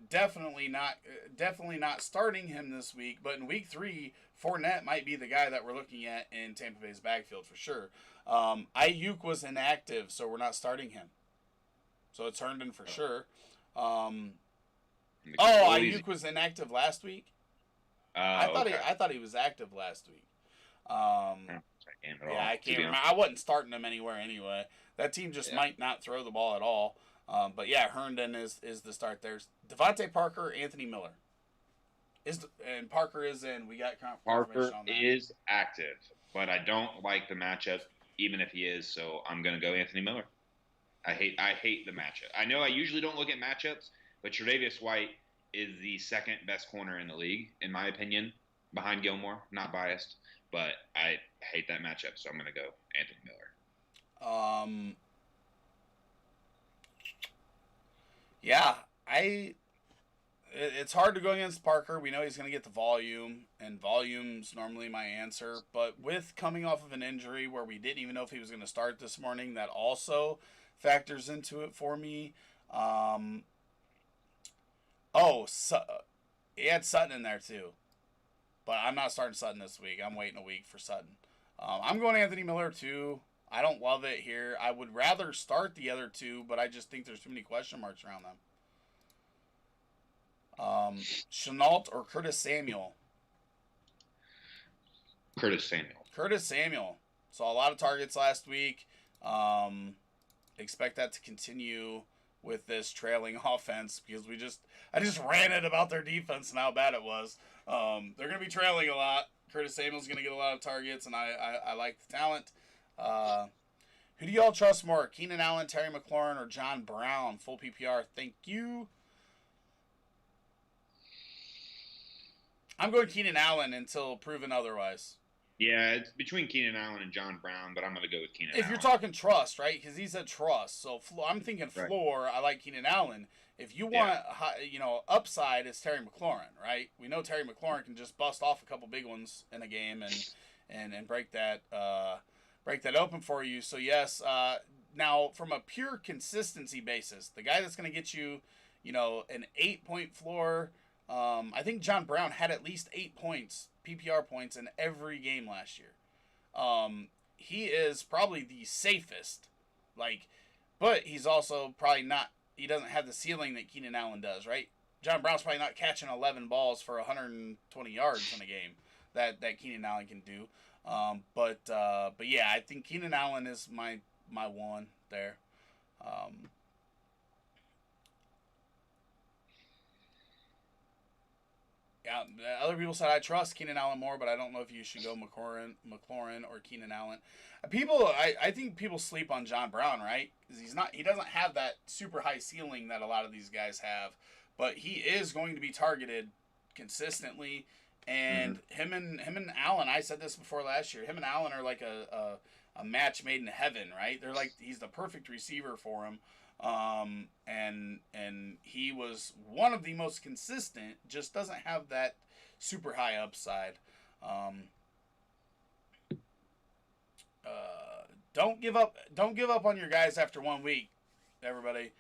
[SPEAKER 2] Definitely not starting him this week, but in week 3, Fournette might be the guy that we're looking at in Tampa Bay's backfield for sure. Ayuk was inactive, so we're not starting him. So it's Herndon for sure. Ayuk was inactive last week. I thought he was active last week. I can't remember. I wasn't starting him anywhere anyway. That team just might not throw the ball at all. But yeah, Herndon is the start there. Devontae Parker, Anthony Miller. And Parker is in. We got
[SPEAKER 3] Parker
[SPEAKER 2] confirmation on that.
[SPEAKER 3] is active, but I don't like the matchup, even if he is. So I'm going to go Anthony Miller. I hate the matchup. I know I usually don't look at matchups, but Tre'Davious White is the second best corner in the league, in my opinion, behind Gilmore. Not biased, but I hate that matchup, so I'm going to go Anthony Miller.
[SPEAKER 2] Yeah, it's hard to go against Parker. We know he's going to get the volume, and volume's normally my answer. But with coming off of an injury where we didn't even know if he was going to start this morning, that also factors into it for me. He had Sutton in there too. But I'm not starting Sutton this week. I'm waiting a week for Sutton. I'm going Anthony Miller too. I don't love it here. I would rather start the other two, but I just think there's too many question marks around them. Chenault or Curtis Samuel?
[SPEAKER 3] Curtis Samuel.
[SPEAKER 2] Curtis Samuel. Saw a lot of targets last week. Expect that to continue with this trailing offense because I just ranted about their defense and how bad it was. They're going to be trailing a lot. Curtis Samuel's going to get a lot of targets, and I like the talent. Who do y'all trust more, Keenan Allen, Terry McLaurin, or John Brown? Full PPR. Thank you. I'm going Keenan Allen until proven otherwise.
[SPEAKER 3] Yeah, it's between Keenan Allen and John Brown, but I'm going to go with Keenan Allen.
[SPEAKER 2] If you're talking trust, right? Because he said trust. So I'm thinking floor. Right. I like Keenan Allen. If you want, upside, it's Terry McLaurin, right? We know Terry McLaurin can just bust off a couple big ones in a game and break that open for you. So yes. Now from a pure consistency basis, the guy that's going to get you, an 8-point floor. I think John Brown had at least 8 points, PPR points, in every game last year. He is probably the safest, but he's also probably not. He doesn't have the ceiling that Keenan Allen does, right? John Brown's probably not catching 11 balls for 120 yards in a game that Keenan Allen can do. But yeah, I think Keenan Allen is my one there. Yeah, other people said I trust Keenan Allen more, but I don't know if you should go McLaurin or Keenan Allen. I think people sleep on John Brown, right? Because he doesn't have that super high ceiling that a lot of these guys have, but he is going to be targeted consistently. And him and Allen, I said this before last year. Him and Allen are like a match made in heaven, right? They're like he's the perfect receiver for him. And he was one of the most consistent, just doesn't have that super high upside. Don't give up on your guys after 1 week, everybody.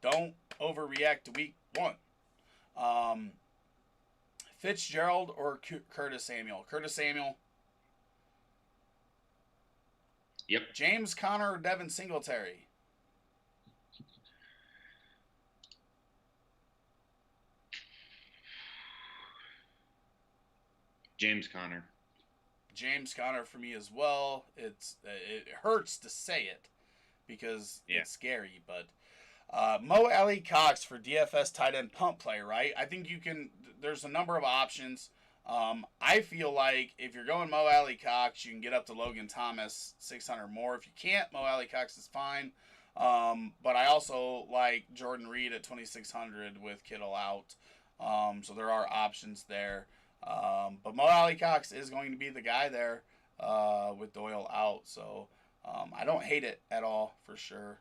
[SPEAKER 2] Don't overreact to week 1. Fitzgerald or Curtis Samuel? Curtis Samuel.
[SPEAKER 3] Yep.
[SPEAKER 2] James Conner or Devin Singletary?
[SPEAKER 3] James Conner.
[SPEAKER 2] James Conner for me as well. It hurts to say it because it's scary, but Mo Alley Cox for DFS tight end pump play, right? I think there's a number of options. I feel like if you're going Mo Alley Cox, you can get up to Logan Thomas 600 more. If you can't, Mo Alley Cox is fine. But I also like Jordan Reed at 2,600 with Kittle out. So there are options there. But Mo Alley Cox is going to be the guy there with Doyle out. So I don't hate it at all for sure.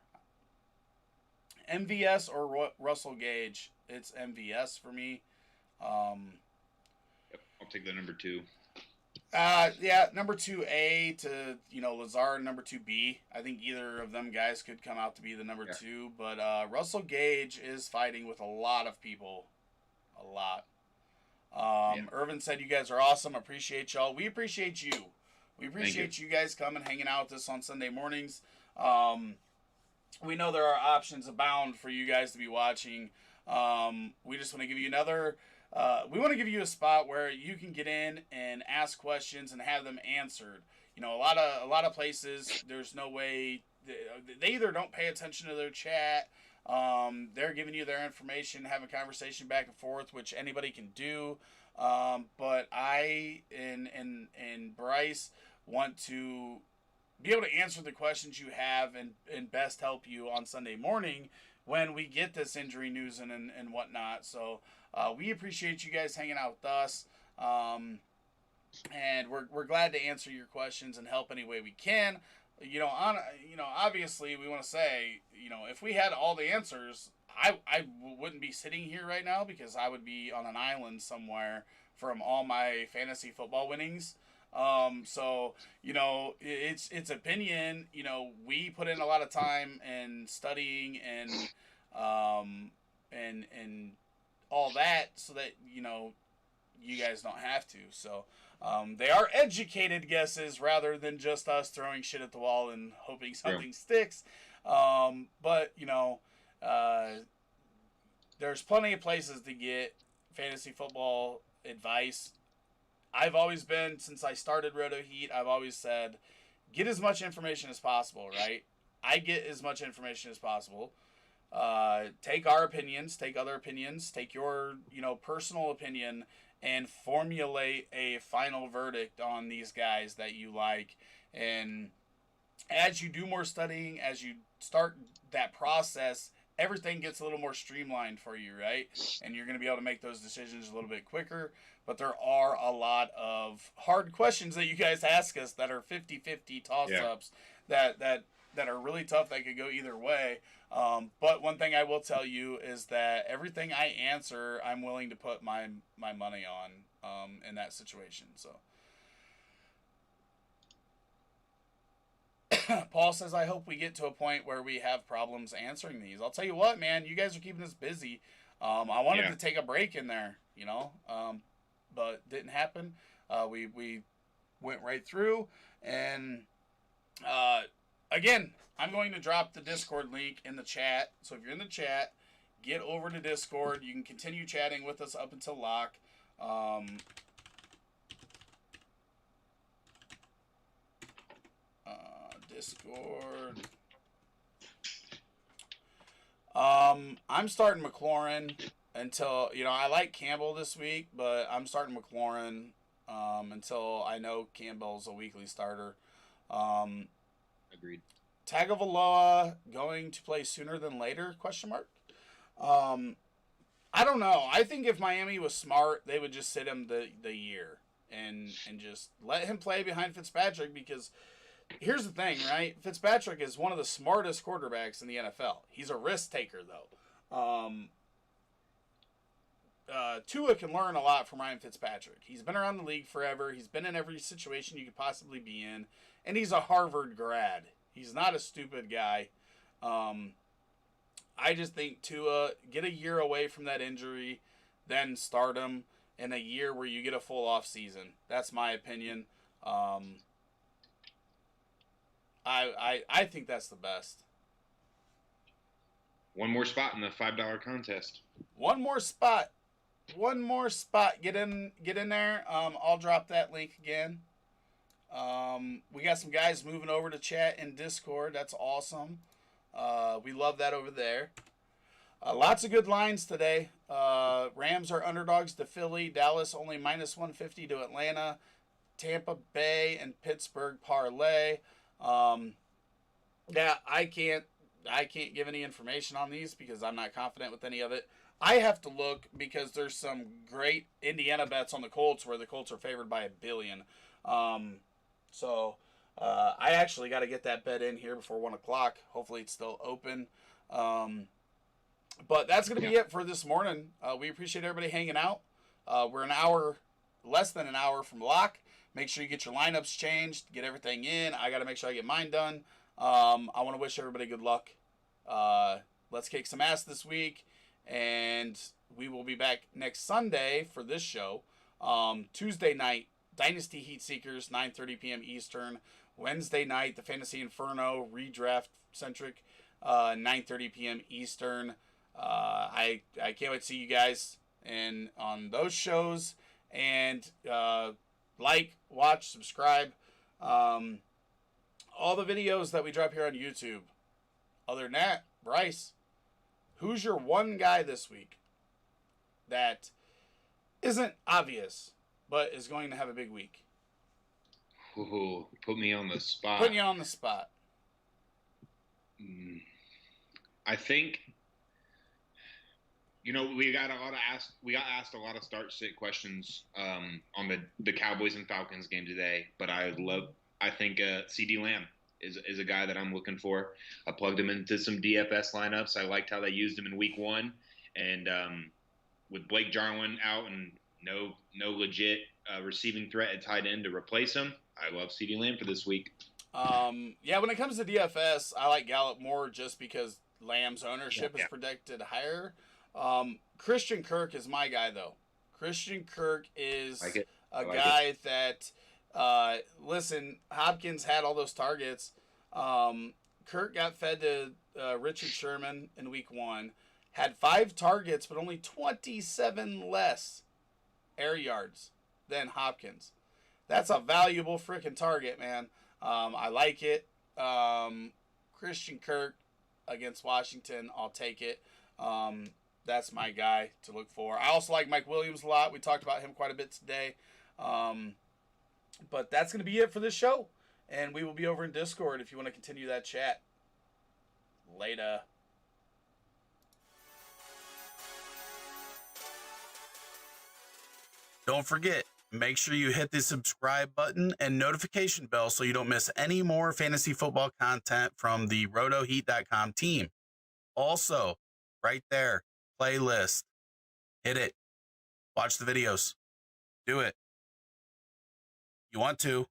[SPEAKER 2] MVS or Russell Gage? It's MVS for me.
[SPEAKER 3] I'll take the number 2.
[SPEAKER 2] Number 2A to Lazard, number 2B. I think either of them guys could come out to be the number 2. But Russell Gage is fighting with a lot of people, a lot. Irvin said you guys are awesome. Appreciate y'all. We appreciate you. We appreciate you guys coming, hanging out with us on Sunday mornings. We know there are options abound for you guys to be watching. We just want to give you we want to give you a spot where you can get in and ask questions and have them answered. A lot of places, there's no way they either don't pay attention to their chat, They're giving you their information, having a conversation back and forth, which anybody can do. But I and Bryce want to be able to answer the questions you have and best help you on Sunday morning when we get this injury news and whatnot. So we appreciate you guys hanging out with us. And we're glad to answer your questions and help any way we can. Obviously we want to say, if we had all the answers, I wouldn't be sitting here right now because I would be on an island somewhere from all my fantasy football winnings. So it's opinion. We put in a lot of time and studying and all that so that you guys don't have to. So they are educated guesses rather than just us throwing shit at the wall and hoping something sticks. But there's plenty of places to get fantasy football advice. I've always been, since I started Roto Heat, I've always said, get as much information as possible, right? I get as much information as possible. Take our opinions, take other opinions, take your, personal opinion, and formulate a final verdict on these guys that you like. And as you do more studying, as you start that process, everything gets a little more streamlined for you, right? And you're going to be able to make those decisions a little bit quicker. But there are a lot of hard questions that you guys ask us that are 50-50 toss-ups that are really tough, that could go either way. But one thing I will tell you is that everything I answer, I'm willing to put my money on in that situation. So Paul says, I hope we get to a point where we have problems answering these. I'll tell you what, man, you guys are keeping us busy. I wanted to take a break in there, but didn't happen. We went right through. And again, I'm going to drop the Discord link in the chat. So if you're in the chat, get over to Discord. You can continue chatting with us up until lock. Discord. I'm starting McLaurin until, I like Campbell this week, but I'm starting McLaurin until I know Campbell's a weekly starter.
[SPEAKER 5] Agreed.
[SPEAKER 2] Tagovailoa going to play sooner than later? ? I don't know. I think if Miami was smart, they would just sit him the year and just let him play behind Fitzpatrick, because here's the thing, right? Fitzpatrick is one of the smartest quarterbacks in the NFL. He's a risk taker, though. Tua can learn a lot from Ryan Fitzpatrick. He's been around the league forever. He's been in every situation you could possibly be in. And he's a Harvard grad. He's not a stupid guy. I just think Tua, get a year away from that injury, then start him in a year where you get a full off season. That's my opinion. I think that's the best.
[SPEAKER 5] One more spot in the $5 contest.
[SPEAKER 2] One more spot. Get in there. I'll drop that link again. We got some guys moving over to chat in Discord. That's awesome. We love that over there. Lots of good lines today. Rams are underdogs to Philly. Dallas only -150 to Atlanta. Tampa Bay and Pittsburgh parlay. Yeah, I can't give any information on these because I'm not confident with any of it. I have to look because there's some great Indiana bets on the Colts where the Colts are favored by 1 billion. So I actually got to get that bet in here before 1 o'clock. Hopefully it's still open. But that's going to be it for this morning. We appreciate everybody hanging out. We're less than an hour from lock. Make sure you get your lineups changed, get everything in. I got to make sure I get mine done. I want to wish everybody good luck. Let's kick some ass this week. And we will be back next Sunday for this show. Tuesday night, Dynasty Heat Seekers, 9:30 p.m. Eastern. Wednesday night, the Fantasy Inferno, redraft centric, 9:30 p.m. Eastern. I can't wait to see you guys on those shows. And like, watch, subscribe. All the videos that we drop here on YouTube. Other than that, Bryce, Who's your one guy this week that isn't obvious, but is going to have a big week?
[SPEAKER 5] Ooh, put me on the spot.
[SPEAKER 2] Putting you on the spot.
[SPEAKER 5] I think, we got asked a lot of start-sit questions on the Cowboys and Falcons game today, but I think CeeDee Lamb is a guy that I'm looking for. I plugged him into some DFS lineups. I liked how they used him in week 1, and with Blake Jarwin out and no legit receiving threat at tight end to replace him, I love CeeDee Lamb for this week.
[SPEAKER 2] When it comes to DFS, I like Gallup more just because Lamb's ownership is predicted higher. Christian Kirk is my guy, though. Christian Kirk is a guy that, listen, Hopkins had all those targets. Kirk got fed to Richard Sherman in week 1, had 5 targets, but only 27 less air yards than Hopkins. That's a valuable freaking target, man. I like it. Christian Kirk against Washington, I'll take it. That's my guy to look for. I also like Mike Williams a lot. We talked about him quite a bit today. But that's going to be it for this show. And we will be over in Discord if you want to continue that chat. Later. Don't forget, make sure you hit the subscribe button and notification bell so you don't miss any more fantasy football content from the RotoHeat.com team. Also, right there, playlist. Hit it. Watch the videos. Do it. You want to.